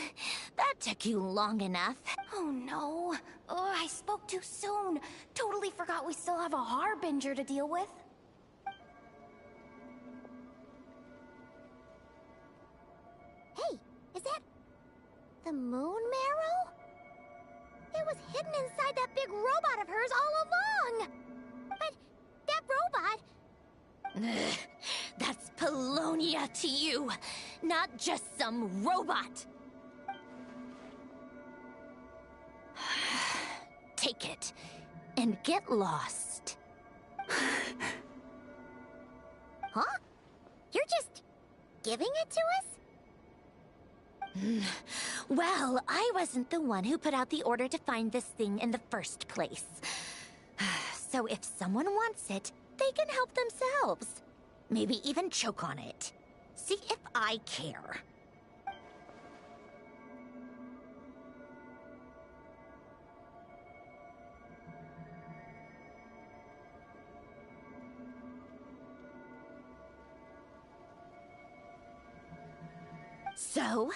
that took you long enough. Oh no. Oh, I spoke too soon. Totally forgot we still have a Harbinger to deal with. Hey, is that the moon marrow? It was hidden inside that big robot of hers all along! to you, not just some robot. Take it and get lost. Huh? You're just giving it to us? Well, I wasn't the one who put out the order to find this thing in the first place. So if someone wants it, they can help themselves. Maybe even choke on it. See if I care. So,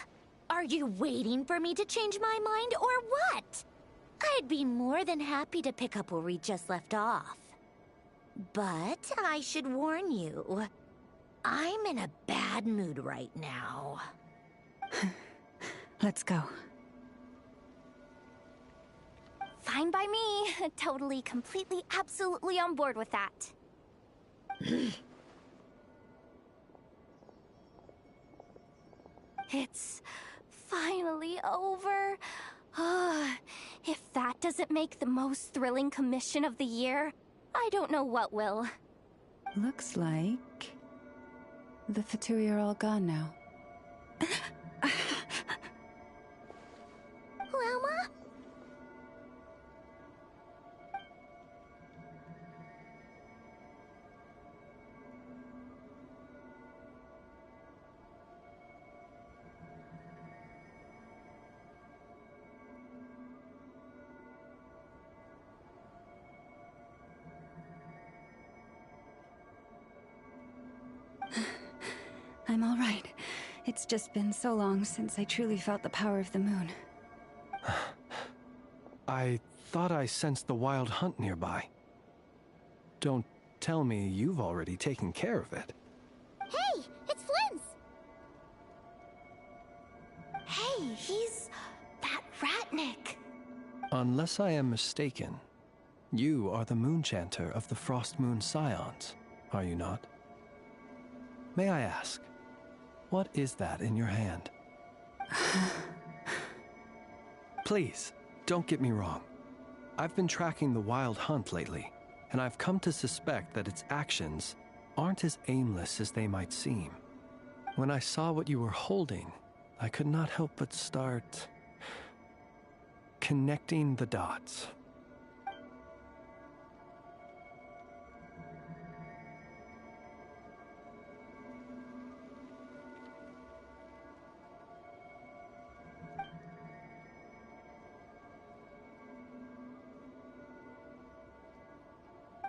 are you waiting for me to change my mind or what? I'd be more than happy to pick up where we just left off. But I should warn you, I'm in a bad mood right now. Let's go. Fine by me. Totally, completely, absolutely on board with that. It's finally over. If that doesn't make the most thrilling commission of the year, I don't know what will. Looks like the Fatui are all gone now. Loma? I'm all right. It's just been so long since I truly felt the power of the moon. I thought I sensed the wild hunt nearby. Don't tell me you've already taken care of it. Hey, it's Flynn's! Hey, he's that Ratnik. Unless I am mistaken, you are the Moonchanter of the Frost Moon Scions, are you not? May I ask, what is that in your hand? Please, don't get me wrong. I've been tracking the wild hunt lately, and I've come to suspect that its actions aren't as aimless as they might seem. When I saw what you were holding, I could not help but start connecting the dots.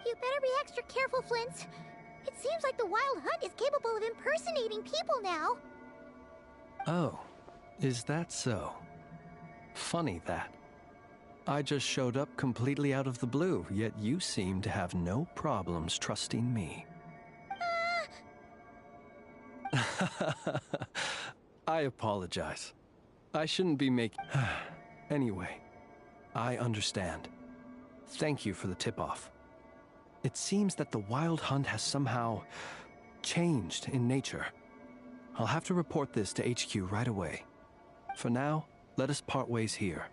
You better be extra careful, Flint. It seems like the Wild Hunt is capable of impersonating people now. Oh, is that so? Funny that. I just showed up completely out of the blue, yet you seem to have no problems trusting me. I apologize. I shouldn't be making... Anyway, I understand. Thank you for the tip-off. It seems that the Wild Hunt has somehow changed in nature. I'll have to report this to HQ right away. For now, let us part ways here.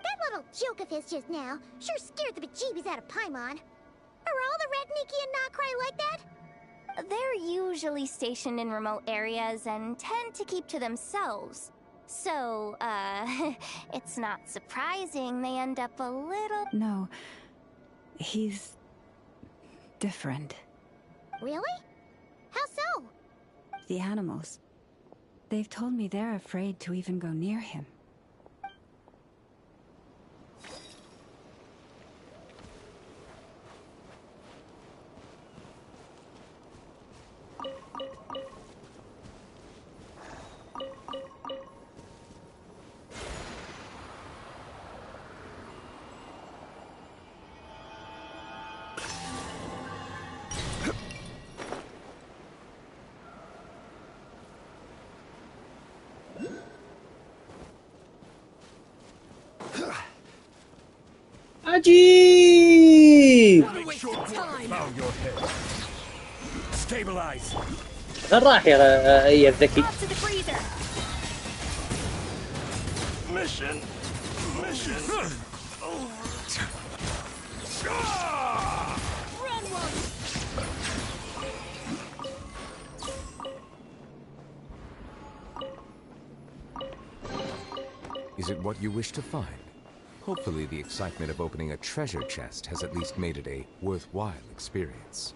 That little joke of his just now sure scared the bejeebies out of Paimon. Are all the Redniki and Notcry like that? They're usually stationed in remote areas and tend to keep to themselves. So, it's not surprising they end up a little... No, he's different. Really? How so? The animals. They've told me they're afraid to even go near him. عجيب. وين راح يا الذكي؟ Is it what you wish to find? Hopefully the excitement of opening a treasure chest has at least made it a worthwhile experience.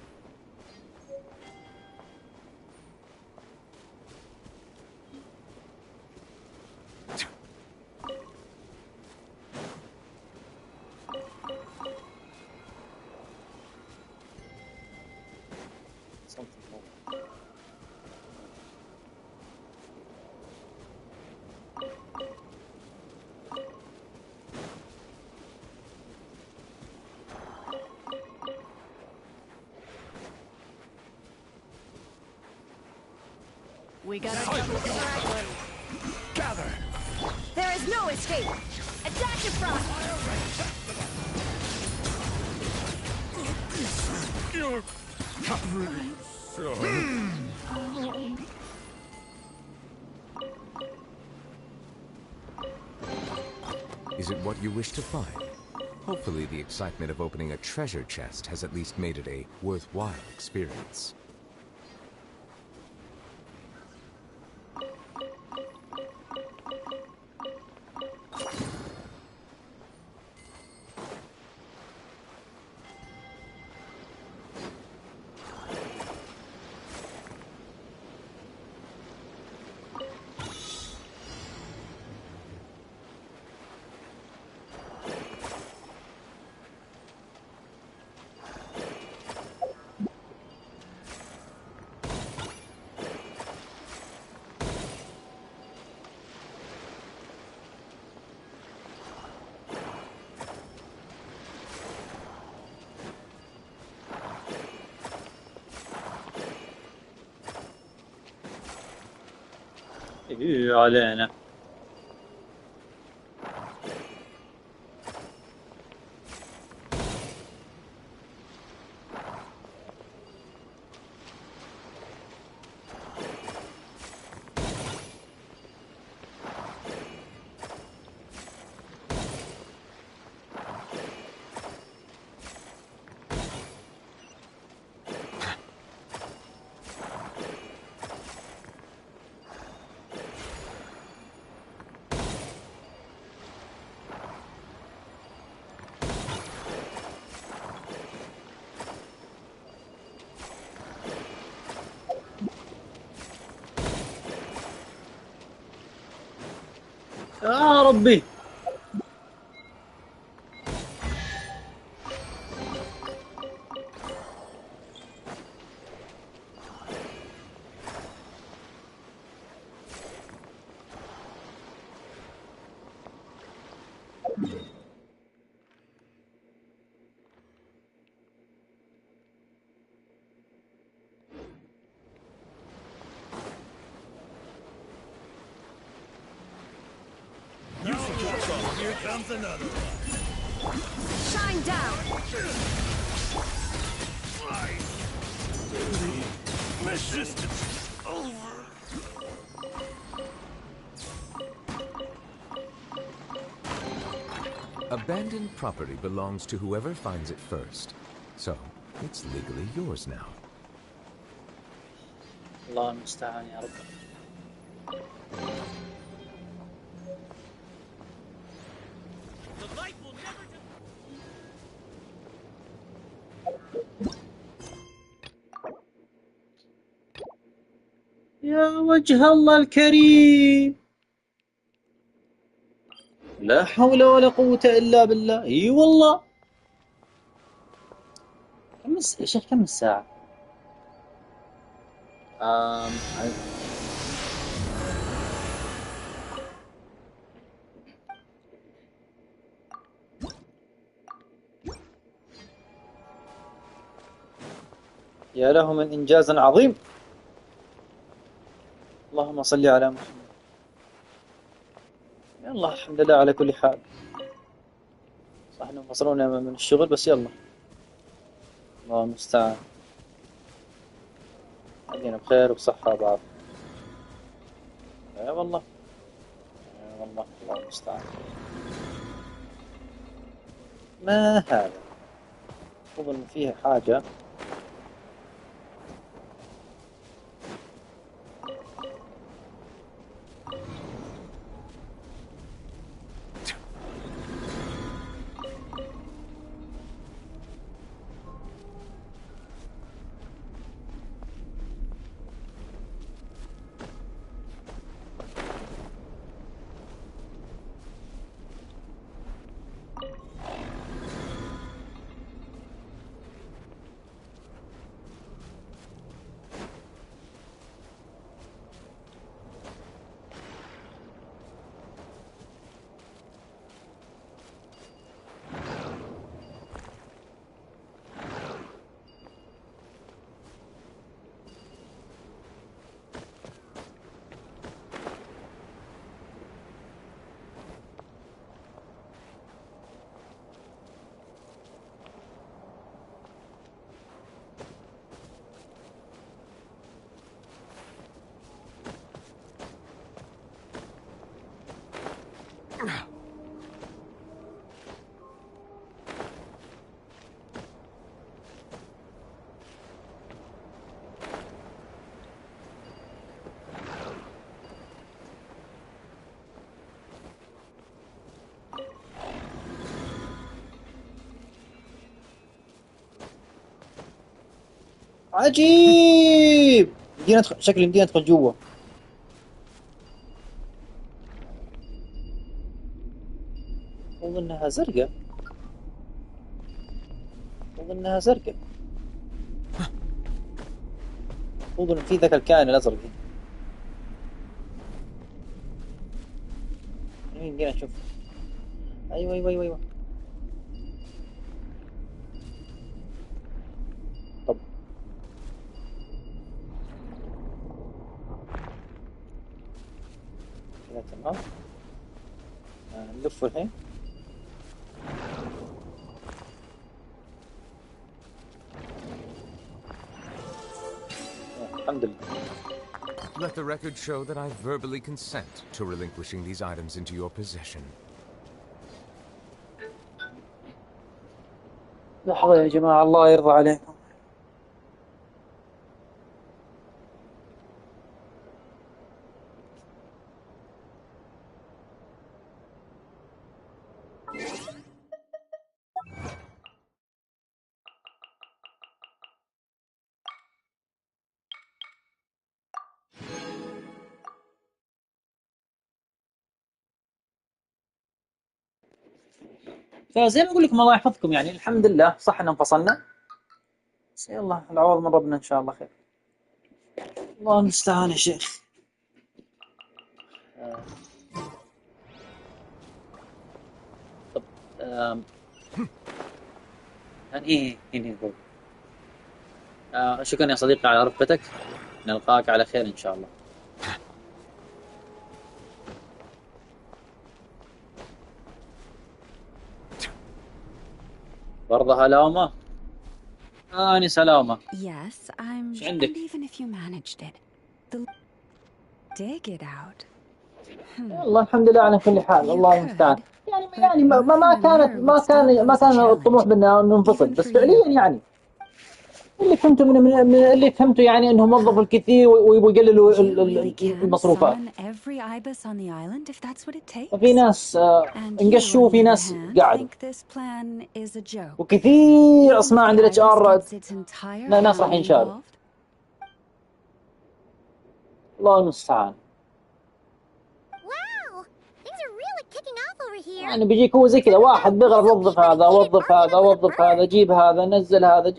We gotta gather. There is no escape. Attack the front. You're really Is it what you wish to find? Hopefully the excitement of opening a treasure chest has at least made it a worthwhile experience. إيه علينا. يا ربي. Here comes another one. Shine down. Mission over. Abandoned property belongs to whoever finds it first. So, it's legally yours now. الله المستعان يا رب. يا وجه الله الكريم، لا حول ولا قوة إلا بالله. اي والله. يا شيخ كم الساعة؟ يا له من إنجاز عظيم. اللهم صل على محمد. يلا الحمد لله على كل حال. صح احنا انفصلونا من الشغل بس يلا. الله المستعان. خلينا بخير وبصحة وبعافية. اي والله. اي والله الله المستعان. ما هذا؟ أظن فيه حاجة. عجيب. مدينة شكل مدينة ندخل جوا. أظنها زرقاء. أظنها زرقاء. أظن في ذاك الكائن الأزرق. مدينة نشوف. أيوة أيوة أيوة أيوة. طب كذا تمام. نلف الحين. الحمد لله. Let the record show that I verbally consent to relinquishing these items into your possession. لحظة يا جماعة الله يرضى عليكم. فزي ما أقول لكم الله يحفظكم يعني الحمد لله صح إن انفصلنا. بس يلا العوض من ربنا إن شاء الله خير. الله المستعان يا شيخ. طب هني نقول شكرا يا صديقي على رفقتك. نلقاك على خير إن شاء الله. برضه هلاومة. أني سلامة. Yes, I'm. إيش عندك؟ And even if you managed it, dig it out. والله الحمد لله على كل حال الله المستعان. يعني ما كان الطموح بأن ننفصل بس فعليا يعني اللي فهمته من اللي فهمته يعني انهم وظفوا الكثير ويقللوا المصروفات. وفي ناس انقشوا وفي ناس قاعدوا وكثير اسماء عند الاتش ار ناس راح ينشالوا. الله المستعان. يعني بيجيك هو زي كذا واحد بيغرب وظف هذا وظف هذا وظف هذا جيب هذا نزل هذا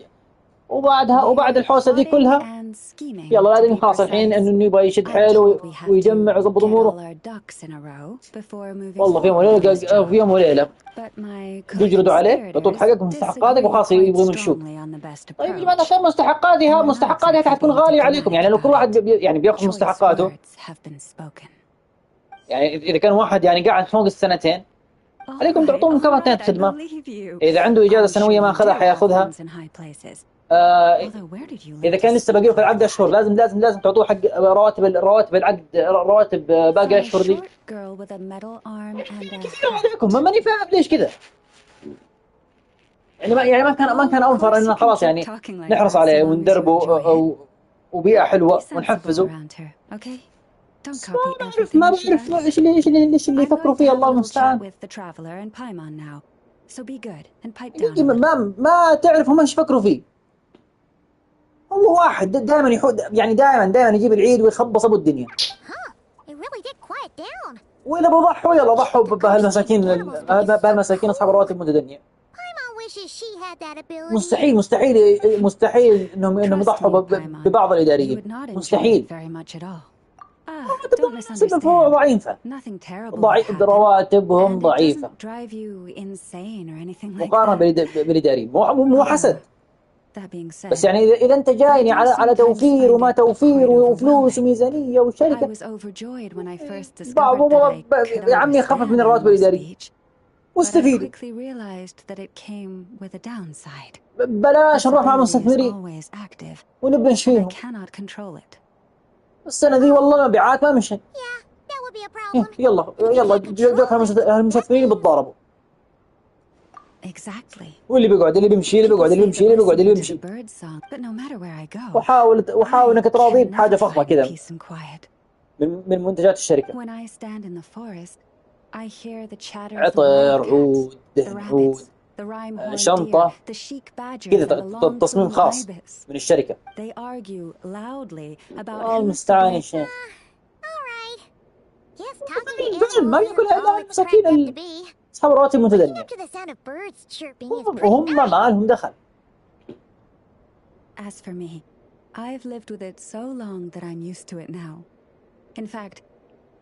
وبعد الحوسه دي كلها يلا لازم خلاص الحين انه يبغى يشد حيله ويجمع ويضبط اموره. والله في يوم وليله يجردوا عليه بطول حقك ومستحقاتك وخلاص يبغوا يمشوك. طيب يا جماعه عشان مستحقاتها حتكون غاليه عليكم يعني لو كل واحد يعني بياخذ مستحقاته يعني اذا كان واحد يعني قاعد فوق السنتين عليكم تعطوه مكافأة خدمة. إذا عنده إجازة سنوية ما أخذها حياخذها. إذا كان لسه باقي له في العقد أشهر لازم تعطوه حق رواتب العقد، رواتب باقي الأشهر دي. عليكم ماني فاهم ليش كذا. يعني ما كان أوفر إننا خلاص يعني نحرص عليه وندربه وبيئة حلوة ونحفزه. ما بعرف ايش اللي يفكروا فيه، الله المستعان. ما تعرف هم ايش يفكروا فيه. هو واحد دائما يحود، يعني دائما يجيب العيد ويخبص ابو الدنيا. وإذا بضحوا يلا ضحوا بهالمساكين أصحاب الرواتب المتدنية. مستحيل إنهم يضحوا ببعض الإداريين، مستحيل. رواتبهم ضعيفة، رواتبهم ضعيفة مقارنة بالإداريين. مو حسد، بس يعني إذا أنت جايني على توفير وما توفير وفلوس وميزانية وشركة، بعضهم يا عمي خفف من الرواتب الإدارية واستفيدوا. بلاش نروح مع مستثمرين ونبقى نشفيهم. السنة ذي والله مبيعات ما مشي. يلا جاك المستثمرين بتضاربوا. واللي بيقعد اللي بيمشي وحاول انك تراضيه بحاجة فخمة كذا من منتجات الشركة. عطر، عود، شنطة كذا تصميم خاص من الشركة. المستعان يا شيخ. ما يقول هذا المساكين أصحاب الرواتب المتدنية وهم ما لهم دخل. As for me, I've lived with it so long that I'm used to it now. In fact,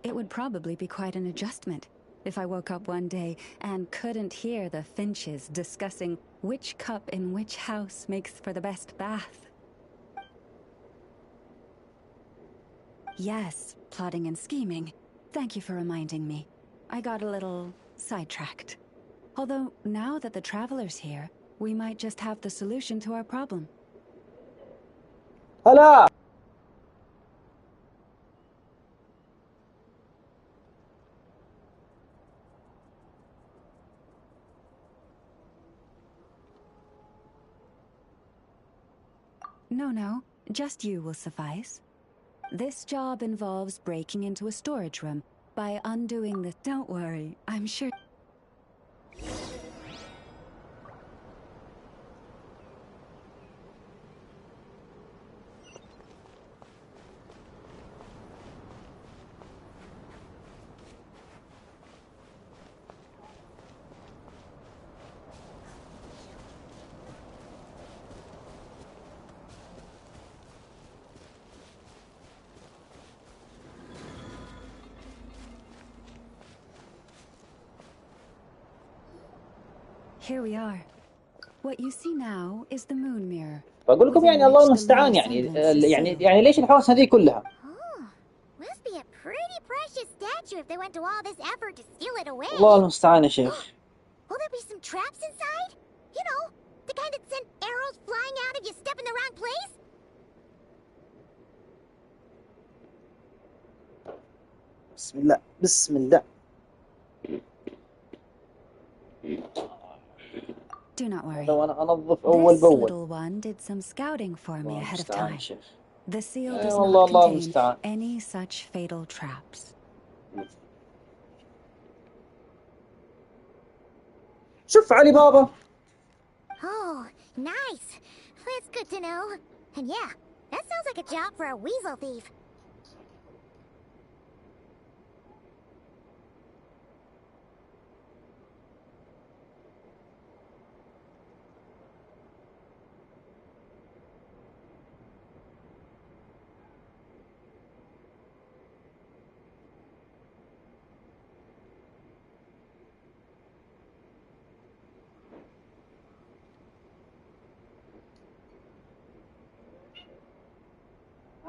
it would probably be quite an adjustment if I woke up one day and couldn't hear the finches discussing which cup in which house makes for the best bath. Yes, plotting and scheming. Thank you for reminding me. I got a little sidetracked. Although now that the traveler's here, we might just have the solution to our problem. هلا No, just you will suffice. This job involves breaking into a storage room by undoing the... Don't worry, I'm sure... Here we are. What you see now is the moon mirror. بقول لكم يعني الله المستعان يعني ليش الحوسة هذه كلها؟ Must be a pretty precious statue if they went to all this effort to steal it away. الله المستعان يا شيخ. Will there be some traps inside? You know, the kind that send arrows flying out if you step in the wrong place? بسم الله. Do not worry. This little one did some scouting for me ahead of time. The seal does not contain any such fatal traps. شوف علي بابا. Oh, nice. That's good to know. And yeah, that sounds like a job for a weasel thief.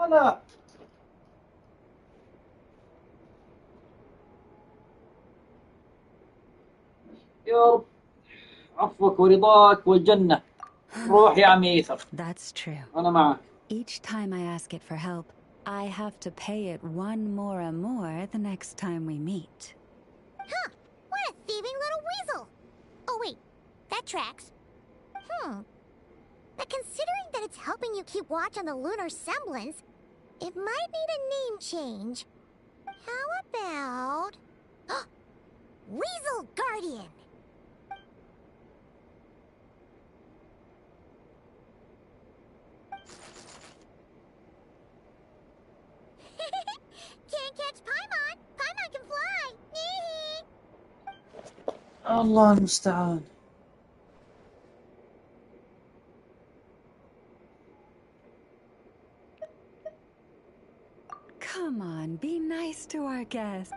أنا يا رب عفوك ورضاك والجنة. روح يا عمي إيثر. That's true. أنا معك. Each time I ask it for help, I have to pay it one more the next time we meet. Huh, what a thieving little weasel! Oh wait, that tracks. But considering that it's helping you keep watch on the lunar semblance, it might need a name change. How about... Weasel Guardian! Can't catch Paimon! Paimon can fly! الله المستعان. Come on, be nice to our guest.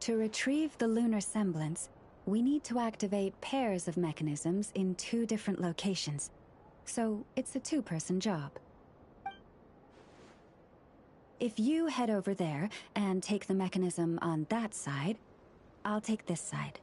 To retrieve the lunar semblance, we need to activate pairs of mechanisms in 2 different locations. So it's a 2-person job. If you head over there and take the mechanism on that side, I'll take this side.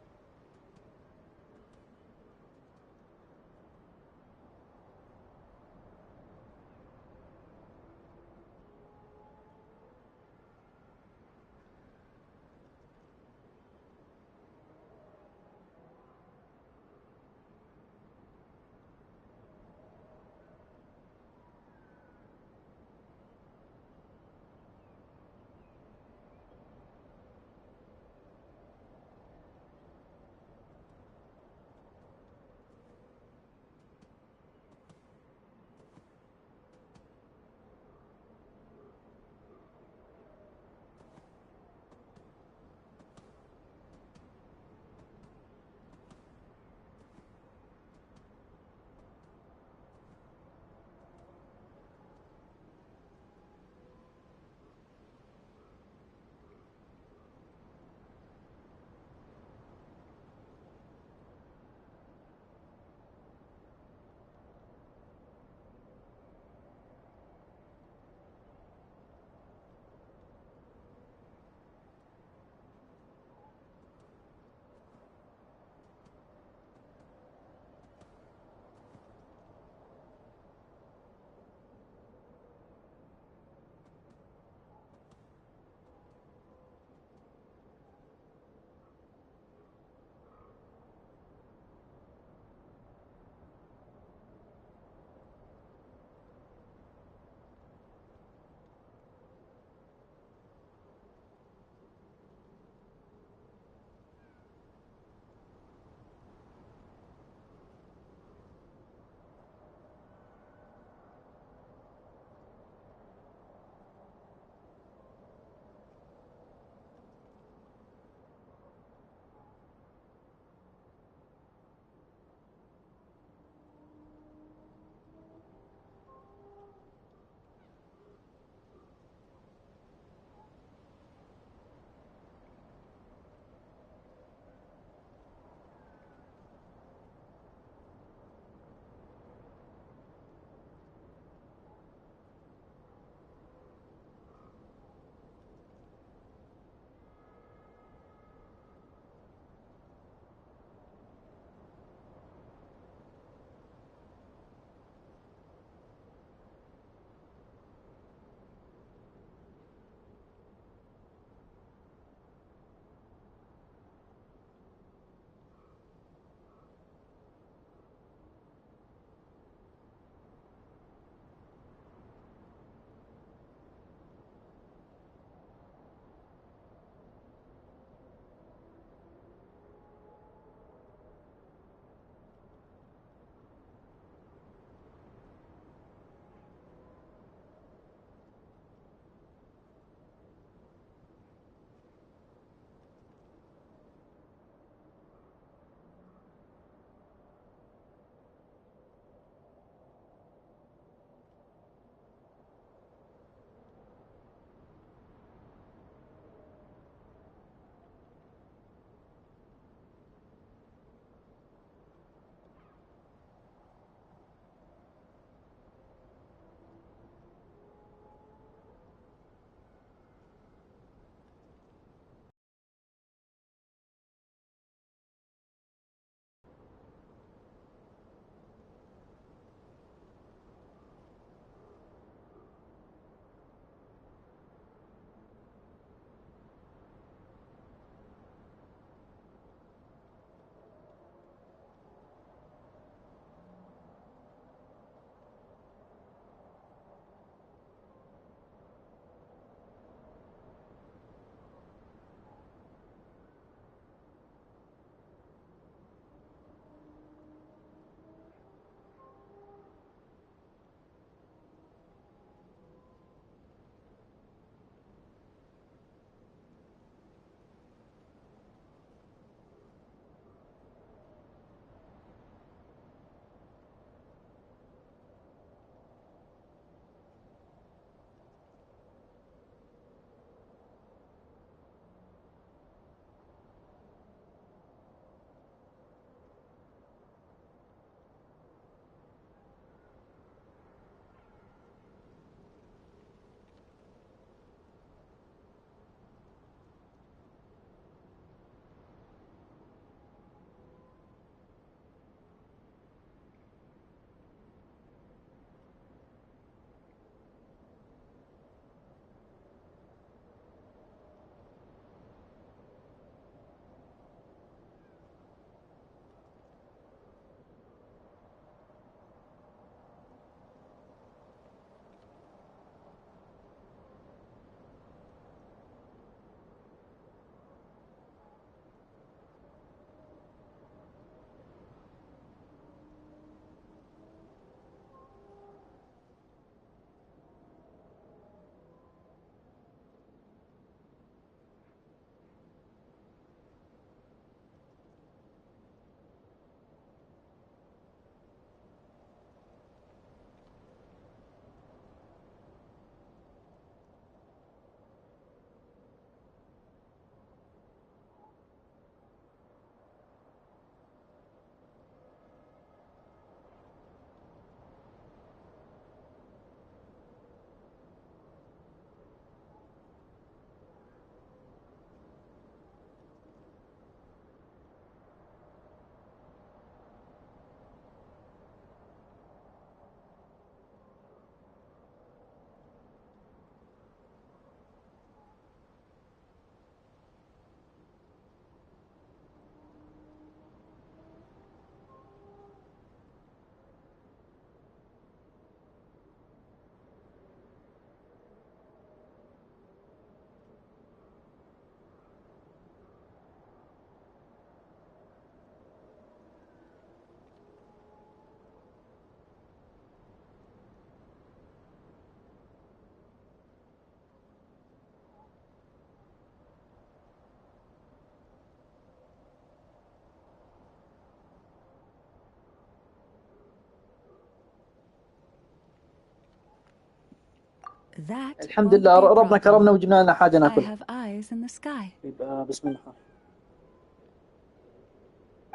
That الحمد won't لله be a ربنا problem. كرمنا وجبنا لنا حاجة I ناكلها. have eyes in the sky. يبقى بسم الله.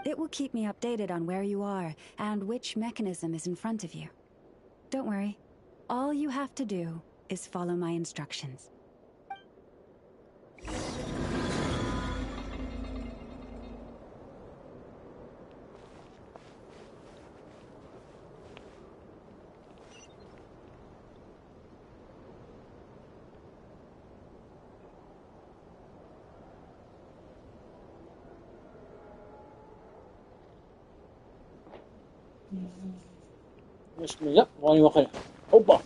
It will keep me updated on where you are and which mechanism is in front of you. Don't worry. All you have to do is follow my instructions. بسم الله. واني وخير. اوبا.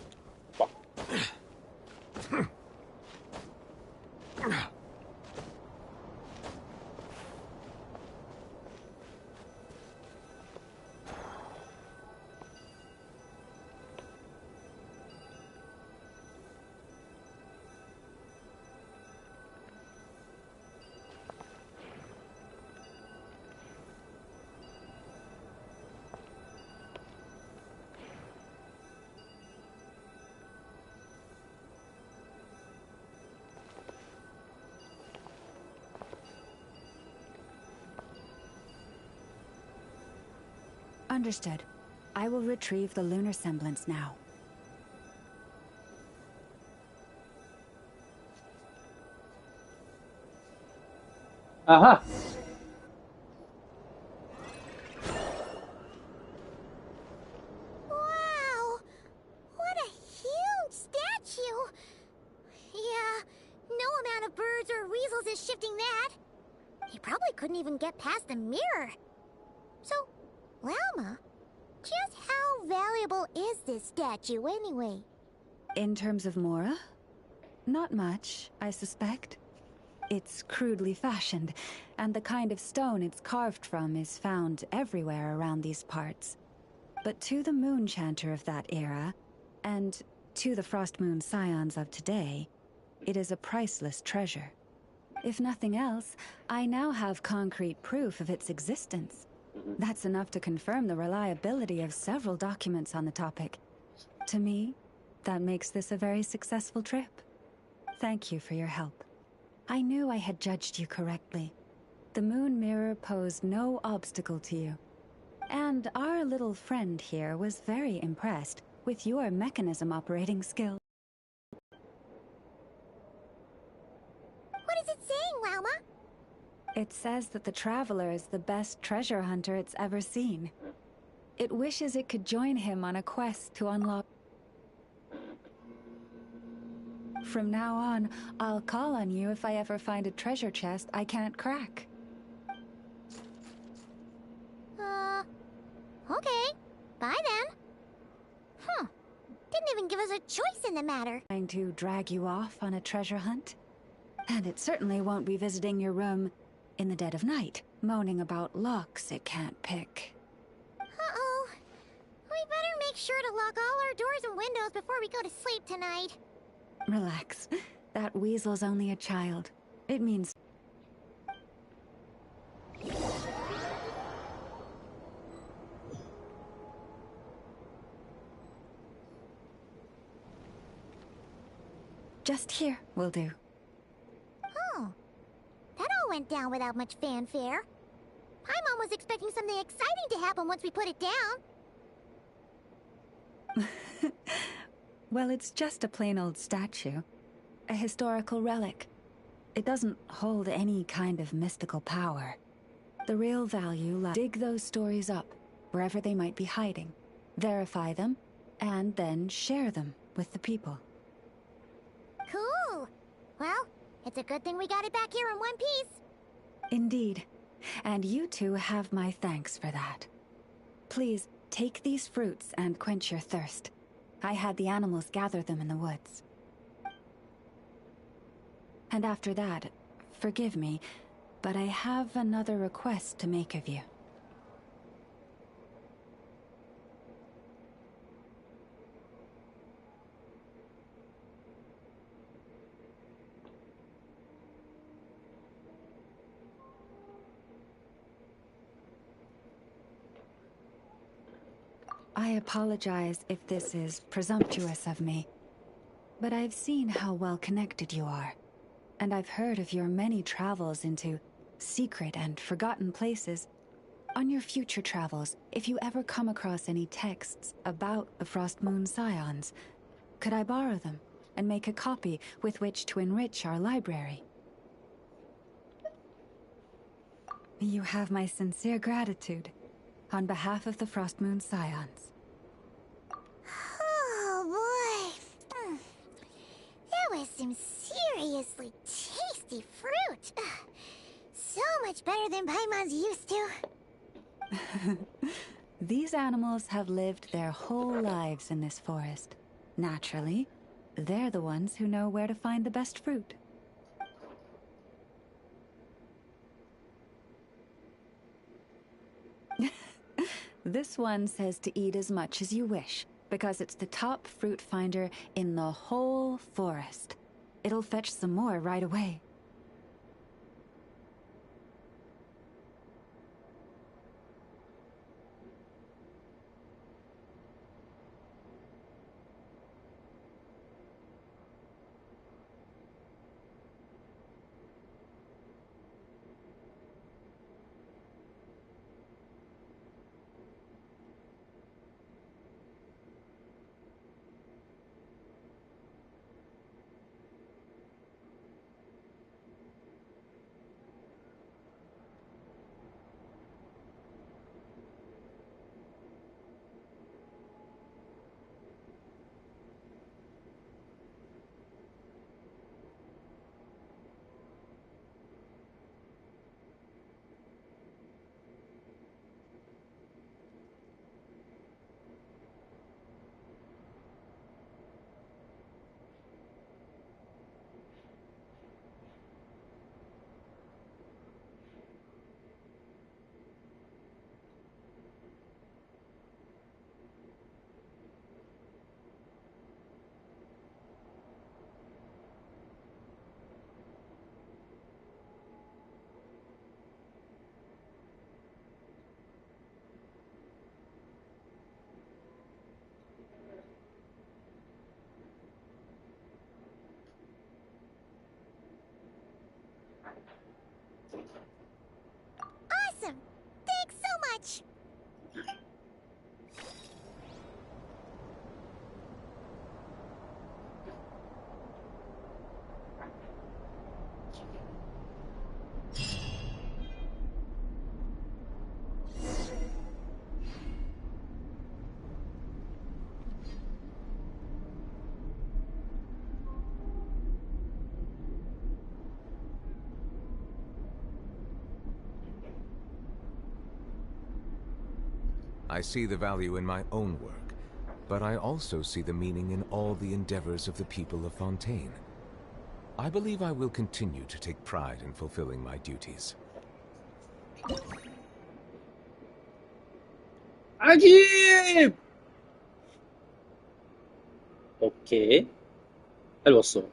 Understood. I will retrieve the lunar semblance now. Aha. Wow! What a huge statue! Yeah, no amount of birds or weasels is shifting that. He probably couldn't even get past the mirror. So, Lalma, just how valuable is this statue anyway? In terms of Mora? Not much, I suspect. It's crudely fashioned, and the kind of stone it's carved from is found everywhere around these parts. But to the moon chanter of that era, and to the frost moon scions of today, it is a priceless treasure. If nothing else, I now have concrete proof of its existence. That's enough to confirm the reliability of several documents on the topic. To me, that makes this a very successful trip. Thank you for your help. I knew I had judged you correctly. The moon mirror posed no obstacle to you. And our little friend here was very impressed with your mechanism operating skill. What is it saying, Lalma? It says that the Traveler is the best treasure hunter it's ever seen. It wishes it could join him on a quest to unlock... From now on, I'll call on you if I ever find a treasure chest I can't crack. Okay. Bye then. Didn't even give us a choice in the matter. Trying to drag you off on a treasure hunt? And it certainly won't be visiting your room in the dead of night, moaning about locks it can't pick. Uh-oh. We better make sure to lock all our doors and windows before we go to sleep tonight. Relax. That weasel's only a child. It means... Just here will do. Oh. That all went down without much fanfare. Paimon was expecting something exciting to happen once we put it down. Well, it's just a plain old statue. A historical relic. It doesn't hold any kind of mystical power. The real value lies... Dig those stories up, wherever they might be hiding. Verify them, and then share them with the people. Cool. Well, it's a good thing we got it back here in one piece. Indeed. And you two have my thanks for that. Please, take these fruits and quench your thirst. I had the animals gather them in the woods. And after that, forgive me, but I have another request to make of you. I apologize if this is presumptuous of me, but I've seen how well connected you are. And I've heard of your many travels into secret and forgotten places. On your future travels, if you ever come across any texts about the Frost Moon Scions, could I borrow them and make a copy with which to enrich our library? You have my sincere gratitude on behalf of the Frost Moon Scions. Oh boy. That was some seriously tasty fruit. So much better than Paimon's used to. These animals have lived their whole lives in this forest. Naturally, they're the ones who know where to find the best fruit. This one says to eat as much as you wish, because it's the top fruit finder in the whole forest. It'll fetch some more right away. Awesome! Thanks so much! I see the value in my own work, but I also see the meaning in all the endeavors of the people of Fontaine. I believe I will continue to take pride in fulfilling my duties. عجيب. اوكي، حلوه الصورة.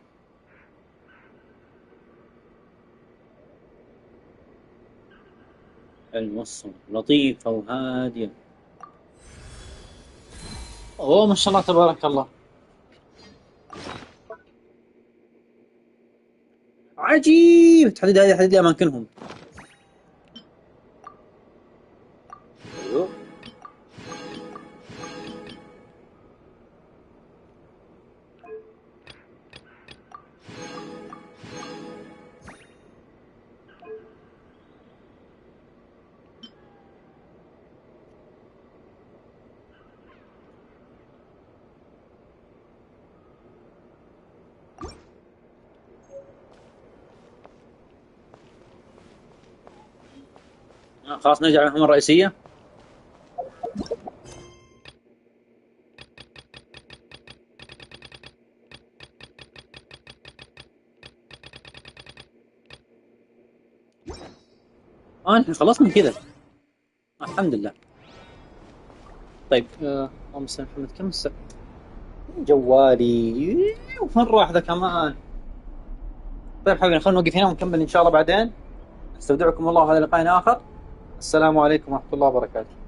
حلوه الصورة، لطيفة وهادية. اوه ما شاء الله تبارك الله. عجيب. تحديد هذه تحديد اماكنهم. ايوه خلاص نرجع للمهمة الرئيسية. نحن خلصنا من كذا الحمد لله. طيب اللهم صل على محمد. كم الساعة؟ جوالي وفين راح ذا كمان؟ طيب حبيبي خلينا نوقف هنا ونكمل إن شاء الله بعدين. استودعكم الله وهذا لقاء آخر. السلام عليكم ورحمة الله وبركاته.